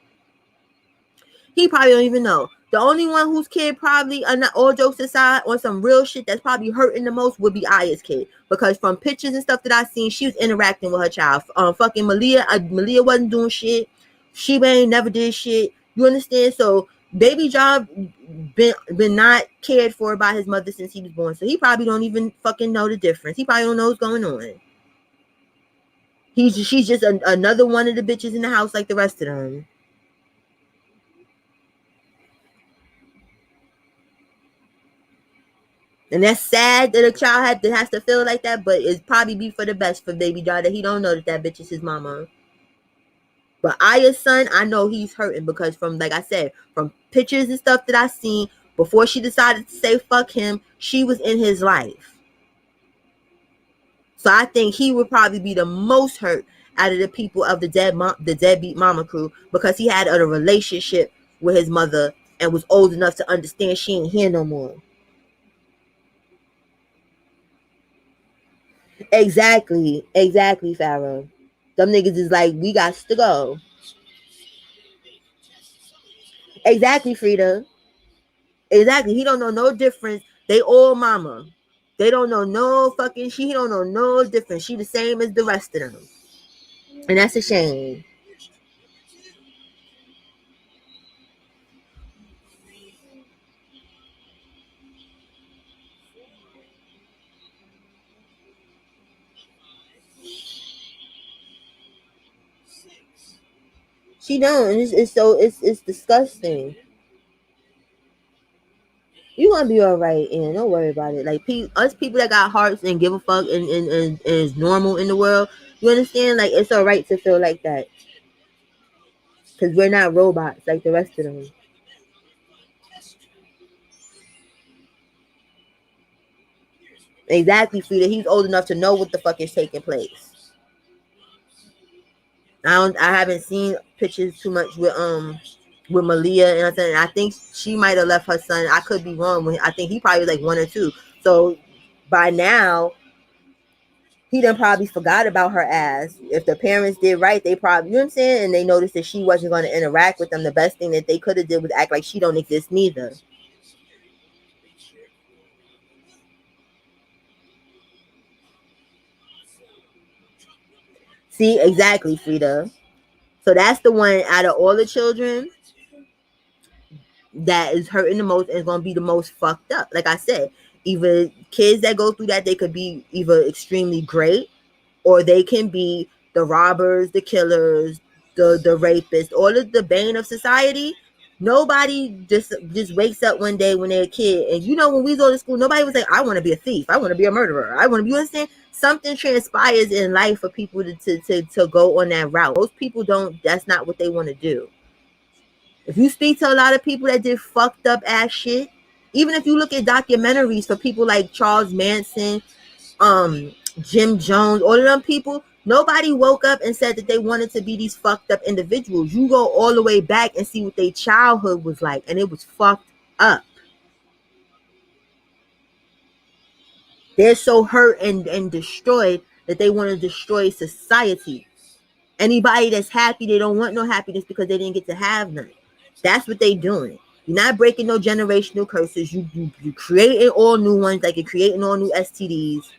He probably don't even know. The only one whose kid probably, all jokes aside, on some real shit that's probably hurting the most would be Aya's kid. Because from pictures and stuff that I seen, she was interacting with her child. Fucking Malia wasn't doing shit. She ain't never did shit. You understand? So Baby John been not cared for by his mother since he was born. So he probably don't even fucking know the difference. He probably don't know what's going on. She's just another one of the bitches in the house like the rest of them. And that's sad that a child has to feel like that, but it's probably be for the best for Baby John that he don't know that bitch is his mama. But Aya's son, I know he's hurting because from, like I said, from pictures and stuff that I seen, before she decided to say fuck him, she was in his life. So I think he would probably be the most hurt out of the people of the deadbeat mama crew, because he had a relationship with his mother and was old enough to understand she ain't here no more. Exactly, Pharaoh. Them niggas is like, we got to go. Exactly, Frida. Exactly. He don't know no difference. They all mama. They don't know no fucking she. He don't know no difference. She the same as the rest of them. And that's a shame. She don't. And it's disgusting. You gonna be all right, and don't worry about it. Like us people that got hearts and give a fuck and is normal in the world. You understand? Like it's all right to feel like that, because we're not robots like the rest of them. Exactly, Frida. He's old enough to know what the fuck is taking place. I haven't seen pictures too much with Malia, and I think she might have left her son. I could be wrong. I think he probably was like 1 or 2. So by now, he done probably forgot about her ass. If the parents did right, they probably, you know what I'm saying, and they noticed that she wasn't going to interact with them. The best thing that they could have did was act like she don't exist neither. See, exactly, Frida. So that's the one out of all the children that is hurting the most and is going to be the most fucked up. Like I said, either kids that go through that, they could be either extremely great, or they can be the robbers, the killers, the rapists, all of the bane of society. Nobody just wakes up one day when they're a kid, and when we go to school, nobody was like, I want to be a thief, I want to be a murderer, I want to be, you understand? Something transpires in life for people to go on that route. Most people don't, that's not what they want to do. If you speak to a lot of people that did fucked up ass shit, even if you look at documentaries for people like Charles Manson, Jim Jones, all of them people, nobody woke up and said that they wanted to be these fucked up individuals. You go all the way back and see what their childhood was like, and it was fucked up. They're so hurt and destroyed that they want to destroy society. Anybody that's happy, they don't want no happiness because they didn't get to have none. That's what they doing. You're not breaking no generational curses. You creating all new ones, like you're creating all new STDs.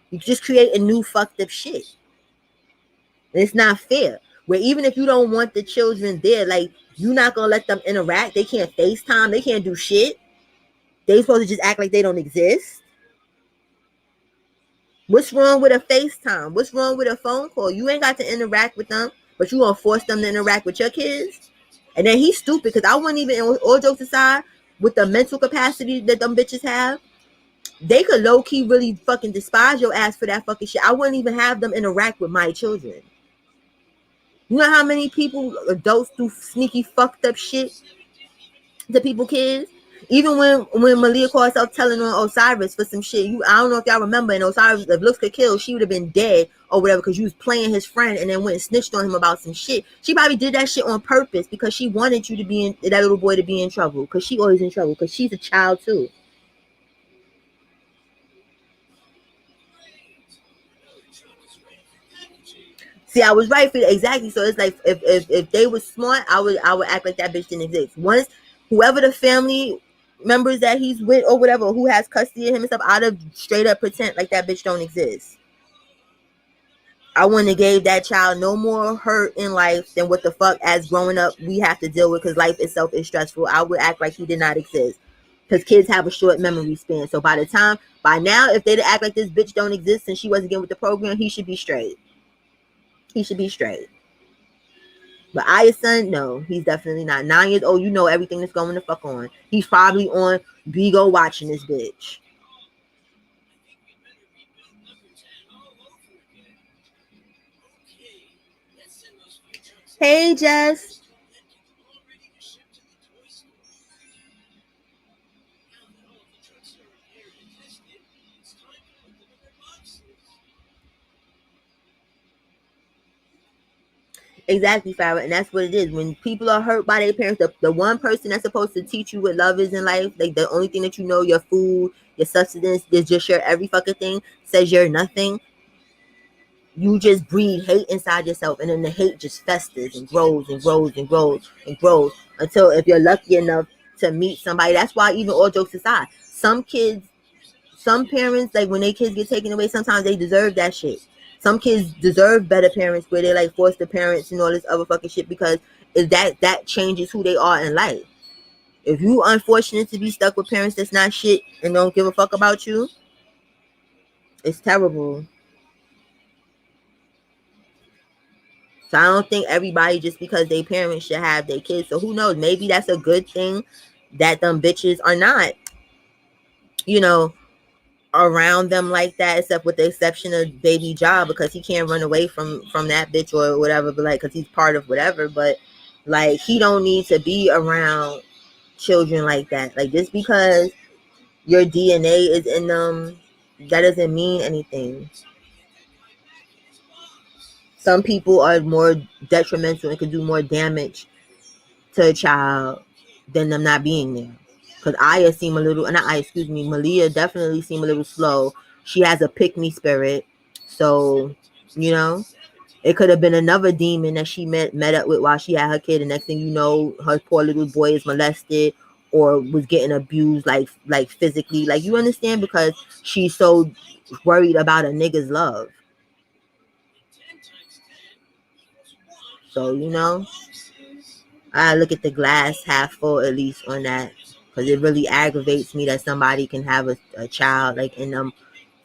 You just create a new fucked up shit. And it's not fair. Where even if you don't want the children there, like, you're not gonna let them interact. They can't FaceTime. They can't do shit. They supposed to just act like they don't exist. What's wrong with a FaceTime? What's wrong with a phone call? You ain't got to interact with them, but you gonna force them to interact with your kids? And then he's stupid, because I wouldn't even, all jokes aside, with the mental capacity that them bitches have, they could low-key really fucking despise your ass for that fucking shit. I wouldn't even have them interact with my children. You know how many people, adults, do sneaky fucked up shit to people kids? Even when Malia called herself telling on Osiris for some shit, I don't know if y'all remember, and Osiris, if looks could kill, she would have been dead or whatever, because you was playing his friend and then went and snitched on him about some shit. She probably did that shit on purpose because she wanted you to be in, that little boy to be in trouble, because she always in trouble, because she's a child too. See, I was right for exactly. So it's like if they were smart, I would act like that bitch didn't exist. Once whoever the family members that he's with or whatever who has custody of him and stuff, I'd have straight up pretend like that bitch don't exist. I wouldn't have gave that child no more hurt in life than what the fuck as growing up we have to deal with because life itself is stressful. I would act like he did not exist. Because kids have a short memory span. So by now, if they'd act like this bitch don't exist and she wasn't getting with the program, he should be straight. He should be straight. But Aya's son, no, he's definitely not. 9 years old, you know everything that's going the fuck on. He's probably on Bigo watching this bitch. Hey, Jess. Exactly, Farrah, and that's what it is. When people are hurt by their parents, the one person that's supposed to teach you what love is in life, like the only thing that you know, your food, your sustenance, is just your every fucking thing, says you're nothing. You just breed hate inside yourself, and then the hate just festers and grows and grows and grows and grows until if you're lucky enough to meet somebody. That's why, even all jokes aside, some parents, like when their kids get taken away, sometimes they deserve that shit. Some kids deserve better parents where they like foster parents and all this other fucking shit because that changes who they are in life. If you unfortunate to be stuck with parents that's not shit and don't give a fuck about you, it's terrible. So I don't think everybody just because they parents should have their kids. So who knows? Maybe that's a good thing that them bitches are not, you know, around them like that, except with the exception of baby job because he can't run away from that bitch or whatever, but like because he's part of whatever. But like he don't need to be around children like that. Like just because your DNA is in them, that doesn't mean anything. Some people are more detrimental and can do more damage to a child than them not being there. Because Aya seem a little, not Aya, excuse me, Malia definitely seem a little slow. She has a pick me spirit. So, you know, it could have been another demon that she met up with while she had her kid. The next thing you know, her poor little boy is molested or was getting abused like physically. Like you understand because she's so worried about a nigga's love. So, you know, I look at the glass half full at least on that because it really aggravates me that somebody can have a child like in them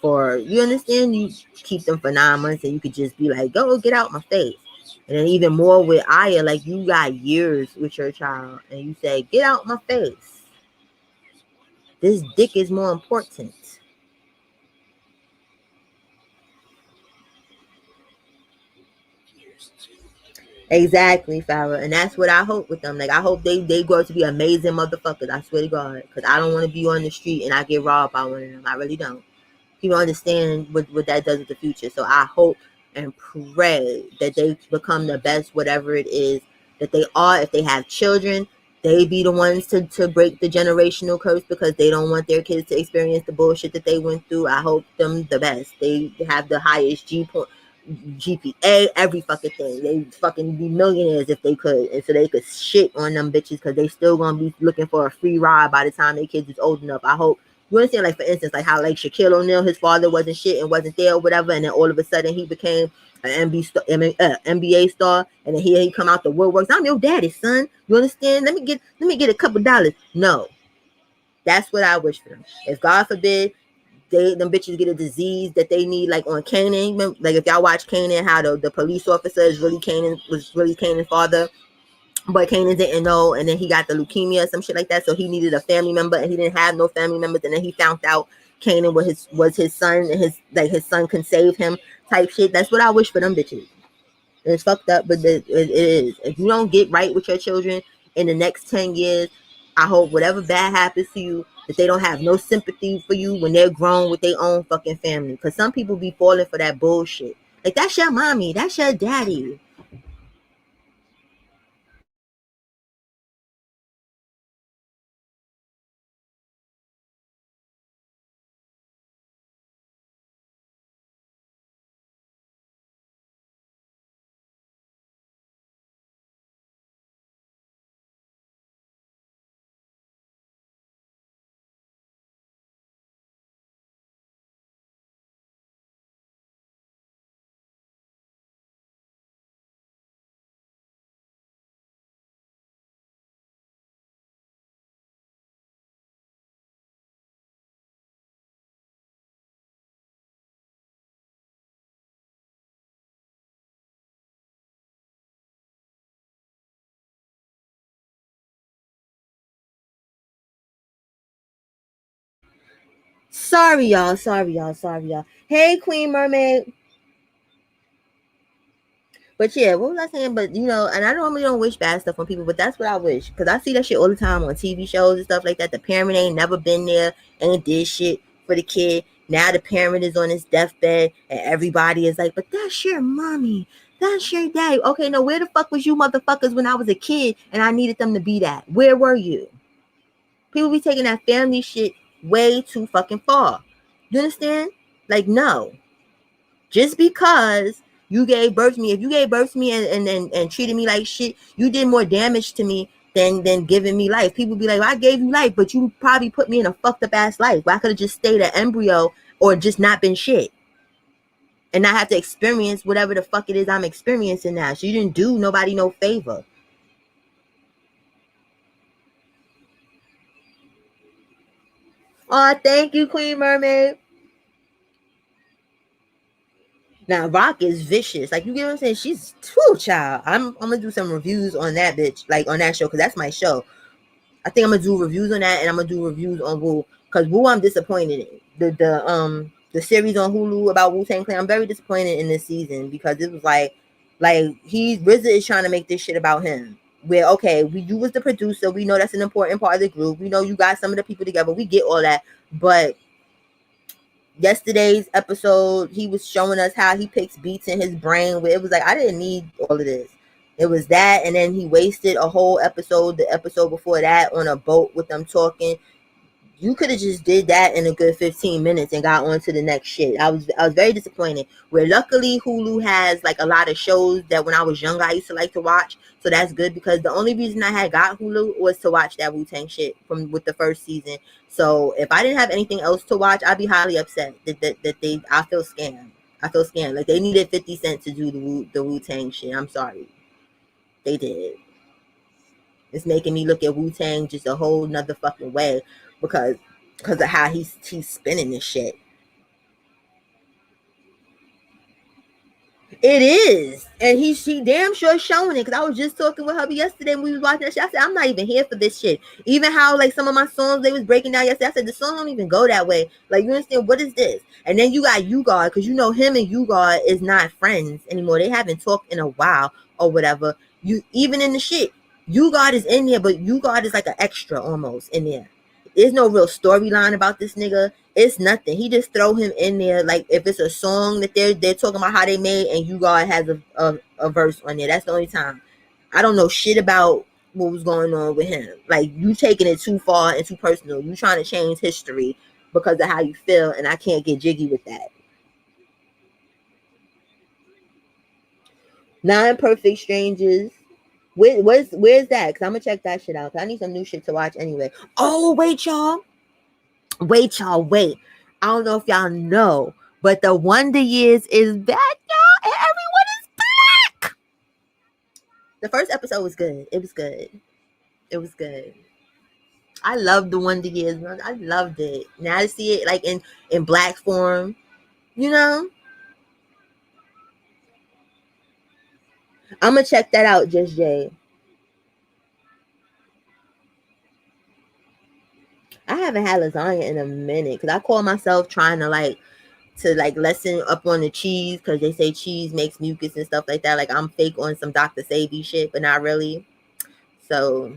for, you understand, you keep them for 9 months and you could just be like, go get out my face. And then even more with Aya, like you got years with your child and you say, get out my face. This dick is more important. Exactly, Farrah. And that's what I hope with them. Like I hope they grow up to be amazing motherfuckers. I swear to God. Because I don't want to be on the street and I get robbed by one of them. I really don't. People understand what that does with the future. So I hope and pray that they become the best, whatever it is that they are. If they have children, they be the ones to break the generational curse because they don't want their kids to experience the bullshit that they went through. I hope them the best. They have the highest GPA, every fucking thing. They fucking be millionaires if they could, and so they could shit on them bitches because they still gonna be looking for a free ride by the time their kids is old enough. I hope you understand, like for instance, like how like Shaquille O'Neal, his father wasn't shit and wasn't there or whatever, and then all of a sudden he became an NBA star, and then here he come out the woodworks. I'm your daddy, son. You understand? Let me get a couple dollars. No, that's what I wish for them. If God forbid them bitches get a disease that they need, like on Kanan. Like if y'all watch Kanan, how the police officer is really Kanan's father, but Kanan didn't know, and then he got the leukemia or some shit like that. So he needed a family member, and he didn't have no family members. And then he found out Kanan was his son, and his son can save him type shit. That's what I wish for them bitches. And it's fucked up, but it is. If you don't get right with your children in the next 10 years, I hope whatever bad happens to you, that they don't have no sympathy for you when they're grown with their own fucking family. Because some people be falling for that bullshit. Like, that's your mommy. That's your daddy. Sorry, y'all. Hey, Queen Mermaid. But yeah, what was I saying? But you know, and I normally don't wish bad stuff on people, but that's what I wish. Because I see that shit all the time on TV shows and stuff like that. The parent ain't never been there and did shit for the kid. Now the parent is on his deathbed and everybody is like, but that's your mommy. That's your dad. Okay, no, where the fuck was you motherfuckers when I was a kid and I needed them to be that? Where were you? People be taking that family shit way too fucking far. You understand? Like, no. Just because you gave birth to me, if you gave birth to me and treated me like shit, you did more damage to me than giving me life. People be like, well, I gave you life, but you probably put me in a fucked up ass life. Well, I could have just stayed an embryo or just not been shit. And not have to experience whatever the fuck it is I'm experiencing now. So you didn't do nobody no favor. Oh, thank you, Queen Mermaid. Now Rock is vicious. Like, you get what I'm saying? She's too child. I'm gonna do some reviews on that bitch, like on that show, because that's my show. I think I'm gonna do reviews on that, and I'm gonna do reviews on Wu, because Wu I'm disappointed in. The series on Hulu about Wu-Tang Clan, I'm very disappointed in this season, because it was like RZA is trying to make this shit about him. Where, okay, you was the producer, we know that's an important part of the group. We know you got some of the people together. We get all that, but yesterday's episode, he was showing us how he picks beats in his brain, where it was like, I didn't need all of this. It was that, and then he wasted a whole episode, the episode before that, on a boat with them talking. You could have just did that in a good 15 minutes and got on to the next shit. I was very disappointed. Where luckily Hulu has like a lot of shows that when I was younger I used to like to watch. So that's good, because the only reason I had got Hulu was to watch that Wu-Tang shit with the first season. So if I didn't have anything else to watch, I'd be highly upset that I feel scammed. I feel scammed. Like, they needed 50 Cent to do the Wu-Tang shit. I'm sorry. They did. It's making me look at Wu-Tang just a whole nother fucking way, because of how he's spinning this shit. It is, and he damn sure showing it. Because I was just talking with hubby yesterday and we was watching that shit. I said, I'm not even here for this shit. Even how like some of my songs they was breaking down yesterday, I said the song don't even go that way. Like, you understand, what is this? And then you got Ugard, because you know him and Ugard is not friends anymore. They haven't talked in a while or whatever. You even in the shit, Ugard is in there, but Ugard is like an extra almost in there. There's no real storyline about this nigga. It's nothing. He just throw him in there like if it's a song that they're talking about how they made, and Ugard has a verse on there. That's the only time. I don't know shit about what was going on with him. Like, you taking it too far and too personal. You trying to change history because of how you feel, and I can't get jiggy with that. Nine Perfect Strangers. Where's that? Because I'm gonna check that shit out. Cause I need some new shit to watch anyway. Oh, wait, y'all. Wait. I don't know if y'all know, but the Wonder Years is back, y'all, and everyone is back. The first episode was good. It was good. I loved the Wonder Years, man. I loved it. Now to see it like in black form, you know. I'm gonna check that out, Just Jay. I haven't had lasagna in a minute, because I call myself trying to lessen up on the cheese, because they say cheese makes mucus and stuff like that. Like, I'm fake on some Dr. Savy shit, but not really. So,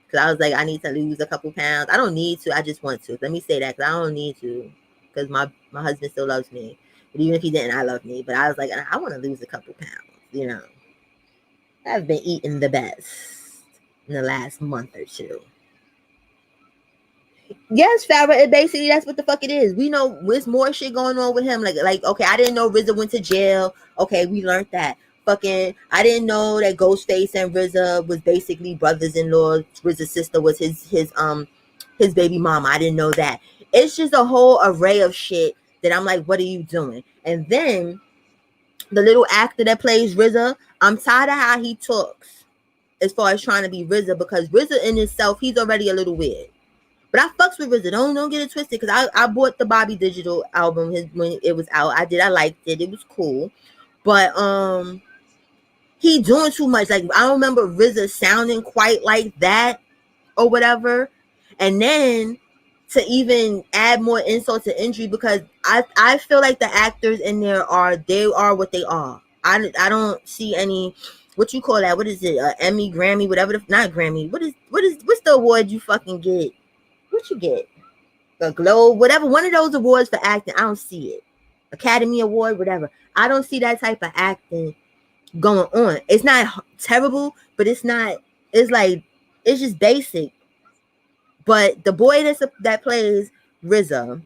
because I was like, I need to lose a couple pounds. I don't need to. I just want to. Let me say that, because I don't need to, because my husband still loves me. But even if he didn't, I love me. But I was like, I want to lose a couple pounds, you know. I've been eating the best in the last month or two. Yes, Farrah, basically that's what the fuck it is. We know there's more shit going on with him. Like, okay, I didn't know RZA went to jail. Okay, we learned that. Fucking, I didn't know that Ghostface and RZA was basically brothers-in-law. RZA's sister was his baby mama. I didn't know that. It's just a whole array of shit that I'm like, what are you doing? And then the little actor that plays RZA, I'm tired of how he talks as far as trying to be RZA, because RZA in himself, he's already a little weird. But I fucks with RZA. Don't get it twisted, because I bought the Bobby Digital album when it was out. I liked it. It was cool. But he doing too much. Like, I don't remember RZA sounding quite like that or whatever. And then to even add more insult to injury, because I feel like the actors in there they are what they are. I don't see any, what you call that? What is it? Emmy, Grammy, whatever. Not Grammy. What's the award you fucking get? What you get? A Globe, whatever. One of those awards for acting. I don't see it. Academy Award, whatever. I don't see that type of acting going on. It's not terrible, but it's not. It's like, it's just basic. But the boy that plays RZA,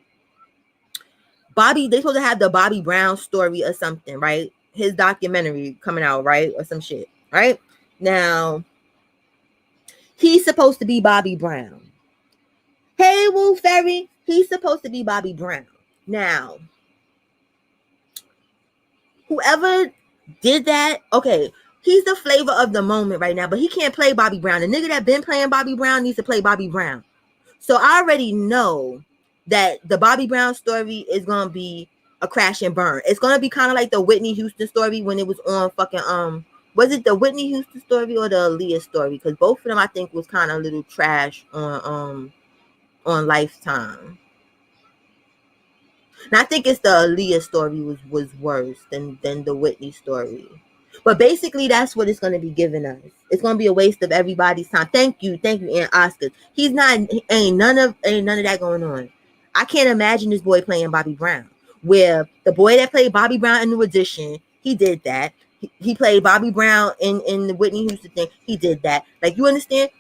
Bobby, they supposed to have the Bobby Brown story or something, right? His documentary coming out, right? Or some shit, right? Now, he's supposed to be Bobby Brown. Hey, Woo Ferry, he's supposed to be Bobby Brown. Now, whoever did that, okay, he's the flavor of the moment right now, but he can't play Bobby Brown. The nigga that been playing Bobby Brown needs to play Bobby Brown. So I already know that the Bobby Brown story is gonna be a crash and burn. It's gonna be kind of like the Whitney Houston story when it was on fucking was it the Whitney Houston story or the Aaliyah story? Because both of them I think was kind of a little trash on Lifetime. And I think it's the Aaliyah story was worse than the Whitney story. But basically, that's what it's going to be giving us. It's going to be a waste of everybody's time. Thank you, and Oscar. Ain't none of that going on. I can't imagine this boy playing Bobby Brown. Where the boy that played Bobby Brown in The Audition, he did that. He played Bobby Brown in the Whitney Houston thing. He did that. Like, you understand?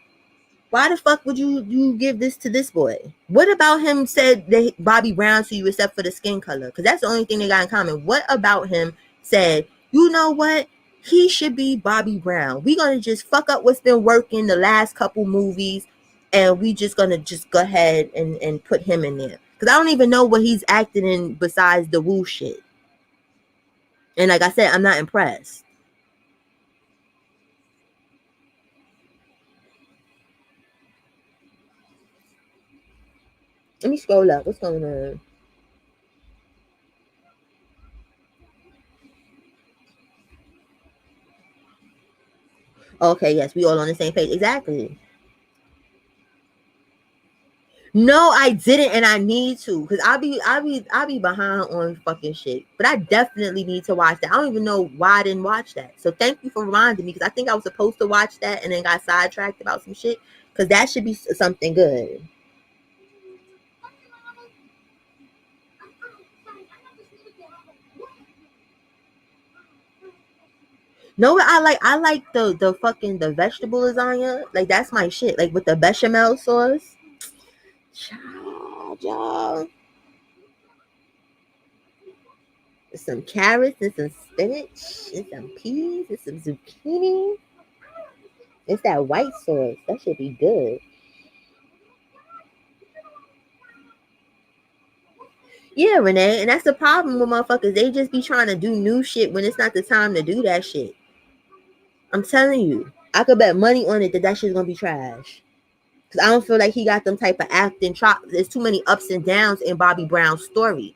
Why the fuck would you give this to this boy? What about him said that Bobby Brown to you except for the skin color? Because that's the only thing they got in common. What about him said, you know what? He should be Bobby Brown. We're going to just fuck up what's been working the last couple movies, and we just going to just go ahead and put him in there. Because I don't even know what he's acting in besides the Woo shit. And like I said, I'm not impressed. Let me scroll up. What's going on? Okay, yes, we all on the same page. Exactly. No, I didn't, and I need to, because I'll be behind on fucking shit. But I definitely need to watch that. I don't even know why I didn't watch that. So thank you for reminding me, because I think I was supposed to watch that and then got sidetracked about some shit. Because that should be something good. No, I like the fucking the vegetable lasagna. Like, that's my shit. Like, with the bechamel sauce. Y'all. Some carrots and some spinach and some peas and some zucchini. It's that white sauce. That should be good. Yeah, Renee. And that's the problem with motherfuckers. They just be trying to do new shit when it's not the time to do that shit. I'm telling you. I could bet money on it that shit's gonna be trash. Because I don't feel like he got them type of acting chops. There's too many ups and downs in Bobby Brown's story.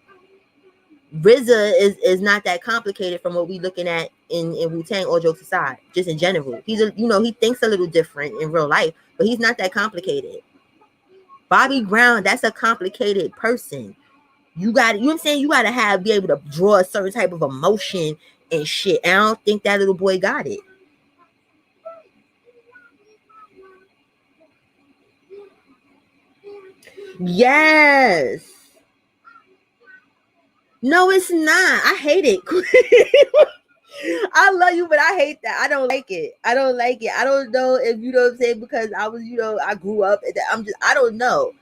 RZA is not that complicated from what we looking at in Wu-Tang, all jokes aside, just in general. He's he thinks a little different in real life, but he's not that complicated. Bobby Brown, that's a complicated person. You know what I'm saying? You gotta be able to draw a certain type of emotion and shit. And I don't think that little boy got it. Yes. No, it's not. I hate it. I love you, but I hate that. I don't like it. I don't know if you know what I'm saying, because I was, I grew up. I don't know.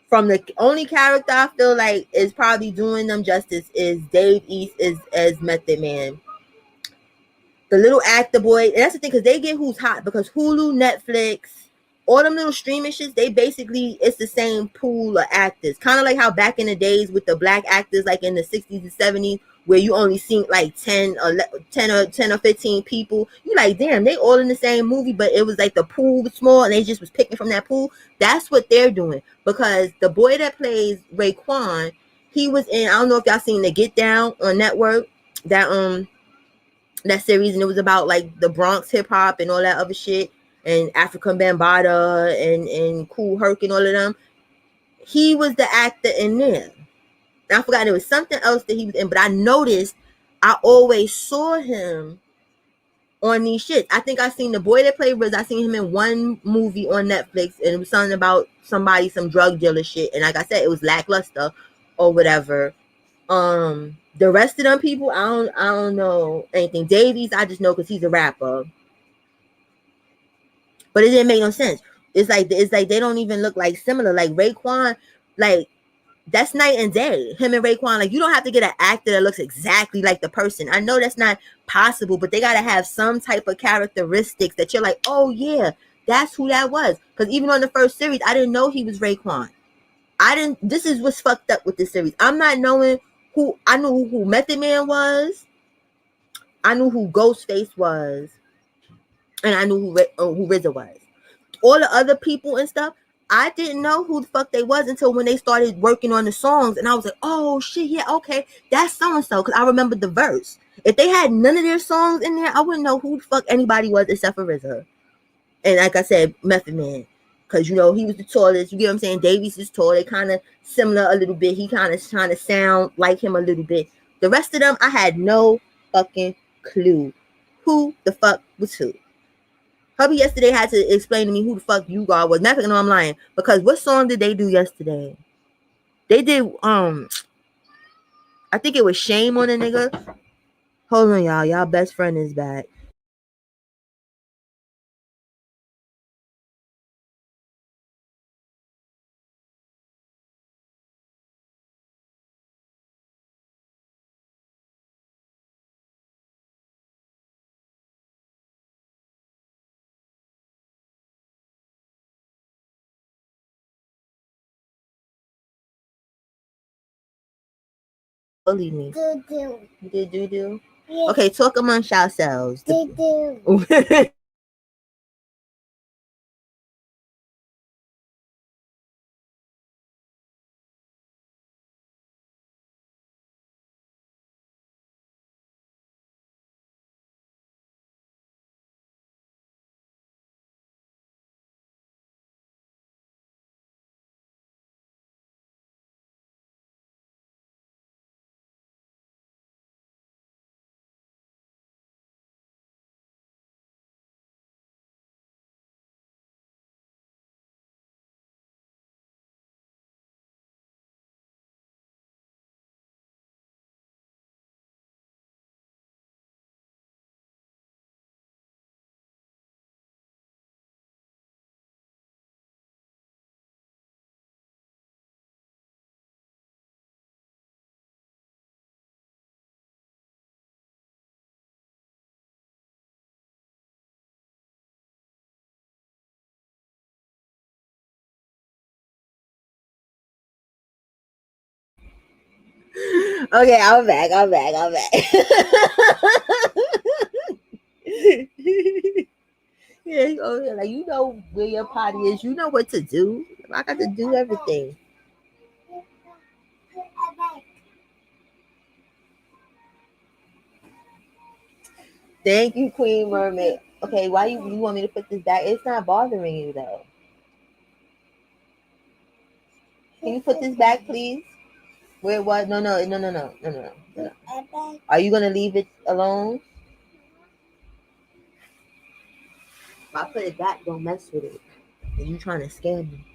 From the only character I feel like is probably doing them justice is Dave East as Method Man. The little actor boy, and that's the thing, because they get who's hot, because Hulu, Netflix, all them little streaming shits, they basically, it's the same pool of actors. Kind of like how back in the days with the black actors, like in the 60s and 70s, where you only seen like 10 or 15 people. You like, damn, they all in the same movie, but it was like the pool was small and they just was picking from that pool. That's what they're doing, because the boy that plays Raekwon, he was in, I don't know if y'all seen the Get Down on Network, that series, and it was about like the Bronx hip hop and all that other shit, and African Bambaataa and Kool Herc and all of them. he was the actor in there. I forgot there was something else that he was in, but I noticed I always saw him on these shits. I think I seen the boy that played Riz. I seen him in one movie on Netflix, and it was something about somebody, some drug dealer shit. And like I said, it was lackluster or whatever. The rest of them people, I don't know anything. Davies, I just know because he's a rapper. But it didn't make no sense. It's like they don't even look like similar. Like Raekwon, like that's night and day. Him and Raekwon, like you don't have to get an actor that looks exactly like the person. I know that's not possible, but they gotta have some type of characteristics that you're like, oh yeah, that's who that was. Because even on the first series, I didn't know he was Raekwon. I didn't. This is what's fucked up with this series. I'm not knowing who. I knew who Method Man was. I knew who Ghostface was, and I knew who RZA was. All the other people and stuff, I didn't know who the fuck they was until when they started working on the songs, and I was like, oh shit, yeah, okay, that's so and so, because I remember the verse. If they had none of their songs in there, I wouldn't know who the fuck anybody was except for RZA. And like I said, Method Man, because you know he was the tallest. You get what I'm saying? Davies is tall. They kind of similar a little bit. He kind of trying to sound like him a little bit. The rest of them, I had no fucking clue who the fuck was who. Hubby yesterday had to explain to me who the fuck you God was. Nothing, no, I'm lying. Because what song did they do yesterday? They did I think it was Shame on a Nigga. Hold on, y'all. Y'all best friend is back. Bully me. Do. Yeah. Okay, talk amongst yourselves. Do. Okay, I'm back. Yeah, like you know where your potty is. You know what to do. I got to do everything. Thank you, Queen Mermaid. Okay, why you want me to put this back? It's not bothering you though. Can you put this back, please? Where was? No. Are you gonna leave it alone? If I put it back, don't mess with it. Are you trying to scam me?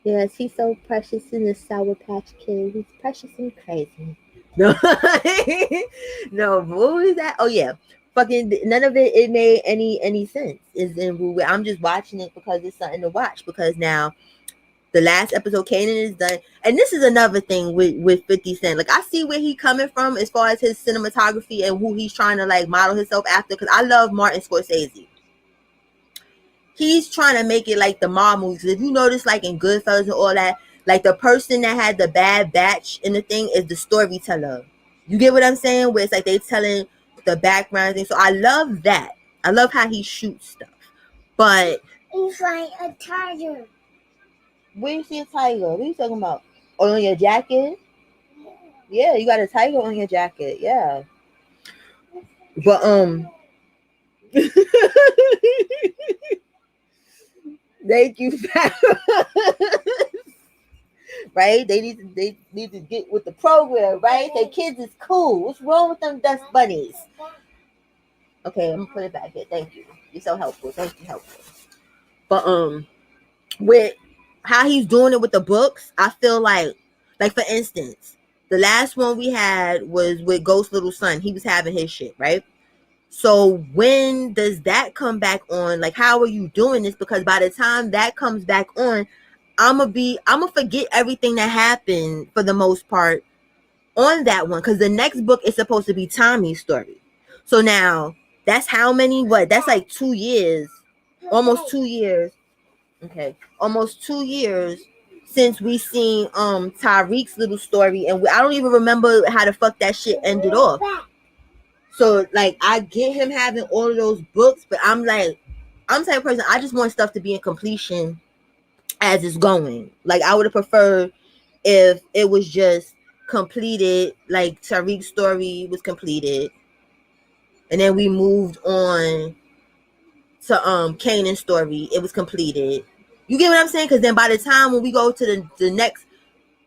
Yes, he's so precious in the Sour Patch Kid. He's precious and crazy. No, no. What was that? Oh yeah, fucking none of it. It made any sense. Is in I'm just watching it because it's something to watch. Because now the last episode, Kanan is done, and this is another thing with 50 Cent. Like I see where he coming from as far as his cinematography and who he's trying to like model himself after. Because I love Martin Scorsese. He's trying to make it like the mob movies. If you notice, like in Goodfellas and all that, like the person that had the bad batch in the thing is the storyteller. You get what I'm saying? Where it's like they telling the background thing. So I love that. I love how he shoots stuff. But
he's like a tiger.
Where you see a tiger? What are you talking about? Oh, on your jacket? Yeah, you got a tiger on your jacket. Yeah. But Thank you. Right? They need to get with the program, right? Their kids is cool. What's wrong with them dust bunnies? Okay, I'm gonna put it back here. Thank you. You're so helpful. Thank you, helpful. But with how he's doing it with the books, I feel like for instance, the last one we had was with Ghost Little Son. He was having his shit, right? So when does that come back on? Like, how are you doing this? Because by the time that comes back on, I'm gonna forget everything that happened for the most part on that one. Because the next book is supposed to be Tommy's story. So now that's how many? What? That's like 2 years, almost 2 years. Okay, almost 2 years since we seen Tyreek's little story, and I don't even remember how the fuck that shit ended off. So like, I get him having all of those books, but I'm like, I'm the type of person, I just want stuff to be in completion as it's going. Like, I would have preferred if it was just completed, like Tariq's story was completed, and then we moved on to Kanan's story. It was completed. You get what I'm saying? Because then by the time when we go to the next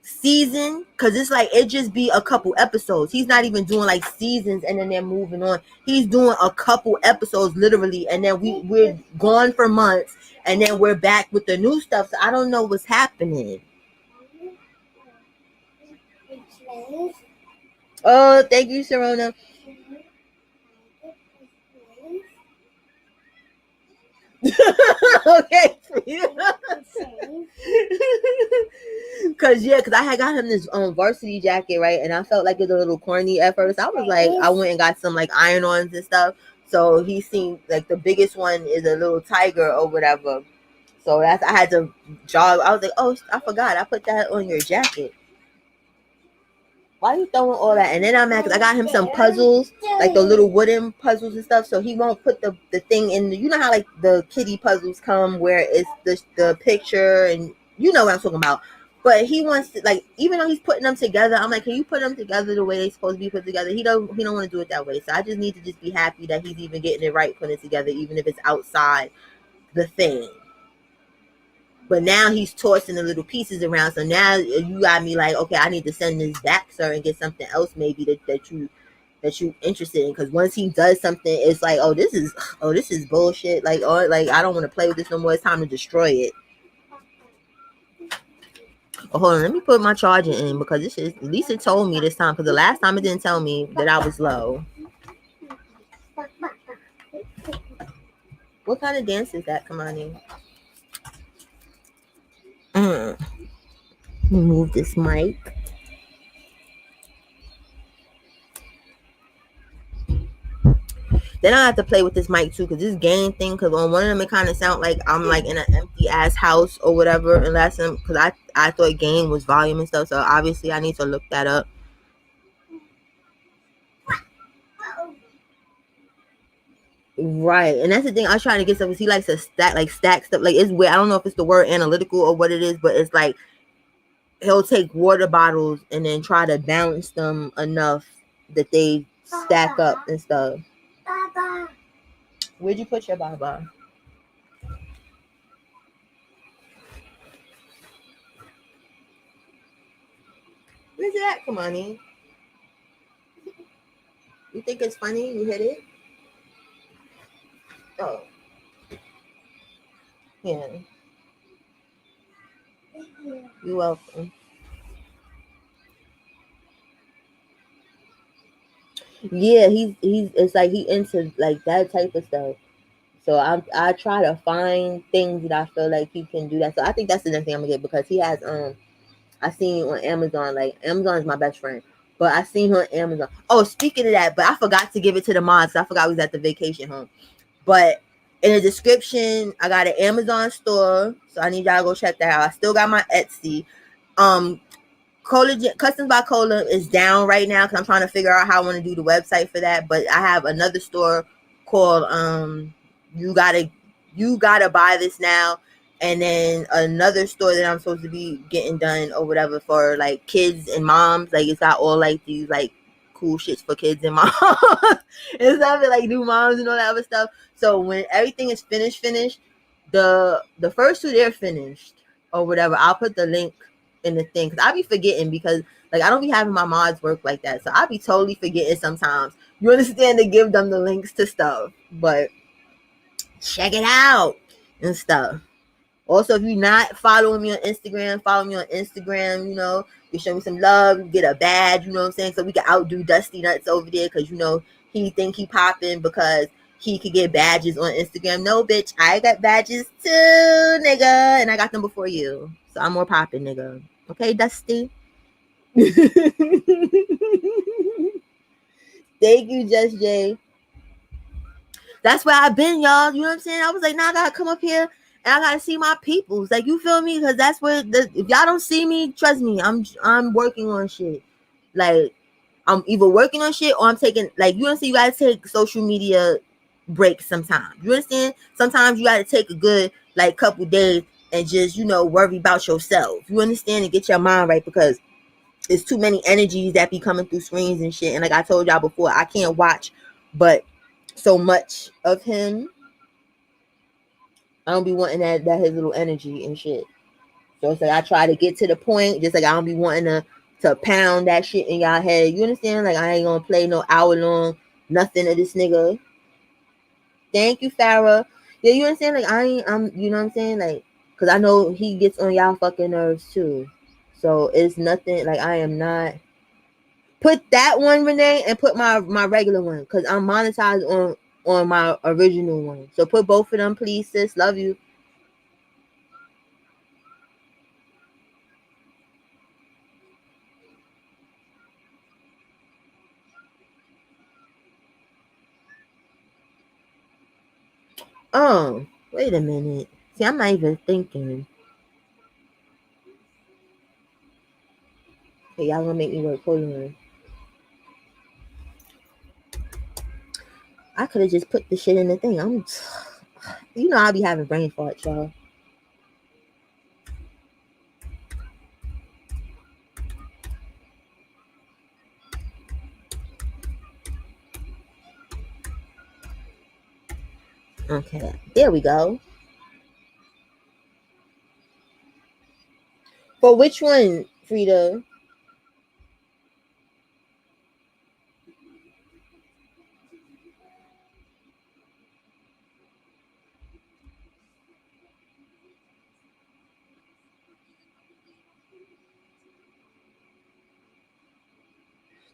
season, because it's like it just be a couple episodes. He's not even doing like seasons and then they're moving on. He's doing a couple episodes literally, and then we're gone for months, and then we're back with the new stuff. So I don't know what's happening. Oh, thank you, Sharona. Okay. Cause I had got him this varsity jacket, right? And I felt like it was a little corny at first. I was like, I went and got some like iron-ons and stuff. So he seen like the biggest one is a little tiger or whatever. So I had to jog. I was like, oh, I forgot. I put that on your jacket. Why are you throwing all that? And then I'm mad because I got him some puzzles, like the little wooden puzzles and stuff. So he won't put the thing in. You know how like the kitty puzzles come where it's the picture, and you know what I'm talking about. But he wants to, like, even though he's putting them together, I'm like, can you put them together the way they're supposed to be put together? He don't want to do it that way. So I just need to just be happy that he's even getting it right, putting it together, even if it's outside the thing. But now he's tossing the little pieces around. So now you got me like, okay, I need to send this back, sir, and get something else maybe that you interested in. Because once he does something, it's like, oh, this is bullshit. Like, oh, like I don't want to play with this no more. It's time to destroy it. Oh, hold on, let me put my charger in because this is, at least it told me this time. Because the last time it didn't tell me that I was low. What kind of dance is that, Kamani? Move this mic. Then I have to play with this mic too, because this game thing, because on one of them it kind of sound like I'm like in an empty ass house or whatever. And last time, because I thought gain was volume and stuff, so obviously I need to look that up. Right, and that's the thing. I was trying to get stuff because he likes to stack stuff. Like, it's weird. I don't know if it's the word analytical or what it is, but it's like he'll take water bottles and then try to balance them enough that they stack up and stuff. Baba. Where'd you put your Baba? Where's it at, Kamani? You think it's funny? You hit it? Oh. Yeah. You're welcome. Yeah, he's it's like he into like that type of stuff. So I try to find things that I feel like he can do that. So I think that's the next thing I'm gonna get, because he has I seen on Amazon, like Amazon is my best friend. But I seen her on Amazon. Oh, speaking of that, but I forgot to give it to the mods. I forgot we was at the vacation home. But in the description, I got an Amazon store. So I need y'all to go check that out. I still got my Etsy. Cola Customs by Cola is down right now because I'm trying to figure out how I want to do the website for that. But I have another store called you gotta buy this now, and then another store that I'm supposed to be getting done or whatever for like kids and moms. Like, it's got all like these like cool shits for kids and moms and stuff, and like new moms and all that other stuff. So when everything is finished, The first two, they're finished or whatever. I'll put the link in the thing because I be forgetting because like I don't be having my mods work like that, so I be totally forgetting sometimes. You understand, to give them the links to stuff, but check it out and stuff. Also, if you're not following me on Instagram, follow me on Instagram. You know, you show me some love, you get a badge. You know what I'm saying? So we can outdo Dusty Nuts over there because you know he think he popping because he could get badges on Instagram. No, bitch, I got badges too, nigga, and I got them before you, so I'm more popping, nigga. Okay, Dusty. Thank you, Just Jay. That's where I've been, y'all. You know what I'm saying? I was like, nah, I gotta come up here and I gotta see my peoples. Like, you feel me? Because that's where if y'all don't see me, trust me, I'm working on shit. Like, I'm either working on shit or I'm taking, like, you understand, you gotta take social media breaks sometimes. You understand? Sometimes you gotta take a good like couple days and just, you know, worry about yourself. You understand, and get your mind right because it's too many energies that be coming through screens and shit. And like I told y'all before, I can't watch but so much of him. I don't be wanting that his little energy and shit. So it's like I try to get to the point, just like I don't be wanting to pound that shit in y'all head. You understand? Like I ain't gonna play no hour long nothing of this nigga. Thank you, Farrah. Yeah, you understand? Like I'm you know what I'm saying? Like, cause I know he gets on y'all fucking nerves too. So it's nothing like I am not. Put that one, Renee, and put my regular one, cause I'm monetized on my original one. So put both of them, please, sis. Love you. Oh, wait a minute. See, I'm not even thinking. Hey, y'all gonna make me work. Hold on. I could have just put the shit in the thing. You know, I'll be having brain farts, y'all. Okay, there we go. For which one, Frida?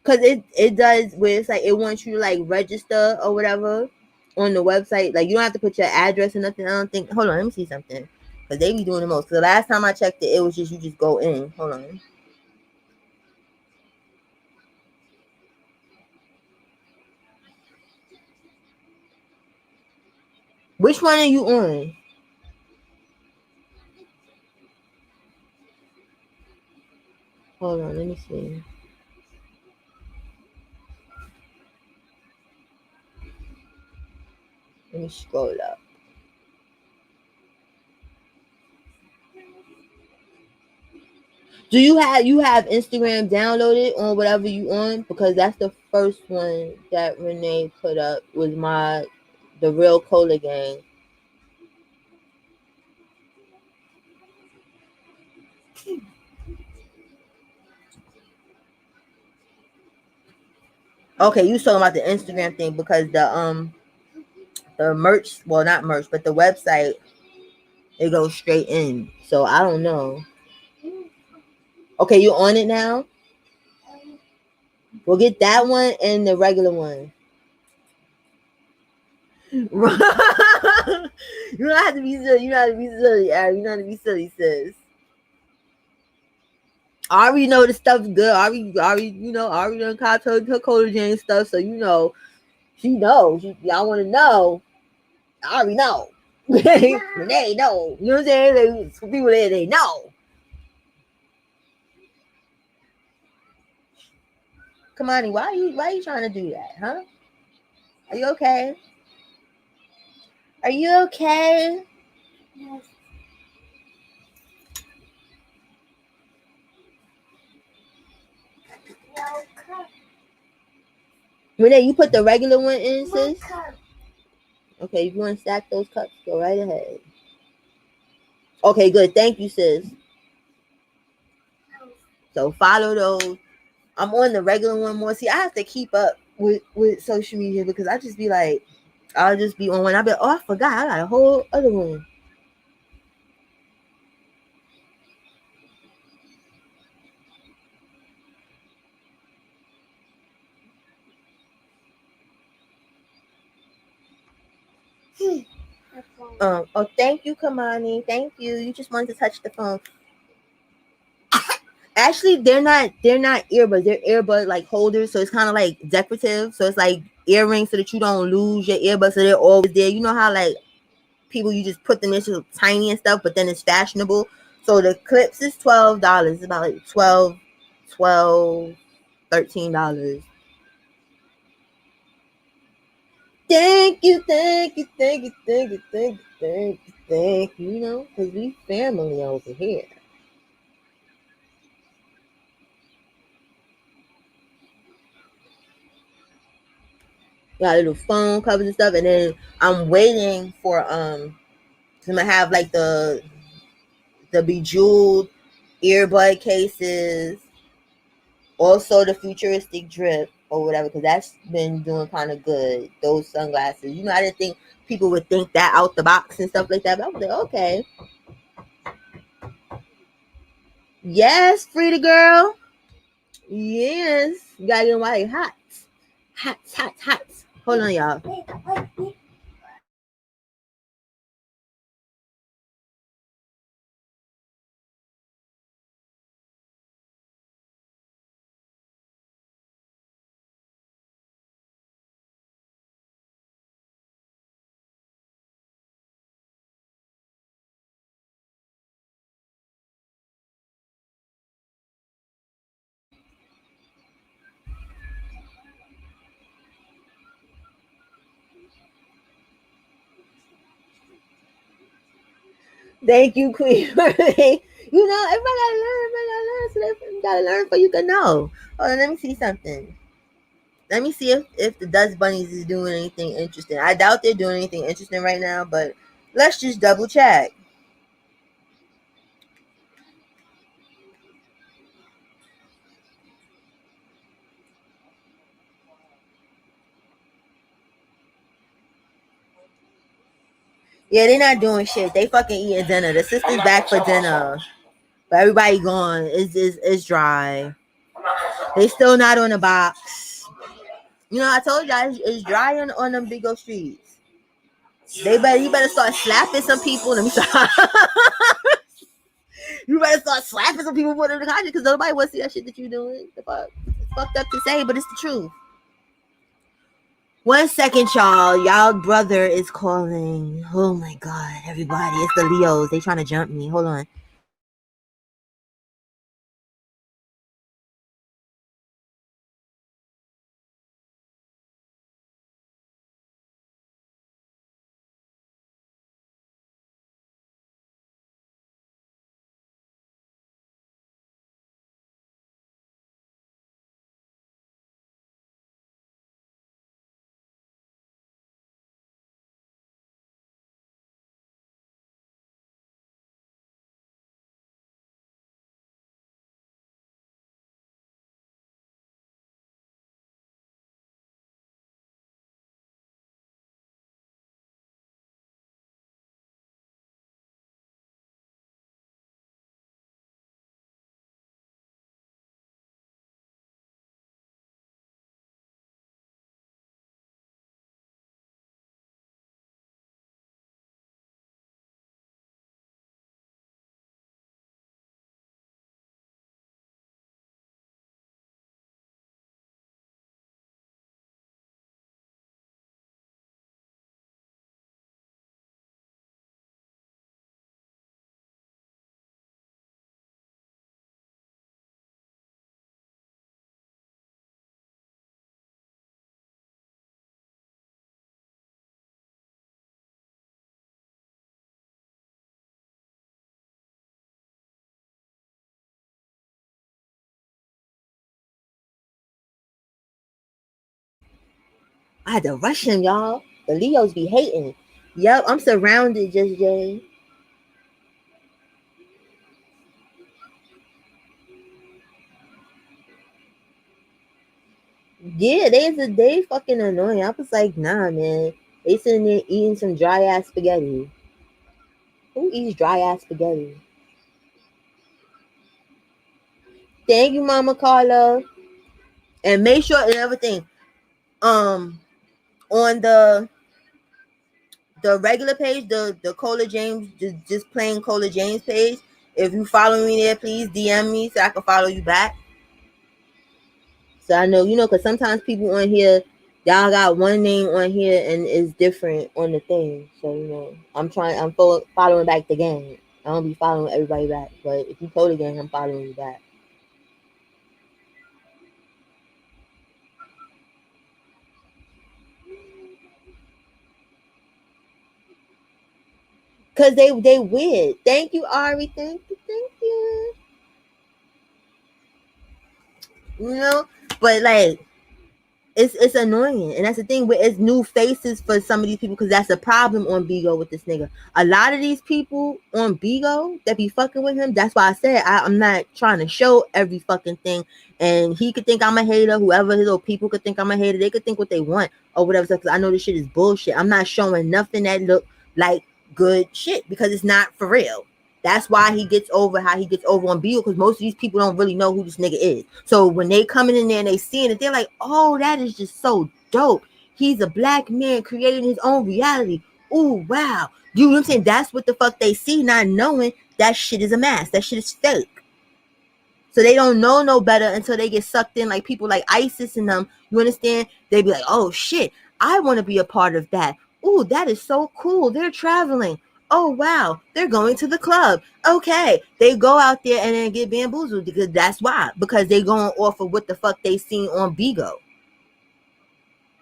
Cause it does where it's like it wants you to like register or whatever on the website. Like you don't have to put your address or nothing. I don't think. Hold on, let me see something. Cause they be doing the most. Cause the last time I checked it, it was just you just go in. Hold on. Which one are you on? Hold on, let me see. Let me scroll up. Do you have Instagram downloaded on whatever you on? Because that's the first one that Renee put up was the real Cola Gang. Okay, you talking about the Instagram thing because the merch, well not merch, but the website, it goes straight in. So I don't know. Okay, you on it now? We'll get that one and the regular one. You don't have to be silly. You don't have to be silly, Ari. You don't have to be silly, sis. Ari know the stuff's good. Ari, you know, Ari done caught her Cola Jane stuff, so you know, she knows. Y'all want to know. I already know. They know. You know what I'm saying? Some people there, they know. Kamani, why are you trying to do that, huh? Are you okay? Are you okay? Yes. Renee, you put the regular one in, sis? Okay, if you want to stack those cups, go right ahead. Okay, good. Thank you, sis. So follow those. I'm on the regular one more. See, I have to keep up with social media because I just be like, I'll just be on one. I'll be, oh, I forgot. I got a whole other one. Oh, thank you, Kamani. Thank you. You just wanted to touch the phone. Actually, they're not earbuds. They're earbud like holders. So it's kind of like decorative. So it's like earrings so that you don't lose your earbuds. So they're always there. You know how like people you just put them into tiny and stuff, but then it's fashionable. So the clips is $12. It's about like 12, $13. Thank you, thank you, thank you, thank you, thank you, thank you, thank you. You know, because we family over here. Got little phone covers and stuff, and then I'm waiting for I'm gonna have like the bejeweled earbud cases, also the futuristic drip or whatever, because that's been doing kind of good. Those sunglasses, you know, I didn't think people would think that out the box and stuff like that, but I was like, okay, yes, Frida girl, yes, you gotta get while hot, hot, hot, hot. Hold on, y'all. Thank you, Queen. You know, everybody gotta learn. Everybody gotta learn. So you gotta learn so you can know. Hold on, let me see something. Let me see if the Dust Bunnies is doing anything interesting. I doubt they're doing anything interesting right now, but let's just double check. Yeah, they're not doing shit. They fucking eating dinner. The sister's back for dinner, but everybody gone. It's dry. They still not on the box. You know, I told y'all it's dry on them big old streets. You better start slapping some people. Let me stop. You better start slapping some people for the content because nobody wants to see that shit that you doing. The fuck? It's fucked up to say, but it's the truth. 1 second, y'all. Y'all brother is calling. Oh my god, everybody. It's the Leos. They trying to jump me. Hold on. I had to rush him, y'all. The Leos be hating. Yep, I'm surrounded, Just Jay. Yeah, they fucking annoying. I was like, nah, man. They sitting there eating some dry ass spaghetti. Who eats dry ass spaghetti? Thank you, Mama Carla. And make sure and everything. On the regular page, the Cola James, just plain Cola James page. If you follow me there, please DM me so I can follow you back. So I know, because sometimes people on here, y'all got one name on here and it's different on the thing. So, I'm following back the gang. I don't be following everybody back. But if you Cola Gang, I'm following you back. Cause they weird. Thank you, Ari. Thank you, thank you. But like it's annoying, and that's the thing. Where it's new faces for some of these people, because that's a problem on Bigo with this nigga. A lot of these people on Bigo that be fucking with him. That's why I said I'm not trying to show every fucking thing. And he could think I'm a hater. Whoever his little people could think I'm a hater. They could think what they want or whatever. Because I know this shit is bullshit. I'm not showing nothing that look like good shit because it's not for real. That's why he gets over how he gets over on Bill, because most of these people don't really know who this nigga is. So when they coming in there and they seeing it, they're like, oh, that is just so dope. He's a black man creating his own reality. Oh, wow. You know what I'm saying? That's what the fuck they see, not knowing that shit is a mask. That shit is fake. So they don't know no better until they get sucked in, like people like ISIS and them. You understand? They be like, oh shit, I want to be a part of that. Ooh, that is so cool. They're traveling. Oh wow, they're going to the club. Okay, they go out there and then get bamboozled, because that's why. Because they going off of what the fuck they seen on Bigo.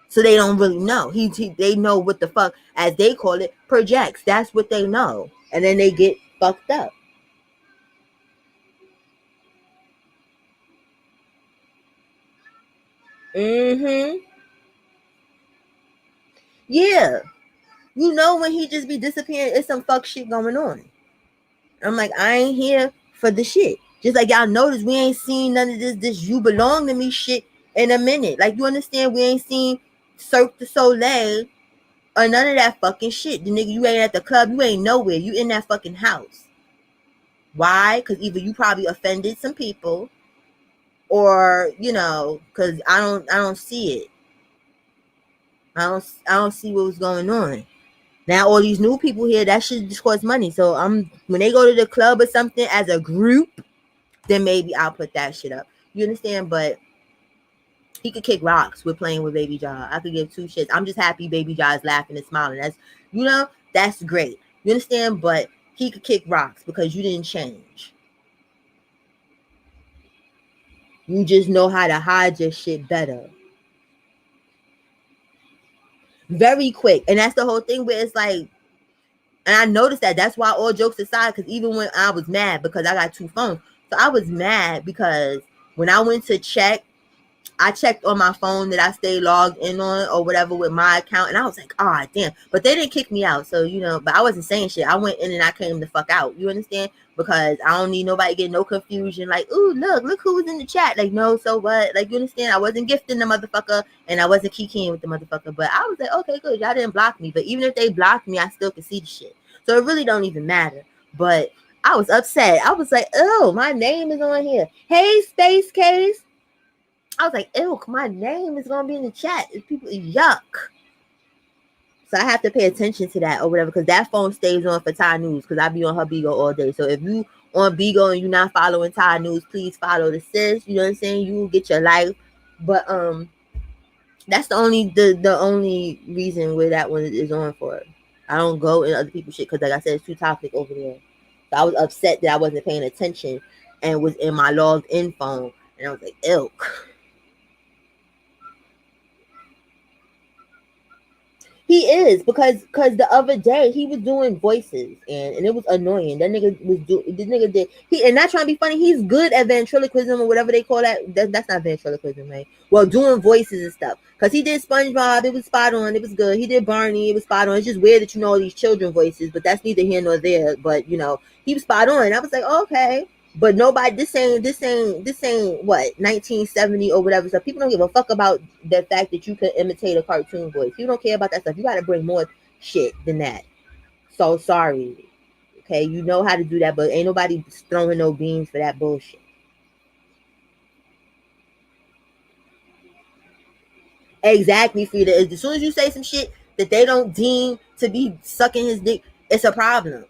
So they don't really know. They know what the fuck, as they call it, projects. That's what they know, and then they get fucked up. Mm-hmm. Yeah. When he just be disappearing, it's some fuck shit going on. I'm like, I ain't here for the shit. Just like y'all notice, we ain't seen none of this you belong to me shit in a minute. Like, you understand, we ain't seen Cirque du Soleil or none of that fucking shit. The nigga, you ain't at the club, you ain't nowhere. You in that fucking house. Why? Because either you probably offended some people, or because I don't see it. I don't see what was going on. Now all these new people here, that shit just costs money. So when they go to the club or something as a group, then maybe I'll put that shit up. You understand? But he could kick rocks with playing with Baby Jaw. I could give two shits. I'm just happy Baby Jaw is laughing and smiling. That's great. You understand? But he could kick rocks because you didn't change. You just know how to hide your shit better. Very quick. And that's the whole thing where it's like, and I noticed that. That's why, all jokes aside, because even when I was mad, because I got two phones. So I was mad because when I went to check, I checked on my phone that I stayed logged in on or whatever with my account. And I was like, oh, damn. But they didn't kick me out. So, but I wasn't saying shit. I went in and I came the fuck out. You understand? Because I don't need nobody getting no confusion. Like, ooh, look who was in the chat. Like, no, so what? Like, you understand? I wasn't gifting the motherfucker and I wasn't kikiing with the motherfucker. But I was like, okay, good. Y'all didn't block me. But even if they blocked me, I still could see the shit. So it really don't even matter. But I was upset. I was like, oh, my name is on here. Hey, Space Case. I was like, ew, my name is gonna be in the chat. It's people, yuck. So I have to pay attention to that or whatever, because that phone stays on for Thai News, because I be on her Bigo all day. So if you on Bigo and you not following Thai News, please follow the sis. You know what I'm saying? You will get your life. But that's the only reason where that one is on for. I don't go in other people's shit because, like I said, it's too toxic over there. So I was upset that I wasn't paying attention and was in my logged in phone, and I was like, ilk. He is, because the other day he was doing voices and it was annoying. That nigga did he, and not trying to be funny. He's good at ventriloquism or whatever they call that. That's not ventriloquism, right? Well, doing voices and stuff. Because he did SpongeBob, it was spot on, it was good. He did Barney, it was spot on. It's just weird that all these children voices, but that's neither here nor there. But he was spot on. I was like, okay. But nobody, this ain't what 1970 or whatever. So people don't give a fuck about the fact that you can imitate a cartoon voice. You don't care about that stuff. You got to bring more shit than that. So sorry, okay? You know how to do that, but ain't nobody throwing no beans for that bullshit. Exactly, Frida. As soon as you say some shit that they don't deem to be sucking his dick, it's a problem.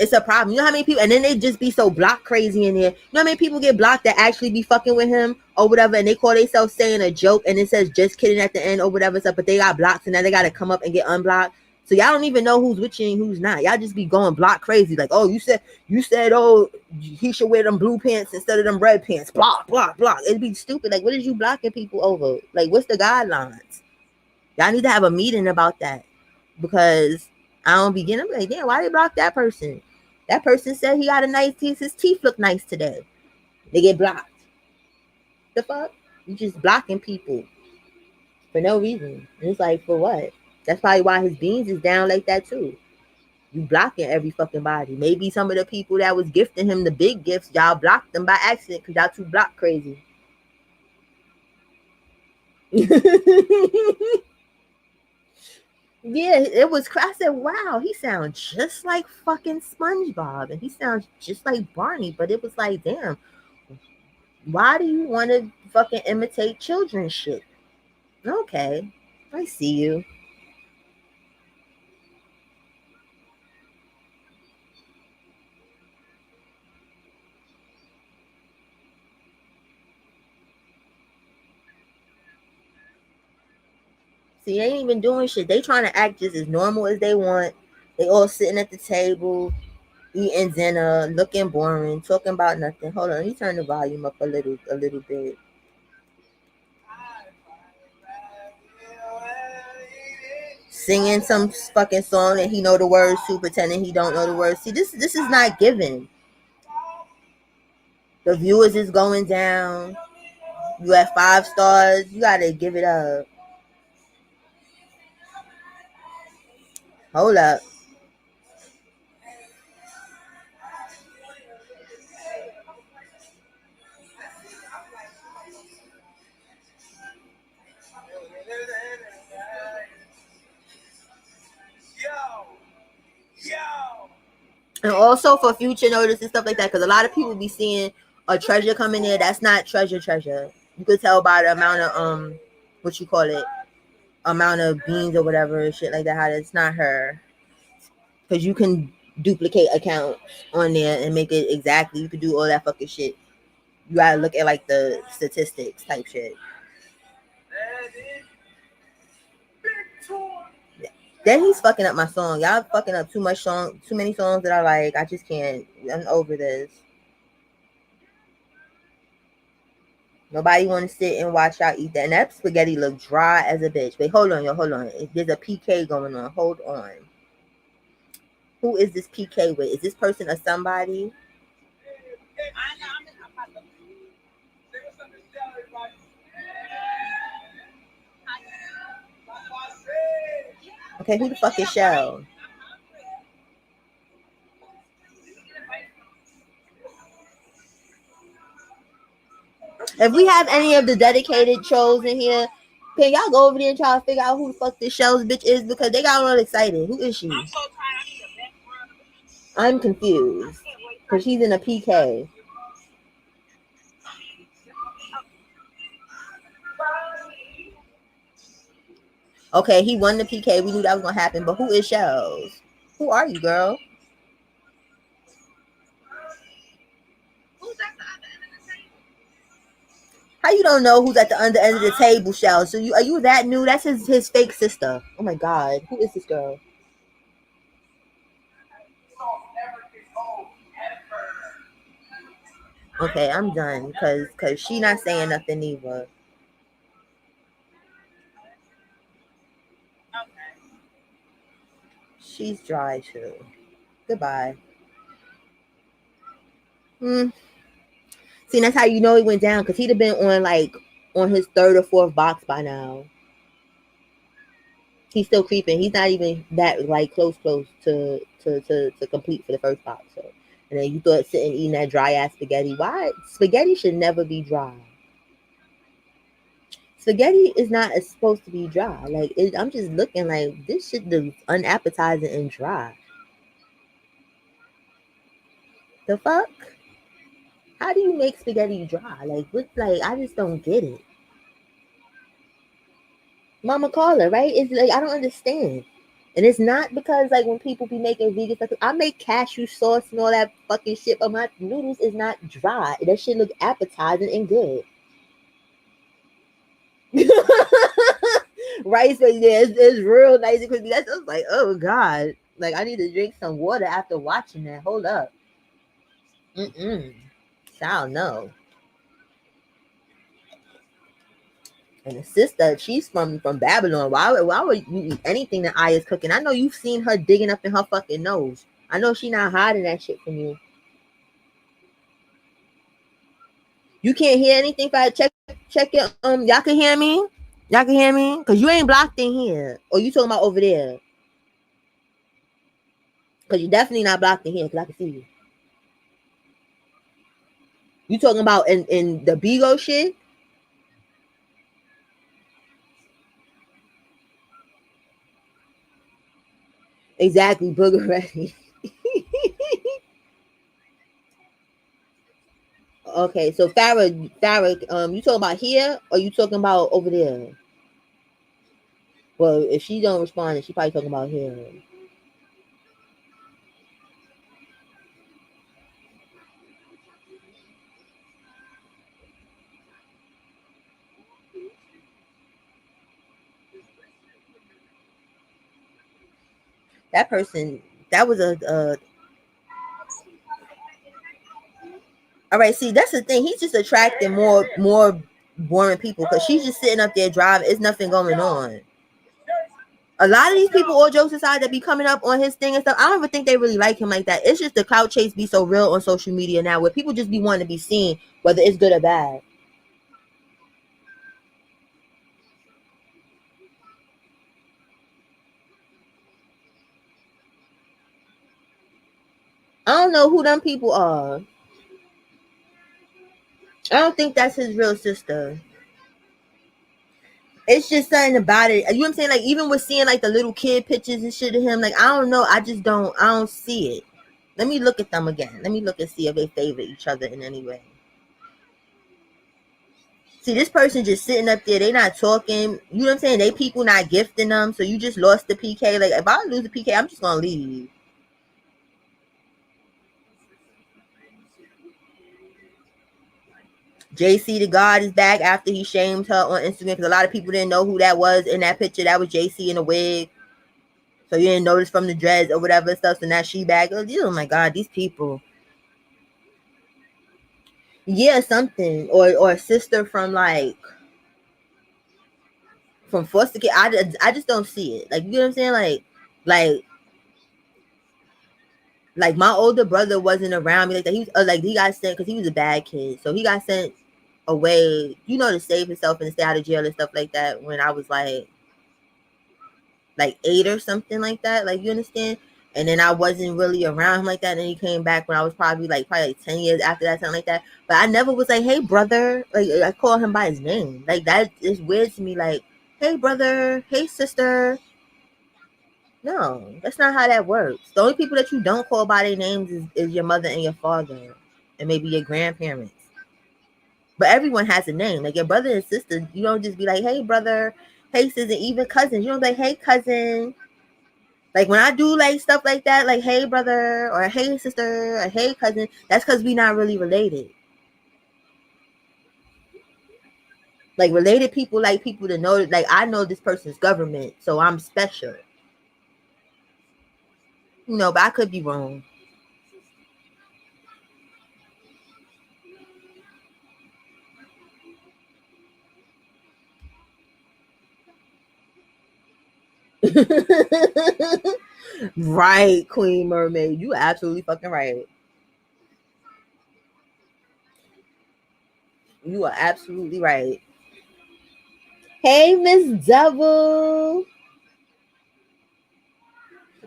It's a problem. You know how many people, and then they just be so block crazy in there. You know how many people get blocked that actually be fucking with him or whatever, and they call themselves saying a joke, and it says just kidding at the end or whatever stuff, but they got blocked, and now they got to come up and get unblocked. So y'all don't even know who's with you and who's not. Y'all just be going block crazy, like, oh, you said, oh, he should wear them blue pants instead of them red pants. Block, block, block. It'd be stupid. Like, what is you blocking people over? Like, what's the guidelines? Y'all need to have a meeting about that, because I don't be getting. I'm like, damn, why they block that person? That person said he got a nice teeth. His teeth look nice today. They get blocked. The fuck? You just blocking people for no reason. And it's like, for what? That's probably why his beans is down like that too. You blocking every fucking body. Maybe some of the people that was gifting him the big gifts, y'all blocked them by accident because y'all too block crazy. Yeah, it was. I said, "Wow, he sounds just like fucking SpongeBob, and he sounds just like Barney." But it was like, damn, why do you want to fucking imitate children's shit? Okay, I see you. See, they ain't even doing shit. They trying to act just as normal as they want. They all sitting at the table, eating dinner, looking boring, talking about nothing. Hold on, let me turn the volume up a little bit. Singing some fucking song and he know the words to, pretending he don't know the words. See, this is not given. The viewers is going down. You have 5 stars. You gotta give it up. Hold up. And also for future notice and stuff like that, because a lot of people be seeing a treasure coming there. That's not treasure. You could tell by the amount of what you call it, amount of beans or whatever and shit like that. How that's not her, because you can duplicate accounts on there and make it exactly. You could do all that fucking shit. You gotta look at like the statistics type shit. Then he's fucking up my song. Y'all fucking up too many songs that I like. I just can't. I'm over this. Nobody want to sit and watch y'all eat that. And that spaghetti look dry as a bitch. Wait, hold on, yo, hold on. There's a PK going on. Hold on. Who is this PK with? Is this person a somebody? Okay, who the fuck is Shell? If we have any of the dedicated trolls in here, can y'all go over there and try to figure out who the fuck this Shell's bitch is? Because they got all excited. Who is she? I'm confused. Because she's in a PK. Okay, he won the PK. We knew that was going to happen. But who is Shells? Who are you, girl? How you don't know who's at the under end of the table, Shell? So are you that new? That's his fake sister. Oh my god, who is this girl? Okay, I'm done because she not saying nothing either. She's dry too. Goodbye. See, that's how you know he went down, because he'd have been on his 3rd or 4th box by now. He's still creeping. He's not even that close to complete for the first box. So, and And then you thought sitting eating that dry ass spaghetti. Why? Spaghetti should never be dry. Spaghetti is not supposed to be dry. Like I'm just looking like this shit looks unappetizing and dry. The fuck? How do you make spaghetti dry? Like what? Like I just don't get it. Mama Carla, right? It's like I don't understand. And it's not because like when people be making vegan stuff, I make cashew sauce and all that fucking shit, but my noodles is not dry. That shit look appetizing and good. Rice, but yeah, it's real nice and crispy. That's just like, oh god, like I need to drink some water after watching that. Hold up, child, no. And the sister, she's from Babylon. Why would you eat anything that Aya's cooking? I know you've seen her digging up in her fucking nose. I know she not hiding that shit from you. You can't hear anything. If I check it, y'all can hear me. Y'all can hear me, cause you ain't blocked in here. Or you talking about over there? Cause you definitely not blocked in here, cause I can see you. You talking about in the Bigo shit? Exactly, booger ready. Okay, so Farrah, you talking about here or you talking about over there? Well, if she don't respond, then she probably talking about here. That person, that was a. All right, see, that's the thing. He's just attracting more boring people because she's just sitting up there driving. It's nothing going on. A lot of these people, all jokes aside, that be coming up on his thing and stuff, I don't even think they really like him like that. It's just the clout chase be so real on social media now, where people just be wanting to be seen, whether it's good or bad. I don't know who them people are. I don't think that's his real sister. It's just something about it. You know what I'm saying? Like even with seeing like the little kid pictures and shit of him, like I don't know. I don't see it. Let me look at them again. Let me look and see if they favor each other in any way. See, this person just sitting up there, they not talking. You know what I'm saying? They people not gifting them, so you just lost the PK. Like if I lose the PK, I'm just gonna leave. JC the God is back after he shamed her on Instagram because a lot of people didn't know who that was in that picture. That was JC in a wig. So you didn't notice from the dreads or whatever stuff. So now she back. Oh my God, these people. Yeah, something. Or a sister from like from foster kid. I just don't see it. Like you know what I'm saying? Like like my older brother wasn't around me like that. He was like he got sent because he was a bad kid. So he got sent away, you know, to save himself and to stay out of jail and stuff like that when I was like 8 or something like that. Like you understand? And then I wasn't really around him like that. And then he came back when I was probably like 10 years after that, something like that. But I never was like, hey brother. Like I call him by his name. Like that is weird to me. Like, hey brother, hey sister. No, that's not how that works. The only people that you don't call by their names is your mother and your father. And maybe your grandparents. But everyone has a name. Like your brother and sister, you don't just be like, hey brother, hey sister, even cousins. You don't be like, hey cousin. Like when I do like stuff like that, like hey brother or hey sister or hey cousin, that's because we not really related. Like related people like people to know, like I know this person's government, so I'm special. You know, but I could be wrong. Right, Queen Mermaid. You absolutely fucking right. You are absolutely right. Hey, Miss Devil.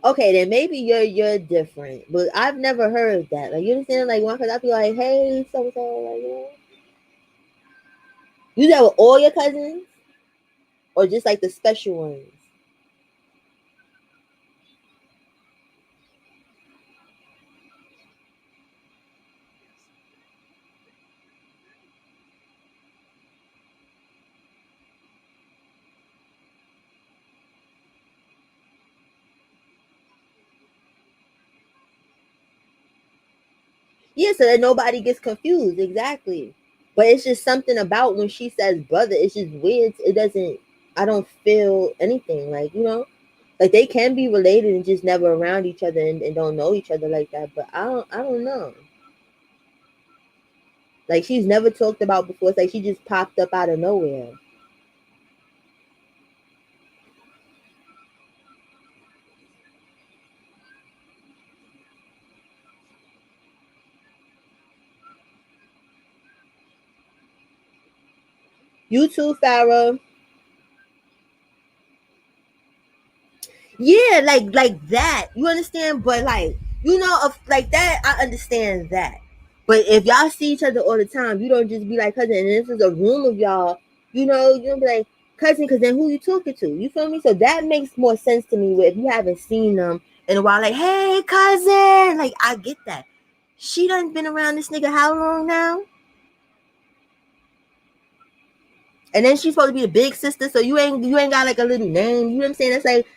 Okay, then maybe you're different, but I've never heard that. Like, you understand? Like, one, cause I be like, hey, so so, like, you that with all your cousins, or just like the special ones? Yeah, so that nobody gets confused. Exactly. But it's just something about when she says brother, it's just weird. It doesn't, I don't feel anything. Like, like they can be related and just never around each other and don't know each other like that. But I don't know. Like, she's never talked about before. It's like she just popped up out of nowhere. You too, Farrah. Yeah, like that. You understand? But like, of like that, I understand that. But if y'all see each other all the time, you don't just be like cousin. And this is a room of y'all. You don't be like cousin, because then who you talking to? You feel me? So that makes more sense to me. Where if you haven't seen them in a while, like, hey cousin, like I get that. She done been around this nigga how long now? And then she's supposed to be the big sister, so you ain't got like a little name. You know what I'm saying? That's like,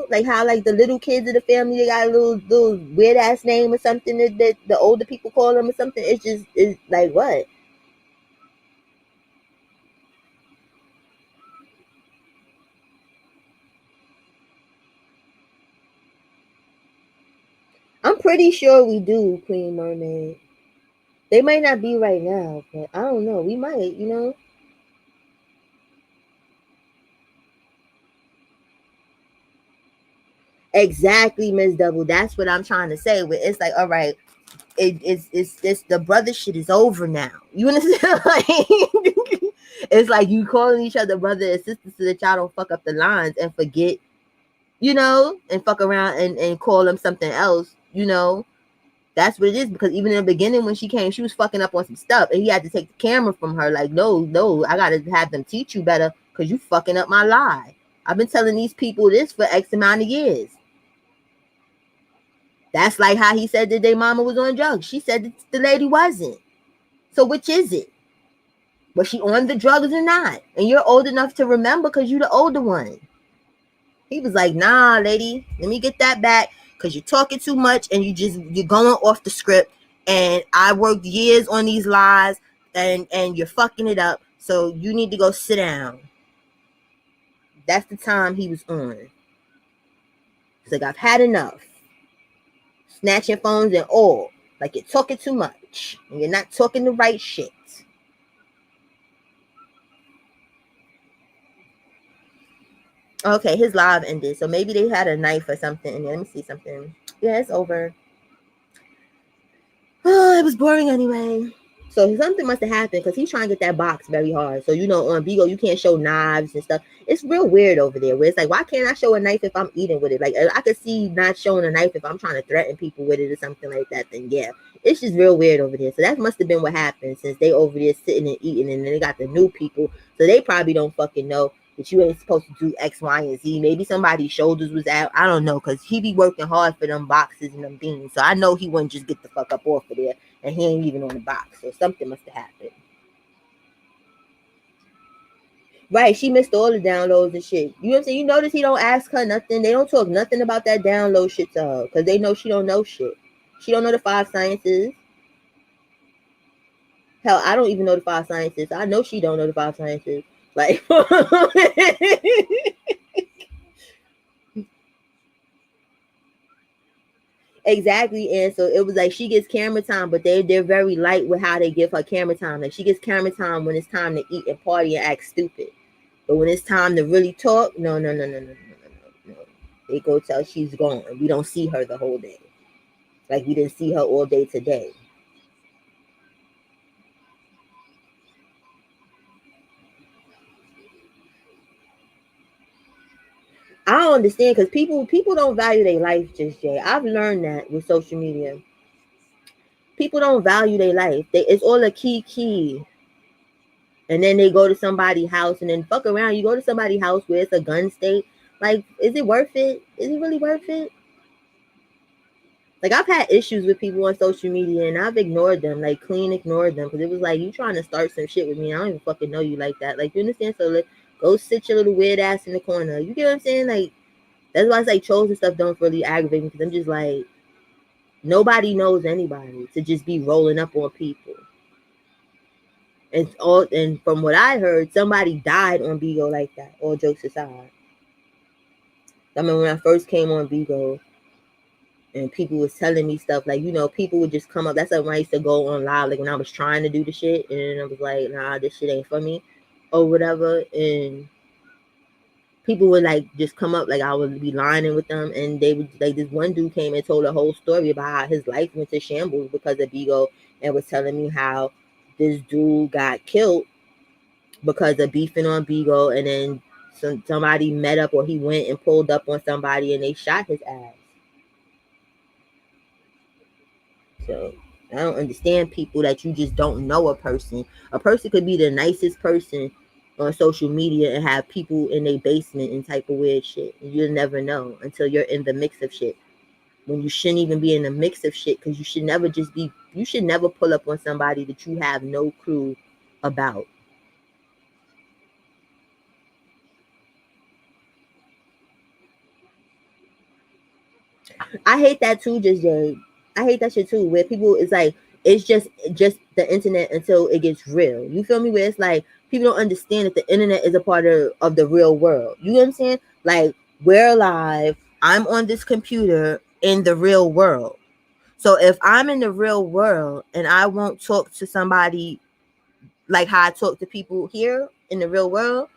like how like the little kids of the family, they got a little weird ass name or something that the older people call them or something. It's like what? I'm pretty sure we do, Queen Mermaid. They might not be right now, but I don't know. We might. Exactly, Miss Double. That's what I'm trying to say. But it's like, all right, it's the brother shit is over now. You understand? Like, it's like you calling each other brother and sister so that y'all don't fuck up the lines and forget, and fuck around and call them something else. That's what it is, because even in the beginning when she came, she was fucking up on some stuff and he had to take the camera from her. Like, no, I gotta have them teach you better because you fucking up my lie. I've been telling these people this for X amount of years. That's like how he said that their mama was on drugs. She said that the lady wasn't. So which is it? Was she on the drugs or not? And you're old enough to remember because you're the older one. He was like, nah, lady, let me get that back because you're talking too much and you're going off the script. And I worked years on these lies and you're fucking it up. So you need to go sit down. That's the time he was on. He's like, I've had enough. Snatching phones and all. Like, you're talking too much. And you're not talking the right shit. Okay, his live ended. So maybe they had a knife or something. And let me see something. Yeah, it's over. Oh, it was boring anyway. So something must have happened because he's trying to get that box very hard. So on Bigo you can't show knives and stuff. It's real weird over there. Where it's like, why can't I show a knife if I'm eating with it? Like, I could see not showing a knife if I'm trying to threaten people with it or something like that. Then yeah, it's just real weird over there. So that must have been what happened since they over there sitting and eating, and then they got the new people. So they probably don't fucking know that you ain't supposed to do X, Y, and Z. Maybe somebody's shoulders was out. I don't know, because he be working hard for them boxes and them beans. So I know he wouldn't just get the fuck up off of there, and he ain't even on the box. So something must have happened. Right, she missed all the downloads and shit. You know what I'm saying? You notice he don't ask her nothing. They don't talk nothing about that download shit to her because they know she don't know shit. She don't know the five sciences. Hell, I don't even know the five sciences. I know she don't know the five sciences. Like, exactly. And so it was like she gets camera time, but they're very light with how they give her camera time. Like, she gets camera time when it's time to eat and party and act stupid. But when it's time to really talk, no, no, no, no, no, no, no, no. They go tell she's gone. We don't see her the whole day. Like, we didn't see her all day today. I don't understand because people don't value their life, just Jay. I've learned that with social media. People don't value their life. It's all a key. And then they go to somebody's house and then fuck around. You go to somebody's house where it's a gun state. Like, is it worth it? Is it really worth it? Like, I've had issues with people on social media and I've ignored them, like clean ignored them, because it was like, you trying to start some shit with me. I don't even fucking know you like that. Like, you understand? So like, go sit your little weird ass in the corner. You get what I'm saying? Like, that's why it's like trolls and stuff don't really aggravate me, because I'm just like, nobody knows anybody to just be rolling up on people. And from what I heard, somebody died on Bigo like that. All jokes aside. I mean, when I first came on Bigo and people was telling me stuff, like, you know, people would just come up. That's like when I used to go on live, like when I was trying to do the shit and I was like, nah, this shit ain't for me or whatever. And people would like just come up, like I would be lying with them, and they would, like, this one dude came and told a whole story about how his life went to shambles because of Bigo, and was telling me how this dude got killed because of beefing on Bigo, and then somebody met up, or he went and pulled up on somebody and they shot his ass. So I don't understand people that you just don't know a person. A person could be the nicest person on social media and have people in their basement and type of weird shit. You'll never know until you're in the mix of shit. When you shouldn't even be in the mix of shit, because you should never pull up on somebody that you have no clue about. I hate that too, just Jay. I hate that shit too, where people is like, it's just the internet until it gets real. You feel me? Where it's like people don't understand that the internet is a part of the real world. You know what I'm saying? Like, we're alive. I'm on this computer in the real world. So if I'm in the real world and I won't talk to somebody like how I talk to people here in the real world,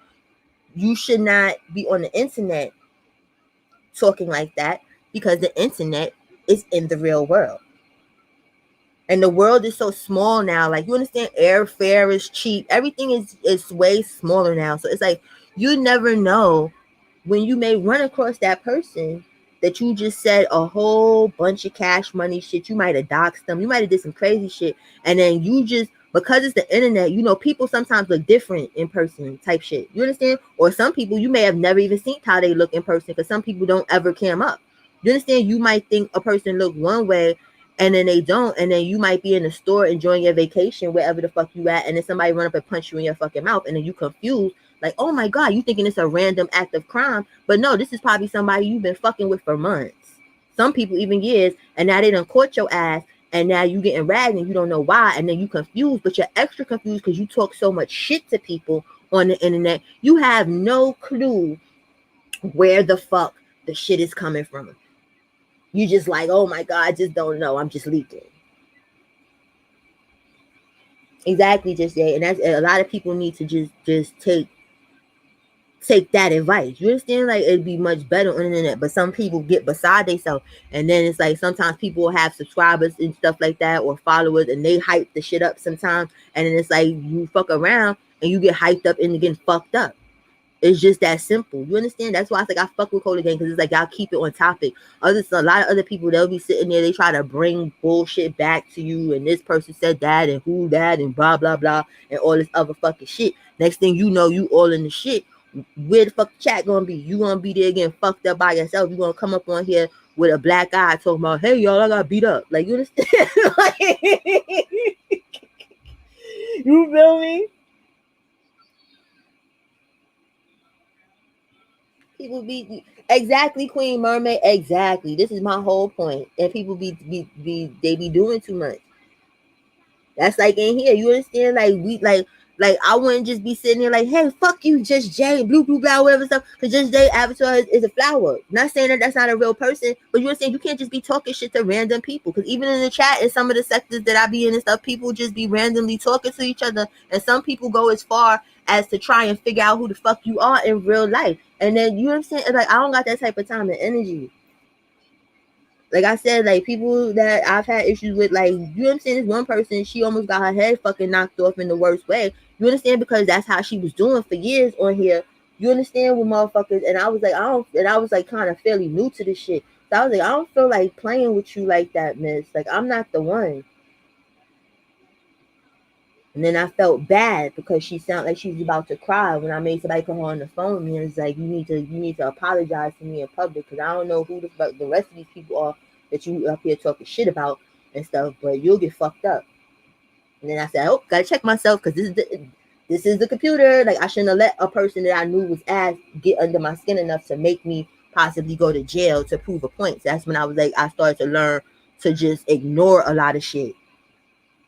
you should not be on the internet talking like that, because the internet is in the real world. And the world is so small now. Like, you understand, airfare is cheap. Everything is way smaller now. So it's like, you never know when you may run across that person that you just said a whole bunch of cash money shit. You might have doxed them. You might have did some crazy shit. And then you just, because it's the internet, you know, people sometimes look different in person type shit. You understand? Or some people, you may have never even seen how they look in person, because some people don't ever cam up. You understand? You might think a person look one way and then they don't. And then you might be in the store enjoying your vacation, wherever the fuck you at. And then somebody run up and punch you in your fucking mouth. And then you confused. Like, oh my God, you thinking it's a random act of crime. But no, this is probably somebody you've been fucking with for months. Some people even years. And now they done caught your ass. And now you getting ragged and you don't know why. And then you confused. But you're extra confused because you talk so much shit to people on the internet. You have no clue where the fuck the shit is coming from. You just like, oh my God, I just don't know. I'm just leaking. Exactly, just that. And that's a lot of people need to just take that advice. You understand? Like, it'd be much better on the internet, but some people get beside themselves, and then it's like sometimes people will have subscribers and stuff like that, or followers, and they hype the shit up sometimes, and then it's like you fuck around and you get hyped up into getting fucked up. It's just that simple. You understand? That's why I like I fuck with Cola Gang, because it's like y'all keep it on topic. A lot of other people, they'll be sitting there, they try to bring bullshit back to you, and this person said that, and who that, and blah blah blah, and all this other fucking shit. Next thing you know, you all in the shit. Where the fuck the chat gonna be? You gonna be there getting fucked up by yourself. You gonna come up on here with a black eye talking about, hey y'all, I got beat up. Like, you understand? Like, you feel me? People be exactly, Queen Mermaid, exactly. This is my whole point. And people they be doing too much. That's like in here. You understand? Like I wouldn't just be sitting there like, hey, fuck you, Just Jay, blue, blah, whatever stuff. Because Just Jay avatar is a flower. Not saying that that's not a real person, but you understand, you can't just be talking shit to random people. Because even in the chat, in some of the sectors that I be in and stuff, people just be randomly talking to each other. And some people go as far as to try and figure out who the fuck you are in real life. And then, you know what I'm saying? Like, I don't got that type of time and energy. Like I said, like, people that I've had issues with, like, you know what I'm saying? This one person, she almost got her head fucking knocked off in the worst way. You understand? Because that's how she was doing for years on here You understand with motherfuckers? And I was like, I don't, and I was like kind of fairly new to this shit. So I was like, I don't feel like playing with you like that, miss. Like, I'm not the one. And then I felt bad because she sounded like she was about to cry when I made somebody call her on the phone. And it's like, you need to apologize to me in public because I don't know who the fuck the rest of these people are that you up here talking shit about and stuff, but you'll get fucked up. And then I said, oh, gotta check myself because this is the computer. Like, I shouldn't have let a person that I knew was ass get under my skin enough to make me possibly go to jail to prove a point. So that's when I was like, I started to learn to just ignore a lot of shit.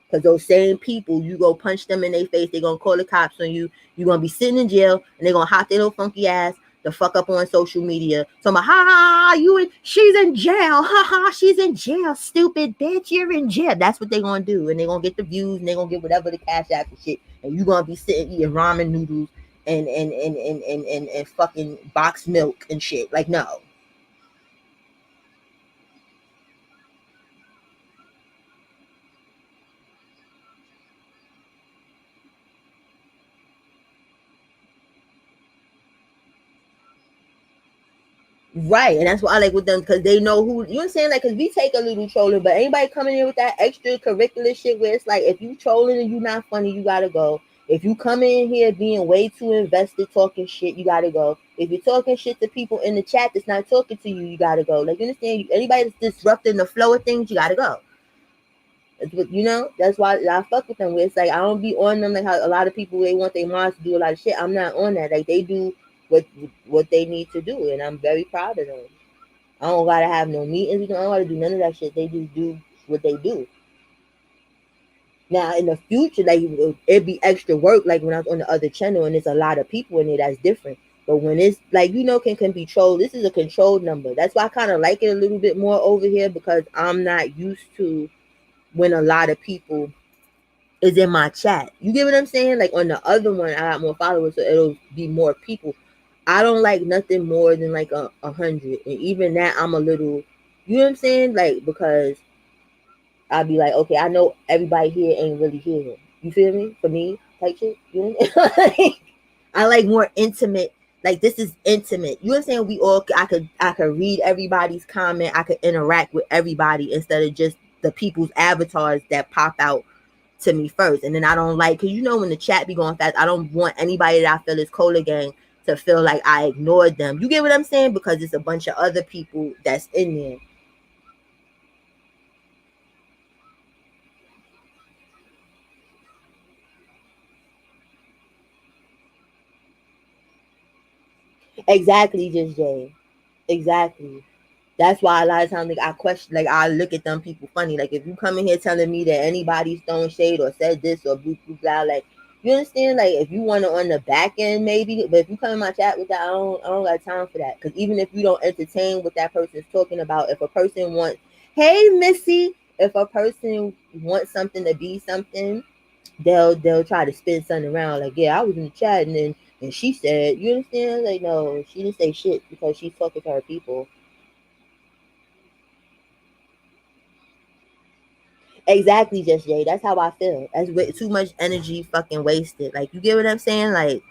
Because those same people, you go punch them in their face, they're going to call the cops on you. You're going to be sitting in jail, and they're going to hop their little funky ass the fuck up on social media. So I'm like, ha ha, she's in jail. Ha ha, she's in jail, stupid bitch. You're in jail. That's what they're going to do. And they're going to get the views, and they're going to get whatever the cash app and shit. And you're going to be sitting eating ramen noodles and fucking boxed milk and shit. Like, no. Right, and that's why I like with them because they know who you know what I'm saying. Like, cause we take a little trolling, but anybody coming in with that extracurricular shit where it's like if you trolling and you not funny, you gotta go. If you come in here being way too invested talking shit, you gotta go. If you're talking shit to people in the chat that's not talking to you, you gotta go. Like, you understand? Anybody that's disrupting the flow of things, you gotta go. That's why I fuck with them. Where it's like I don't be on them like how a lot of people they want their moms to do a lot of shit. I'm not on that. Like, they do what they need to do, and I'm very proud of them. I don't gotta have no meetings. I don't gotta do none of that shit. They just do what they do. Now in the future, like it'd be extra work. Like when I was on the other channel, and there's a lot of people in there. That's different. But when it's like can control. This is a controlled number. That's why I kind of like it a little bit more over here because I'm not used to when a lot of people is in my chat. You get what I'm saying? Like on the other one, I got more followers, so it'll be more people. I don't like nothing more than like 100, and even that I'm a little, you know what I'm saying? Like because I'll be like, okay, I know everybody here ain't really here. You feel me? For me, type shit. You know what I mean? I like more intimate. Like this is intimate. You know what I'm saying? I could read everybody's comment. I could interact with everybody instead of just the people's avatars that pop out to me first. And then I don't like, because when the chat be going fast, I don't want anybody that I feel is Cola Gang to feel like I ignored them. You get what I'm saying? Because it's a bunch of other people that's in there. Exactly, just Jay. Exactly. That's why a lot of times like I question, like I look at them people funny. Like if you come in here telling me that anybody's throwing shade or said this or blah blah blah, like you understand, like if you want to on the back end maybe, but if you come in my chat with that, I don't got time for that. Because even if you don't entertain what that person's talking about, if a person wants, hey Missy, if a person wants something to be something, they'll try to spin something around like, yeah, I was in the chat and she said, you understand, like no, she didn't say shit because she's talking to her people. Exactly, just Jay. That's how I feel. That's way too much energy fucking wasted. Like, you get what I'm saying? Like,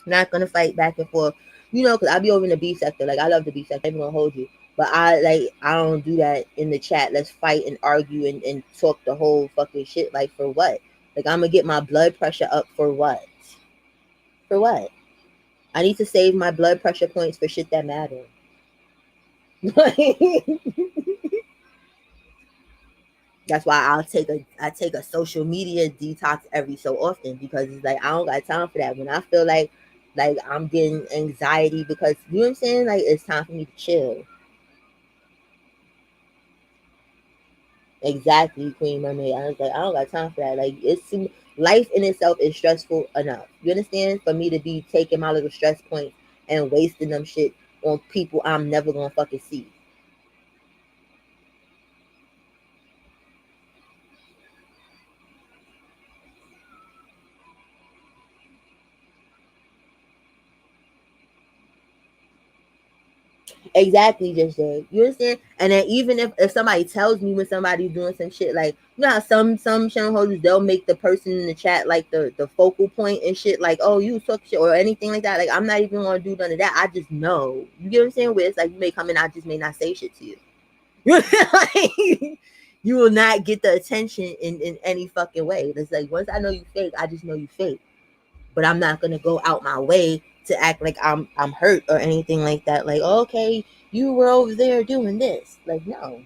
not gonna fight back and forth. Because I be over in the B sector. Like, I love the B sector. I'm gonna hold you. But I don't do that in the chat. Let's fight and argue and talk the whole fucking shit. Like, for what? Like, I'm gonna get my blood pressure up for what? For what? I need to save my blood pressure points for shit that matter. That's why I take a social media detox every so often because it's like I don't got time for that. When I feel like I'm getting anxiety because you know what I'm saying, like it's time for me to chill. Exactly, Queen Mermaid. I was like, I don't got time for that. Like life in itself is stressful enough. You understand? For me to be taking my little stress points and wasting them shit on people I'm never gonna fucking see. Exactly, just said. You understand? And then even if somebody tells me when somebody's doing some shit, like you know how some shareholders they'll make the person in the chat like the focal point and shit, like oh you talk shit or anything like that. Like I'm not even gonna do none of that. I just know. You get what I'm saying? Where it's like you may come in, I just may not say shit to you. Like, you will not get the attention in any fucking way. It's like once I know you fake, I just know you fake. But I'm not gonna go out my way to act like I'm hurt or anything like that. Like, okay, you were over there doing this. Like, no.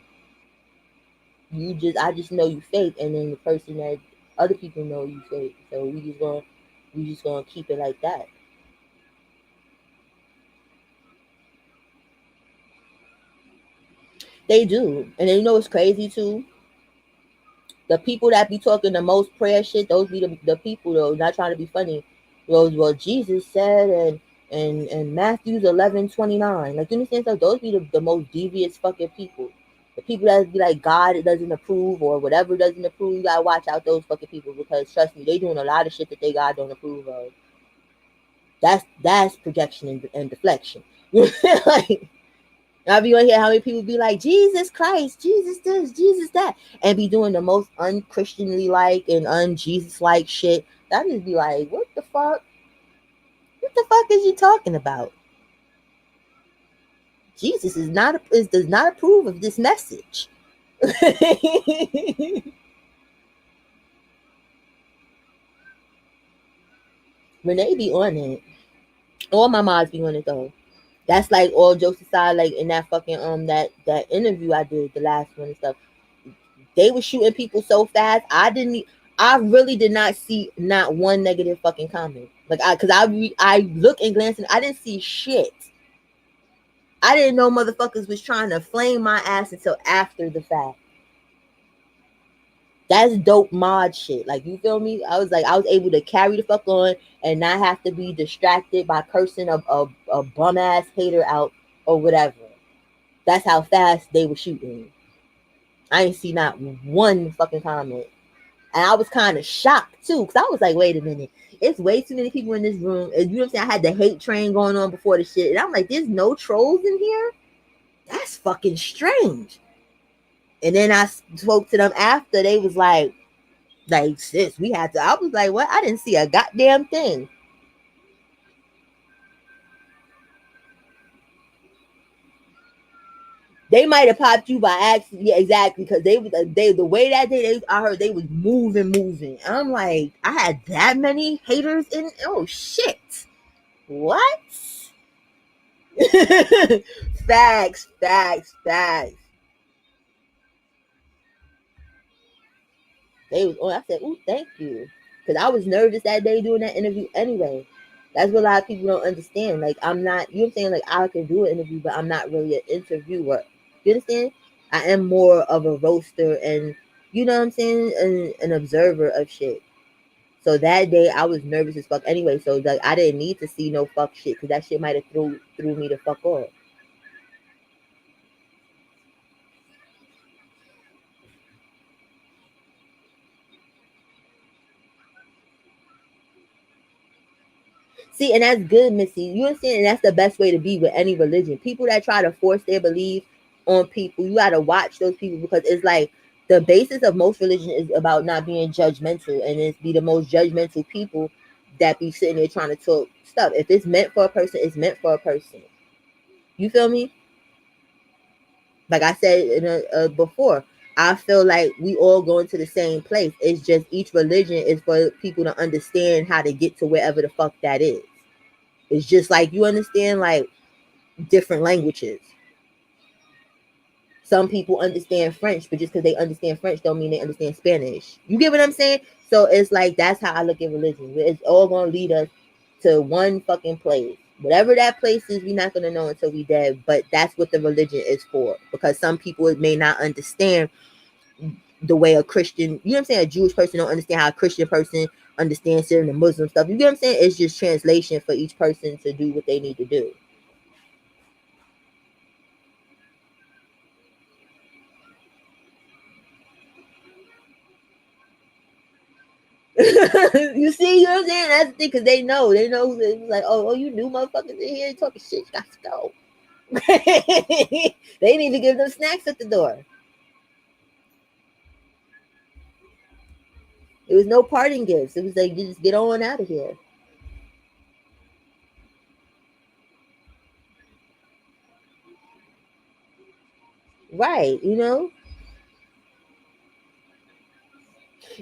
I just know you fake, and then the person that other people know you fake. So we just gonna keep it like that. They do. And then you know what's crazy too? The people that be talking the most prayer shit, those be the people though, not trying to be funny. Those what Jesus said and Matthew's 11:29. Like you understand? So those be the most devious fucking people. The people that be like God doesn't approve or whatever doesn't approve, you gotta watch out those fucking people because trust me, they doing a lot of shit that they God don't approve of. That's projection and deflection. Like I'll be on here how many people be like, Jesus Christ, Jesus this, Jesus that, and be doing the most unchristianly like and un-Jesus like shit. That just be like, what the fuck? What the fuck is you talking about? Jesus does not approve of this message. Renee be on it. All my mods be on it though. That's like all jokes aside, like in that fucking that interview I did, the last one and stuff. They were shooting people so fast. I really did not see not one negative fucking comment. Like I look and glance and I didn't see shit. I didn't know motherfuckers was trying to flame my ass until after the fact. That's dope mod shit. Like you feel me? I was able to carry the fuck on and not have to be distracted by cursing a bum ass hater out or whatever. That's how fast they were shooting. I ain't see not one fucking comment. And I was kind of shocked too, because I was like, wait a minute. It's way too many people in this room. And you know what I'm saying? I had the hate train going on before the shit. And I'm like, there's no trolls in here? That's fucking strange. And then I spoke to them after. They was like, sis, we had to. I was like, what? I didn't see a goddamn thing. They might have popped you by accident. Yeah, exactly. Because they the way that I heard they was moving. I'm like, I had that many haters in. Oh shit. What? Facts. They was on. I said, "Ooh, thank you," because I was nervous that day doing that interview anyway. That's what a lot of people don't understand. Like I'm not, you know what I'm saying? Like I can do an interview, but I'm not really an interviewer. You understand? I am more of a roaster and you know what I'm saying, an observer of shit. So that day I was nervous as fuck anyway. So like I didn't need to see no fuck shit because that shit might have threw me the fuck off. See, and that's good, Missy. You understand? And that's the best way to be with any religion. People that try to force their belief on people, you got to watch those people because it's like the basis of most religion is about not being judgmental, and it's be the most judgmental people that be sitting there trying to talk stuff. If it's meant for a person, it's meant for a person. You feel me? Like I said before, I feel like we all going to the same place. It's just each religion is for people to understand how to get to wherever the fuck that is. It's just like you understand like different languages. Some people understand French, but just because they understand French don't mean they understand Spanish. You get what I'm saying? So it's like that's how I look at religion. It's all gonna lead us to one fucking place. Whatever that place is, we're not gonna know until we dead. But that's what the religion is for. Because some people may not understand the way a Christian, you know what I'm saying, a Jewish person don't understand how a Christian person understands certain the Muslim stuff. You get what I'm saying? It's just translation for each person to do what they need to do. You see, you know what I'm saying? That's the thing, because they know who they like, oh, you new motherfuckers in here talking shit, you got to go. They need to give them snacks at the door. It was no parting gifts. It was like, you just get on out of here. Right, you know?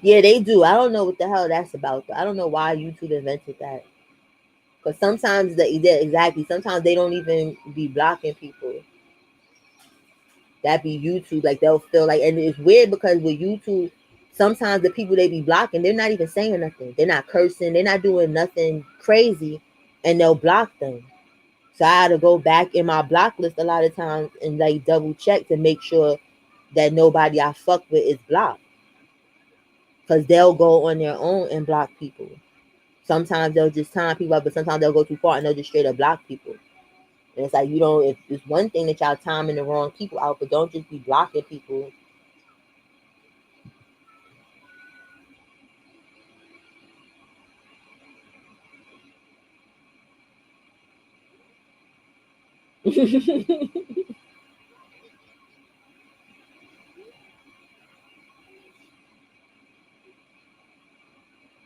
Yeah, they do. I don't know what the hell that's about. I don't know why YouTube invented that. Because sometimes exactly. Sometimes they don't even be blocking people. That be YouTube. Like they'll feel like, and it's weird because with YouTube, sometimes the people they be blocking, they're not even saying nothing. They're not cursing. They're not doing nothing crazy, and they'll block them. So I had to go back in my block list a lot of times and like double check to make sure that nobody I fuck with is blocked. Because they'll go on their own and block people. Sometimes they'll just time people up, but sometimes they'll go too far and they'll just straight up block people. And it's like, you know, if it's one thing that y'all timing the wrong people out, but don't just be blocking people.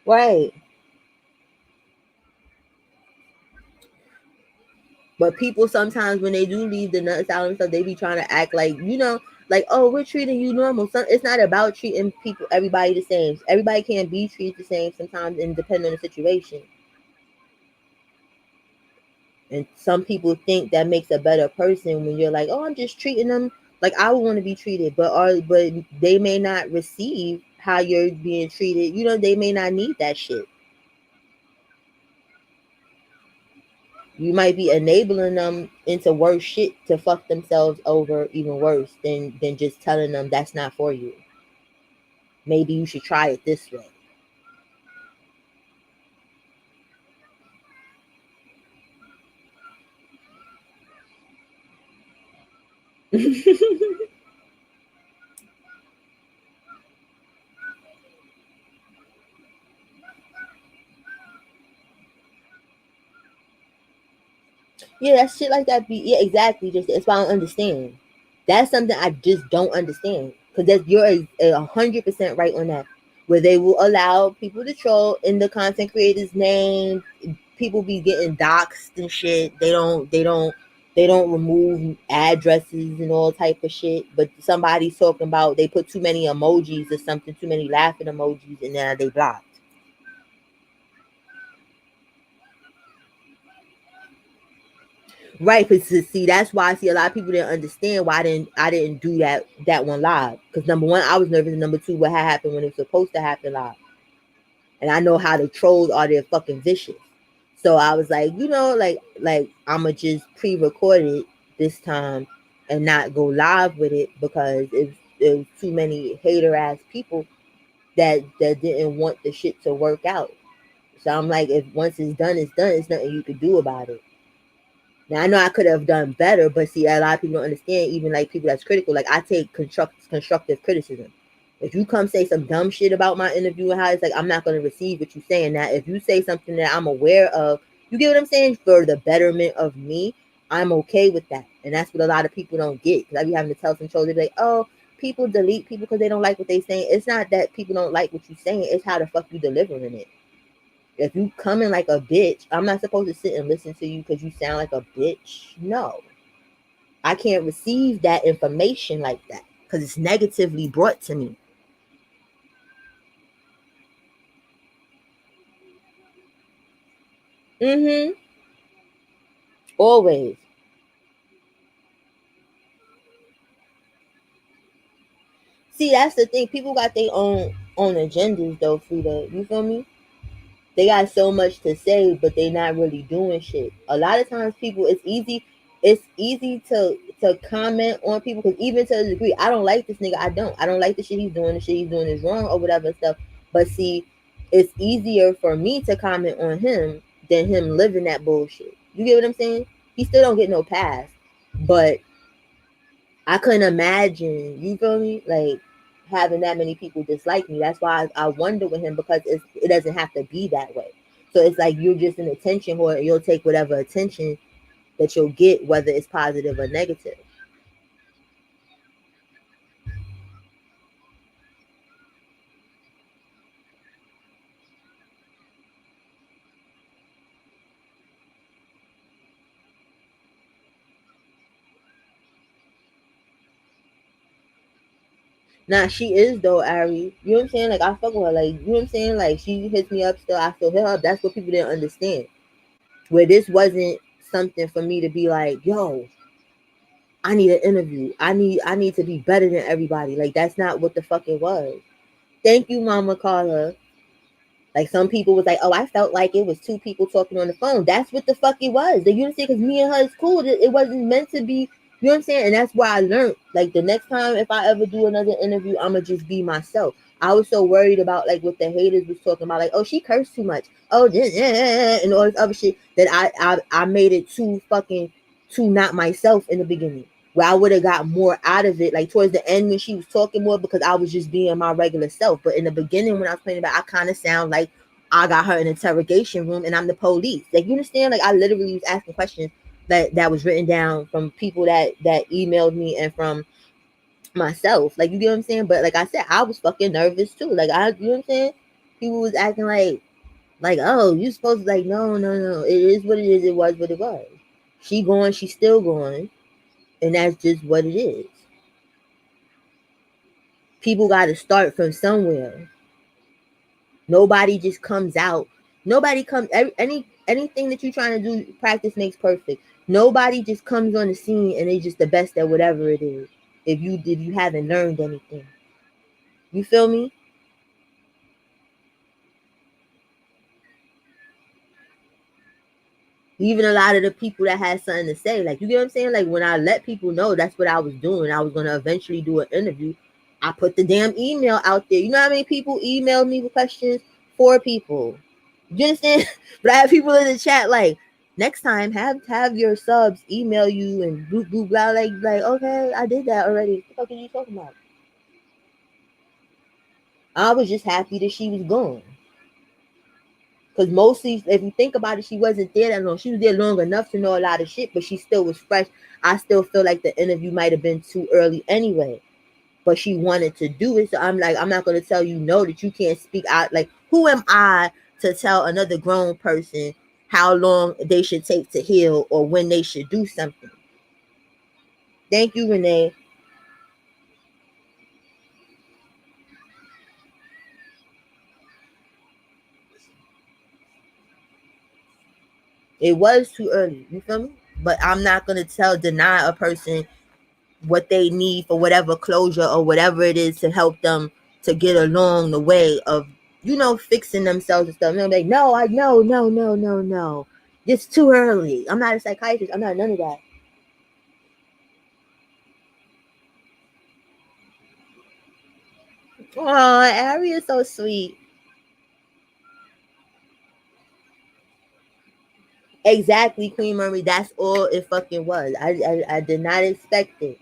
Right. But people sometimes when they do leave the nuts out and stuff, they be trying to act like, you know, like, oh, we're treating you normal. It's not about treating people, everybody the same. Everybody can't be treated the same sometimes, and depending on the situation. And some people think that makes a better person when you're like, oh, I'm just treating them like I would want to be treated, but they may not receive how you're being treated. You know, they may not need that shit. You might be enabling them into worse shit to fuck themselves over even worse than just telling them that's not for you. Maybe you should try it this way. Yeah, that shit like that be, yeah, exactly. Just that's why I don't understand. That's something I just don't understand. Because that's you're 100% right on that. Where they will allow people to troll in the content creator's name. People be getting doxxed and shit. They don't remove addresses and all type of shit. But somebody's talking about they put too many emojis or something, too many laughing emojis, and now they blocked. Right, because see, that's why I see a lot of people didn't understand why I didn't do that one live. Because number one, I was nervous, and number two, what had happened when it was supposed to happen live. And I know how the trolls are, they're fucking vicious. So I was like, you know, like I'ma just pre-record it this time and not go live with it because it was too many hater ass people that didn't want the shit to work out. So I'm like, if once it's done, it's done. There's nothing you could do about it. Now I know I could have done better, but see, a lot of people don't understand. Even like people that's critical, like I take constructive criticism. If you come say some dumb shit about my interview and how it's like I'm not going to receive what you're saying. Now, if you say something that I'm aware of, you get what I'm saying, for the betterment of me, I'm okay with that. And that's what a lot of people don't get. Because I be having to tell some trolls, they be like, oh, people delete people because they don't like what they saying. It's not that people don't like what you're saying. It's how the fuck you delivering it. If you coming like a bitch, I'm not supposed to sit and listen to you because you sound like a bitch. No, I can't receive that information like that because it's negatively brought to me. Mm-hmm. Always. See, that's the thing. People got their own agendas though, Frida. You feel me? They got so much to say, but they not really doing shit. A lot of times, people, it's easy to comment on people because even to a degree, I don't like this nigga. I don't like the shit he's doing. The shit he's doing is wrong or whatever stuff. But see, it's easier for me to comment on him than him living that bullshit. You get what I'm saying? He still don't get no pass, but I couldn't imagine, you feel me? Like having that many people dislike me. That's why I wonder with him because it doesn't have to be that way. So it's like you're just an attention whore. You'll take whatever attention that you'll get, whether it's positive or negative. Nah, she is though, Ari. You know what I'm saying? Like I fuck with her. Like, you know what I'm saying? Like she hits me up still, I still hit her up. That's what people didn't understand. Where this wasn't something for me to be like, yo, I need an interview. I need to be better than everybody. Like that's not what the fuck it was. Thank you, Mama Carla. Like some people was like, oh, I felt like it was two people talking on the phone. That's what the fuck it was. Like, you know what I'm saying? Because me and her is cool. It wasn't meant to be. You know what I'm saying? And that's why I learned. Like the next time if I ever do another interview, I'ma just be myself. I was so worried about like what the haters was talking about. Like, oh, she cursed too much. Oh, this, and all this other shit that I made it too not myself in the beginning. Where I would have got more out of it, like towards the end when she was talking more, because I was just being my regular self. But in the beginning when I was playing about, I kind of sound like I got her in an interrogation room and I'm the police. Like, you understand? Like I literally was asking questions that was written down from people that emailed me and from myself. Like, you get what I'm saying? But like I said, I was fucking nervous too. Like you know what I'm saying? People was acting like, oh, you supposed to, like, no. It is what it is. It was what it was. She going, she's still going. And that's just what it is. People got to start from somewhere. Nobody just comes out. Nobody comes. Anything that you're trying to do, practice makes perfect. Nobody just comes on the scene and they just the best at whatever it is. If you haven't learned anything, you feel me? Even a lot of the people that had something to say, like, you get what I'm saying? Like when I let people know that's what I was doing, I was gonna eventually do an interview. I put the damn email out there. You know how many people emailed me with questions? 4 people. You understand? But I have people in the chat like, next time have your subs email you and blah blah blah. Like okay, I did that already. What the fuck are you talking about? I was just happy that she was gone. Because mostly, if you think about it, she wasn't there that long. She was there long enough to know a lot of shit, but she still was fresh. I still feel like the interview might have been too early anyway. But she wanted to do it. So I'm like, I'm not going to tell you no, that you can't speak out. Like, who am I to tell another grown person how long they should take to heal or when they should do something? Thank you, Renee. It was too early. You feel me? But I'm not going to deny a person what they need for whatever closure or whatever it is to help them to get along the way of, fixing themselves and stuff. And I'm like, no, no. It's too early. I'm not a psychiatrist. I'm not none of that. Oh, Ari is so sweet. Exactly, Queen Murray. That's all it fucking was. I did not expect it.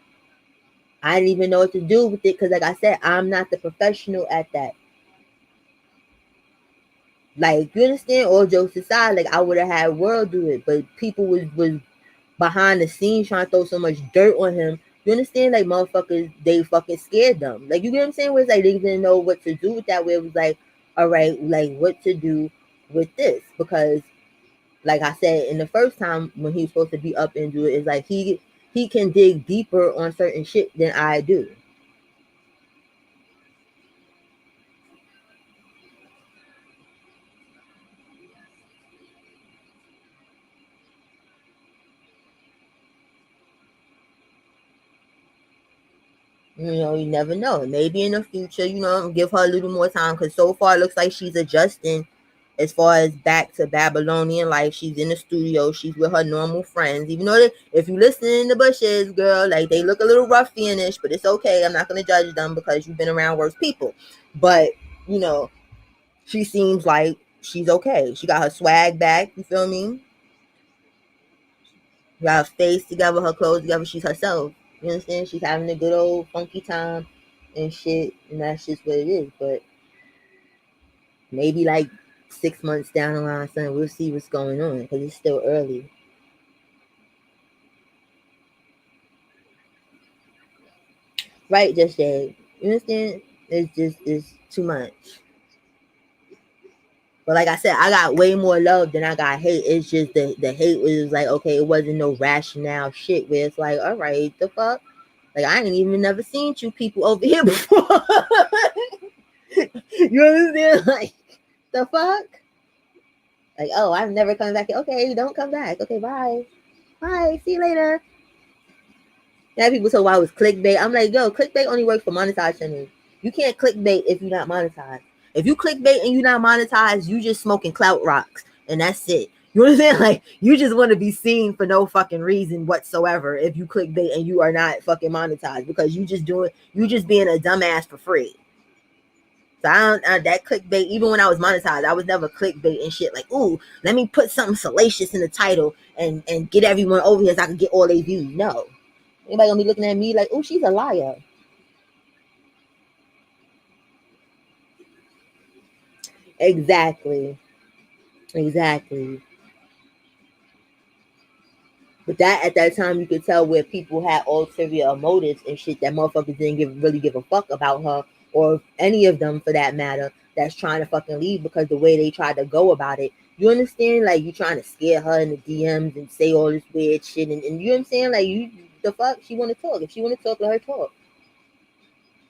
I didn't even know what to do with it because, like I said, I'm not the professional at that. Like, you understand? All jokes aside, like I would have had World do it, but people was behind the scenes trying to throw so much dirt on him. You understand? Like motherfuckers, they fucking scared them. Like, you get what I'm saying? Where it's like they didn't know what to do with that. Where it was like, all right, like what to do with this? Because, like I said, in the first time when he was supposed to be up and do it, it's like he can dig deeper on certain shit than I do. You never know. Maybe in the future, give her a little more time because so far it looks like she's adjusting as far as back to Babylonian life. She's in the studio. She's with her normal friends. Even though if you listen in the bushes, girl, like they look a little ruffianish, but it's okay. I'm not going to judge them because you've been around worse people. But, you know, she seems like she's okay. She got her swag back. You feel me? Got her face together, her clothes together. She's herself. You understand? She's having a good old funky time and shit, and that's just what it is. But maybe like 6 months down the line, son, we'll see what's going on because it's still early. Right, just Jay. You understand? It's too much. But like I said, I got way more love than I got hate. It's just the hate was like, okay, it wasn't no rationale shit where it's like, all right, the fuck? Like I ain't even never seen you people over here before. You understand? Like the fuck? Like, oh, I'm never coming back. Okay, don't come back. Okay, bye. Bye. See you later. Now people say, why it was clickbait. I'm like, yo, clickbait only works for monetized channels. You can't clickbait if you're not monetized. If you clickbait and you're not monetized, you just smoking clout rocks. And that's it. You know what I'm saying? Like, you just want to be seen for no fucking reason whatsoever if you clickbait and you are not fucking monetized because you just being a dumbass for free. So I don't that clickbait. Even when I was monetized, I was never clickbait and shit. Like, ooh, let me put something salacious in the title and get everyone over here so I can get all their views. No, anybody gonna be looking at me like, ooh, she's a liar. Exactly, exactly. But that at that time you could tell where people had ulterior motives and shit that motherfuckers didn't really give a fuck about her or any of them for that matter that's trying to fucking leave because the way they tried to go about it. You understand? Like you trying to scare her in the DMs and say all this weird shit and you know what I'm saying? Like you the fuck she wanna talk. If she wanna talk, let her talk.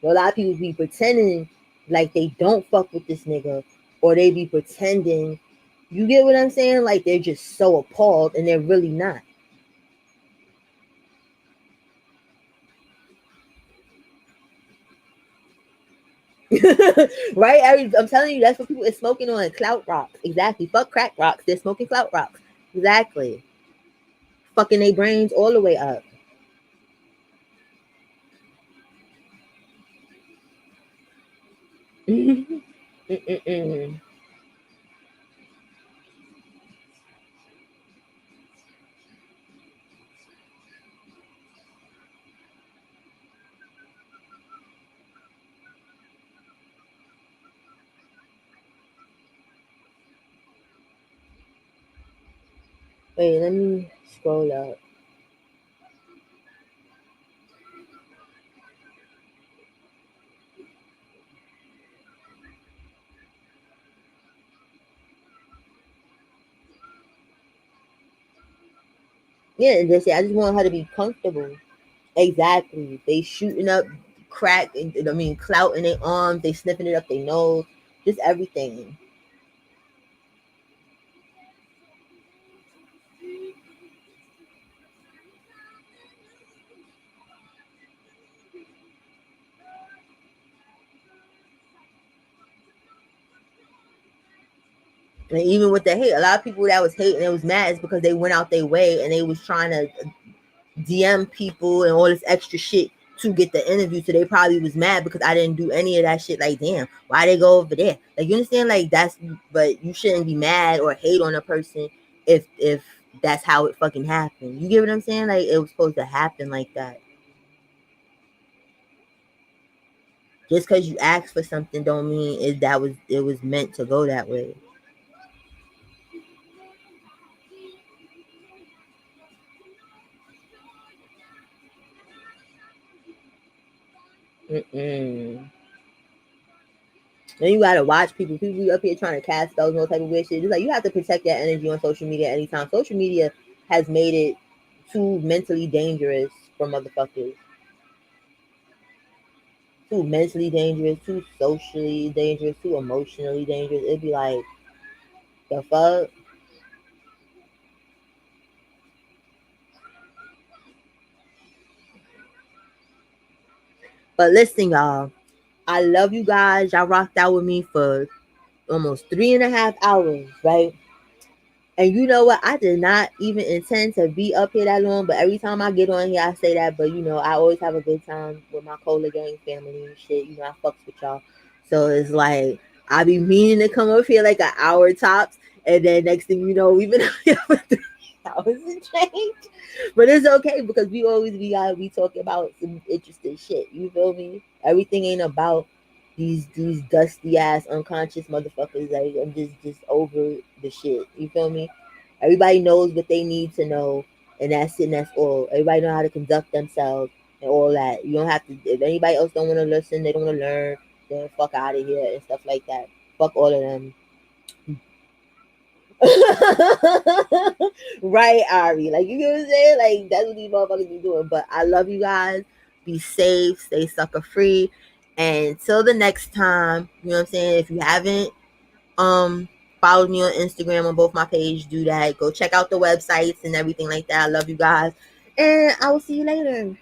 But a lot of people be pretending like they don't fuck with this nigga or they be pretending you get what I'm saying? Like they're just so appalled and they're really not. Right? I'm telling you, that's what people is smoking on clout rocks. Exactly. Fuck crack rocks. They're smoking clout rocks. Exactly. Fucking their brains all the way up. Mm-mm-mm. Wait, let me scroll up. Yeah, and just I just want her to be comfortable. Exactly. They shooting up crack and I mean clout in their arms. They sniffing it up their nose. Just everything. And even with the hate, a lot of people that was hating, it was mad is because they went out their way and they was trying to DM people and all this extra shit to get the interview. So they probably was mad because I didn't do any of that shit. Like, damn, why they go over there? Like, you understand? Like, that's, but you shouldn't be mad or hate on a person if that's how it fucking happened. You get what I'm saying? Like, it was supposed to happen like that. Just because you asked for something don't mean it was meant to go that way. Mm-mm. Then you gotta watch people. People be up here trying to cast spells and all type of weird shit. It's like you have to protect that energy on social media anytime. Social media has made it too mentally dangerous for motherfuckers. Too mentally dangerous, too socially dangerous, too emotionally dangerous. It'd be like the fuck. But listen, y'all. I love you guys. Y'all rocked out with me for almost 3.5 hours, right? And you know what? I did not even intend to be up here that long, but every time I get on here, I say that. But you know, I always have a good time with my Cola Gang family and shit. You know, I fucks with y'all. So it's like I be meaning to come up here like an hour tops, and then next thing you know, we've been up here for 3 hours and change. But it's okay because we always be talking about some interesting shit. You feel me? Everything ain't about these dusty ass unconscious motherfuckers. Like I'm just over the shit. You feel me? Everybody knows what they need to know, and that's it. And that's all. Everybody know how to conduct themselves, and all that. You don't have to. If anybody else don't want to listen, they don't want to learn, then fuck out of here and stuff like that. Fuck all of them. Right, Ari? Like, you know what I'm saying? Like, that's what these motherfuckers be doing. But I love you guys. Be safe. Stay sucker free. And till the next time, you know what I'm saying? If you haven't followed me on Instagram on both my page, do that. Go check out the websites and everything like that. I love you guys. And I will see you later.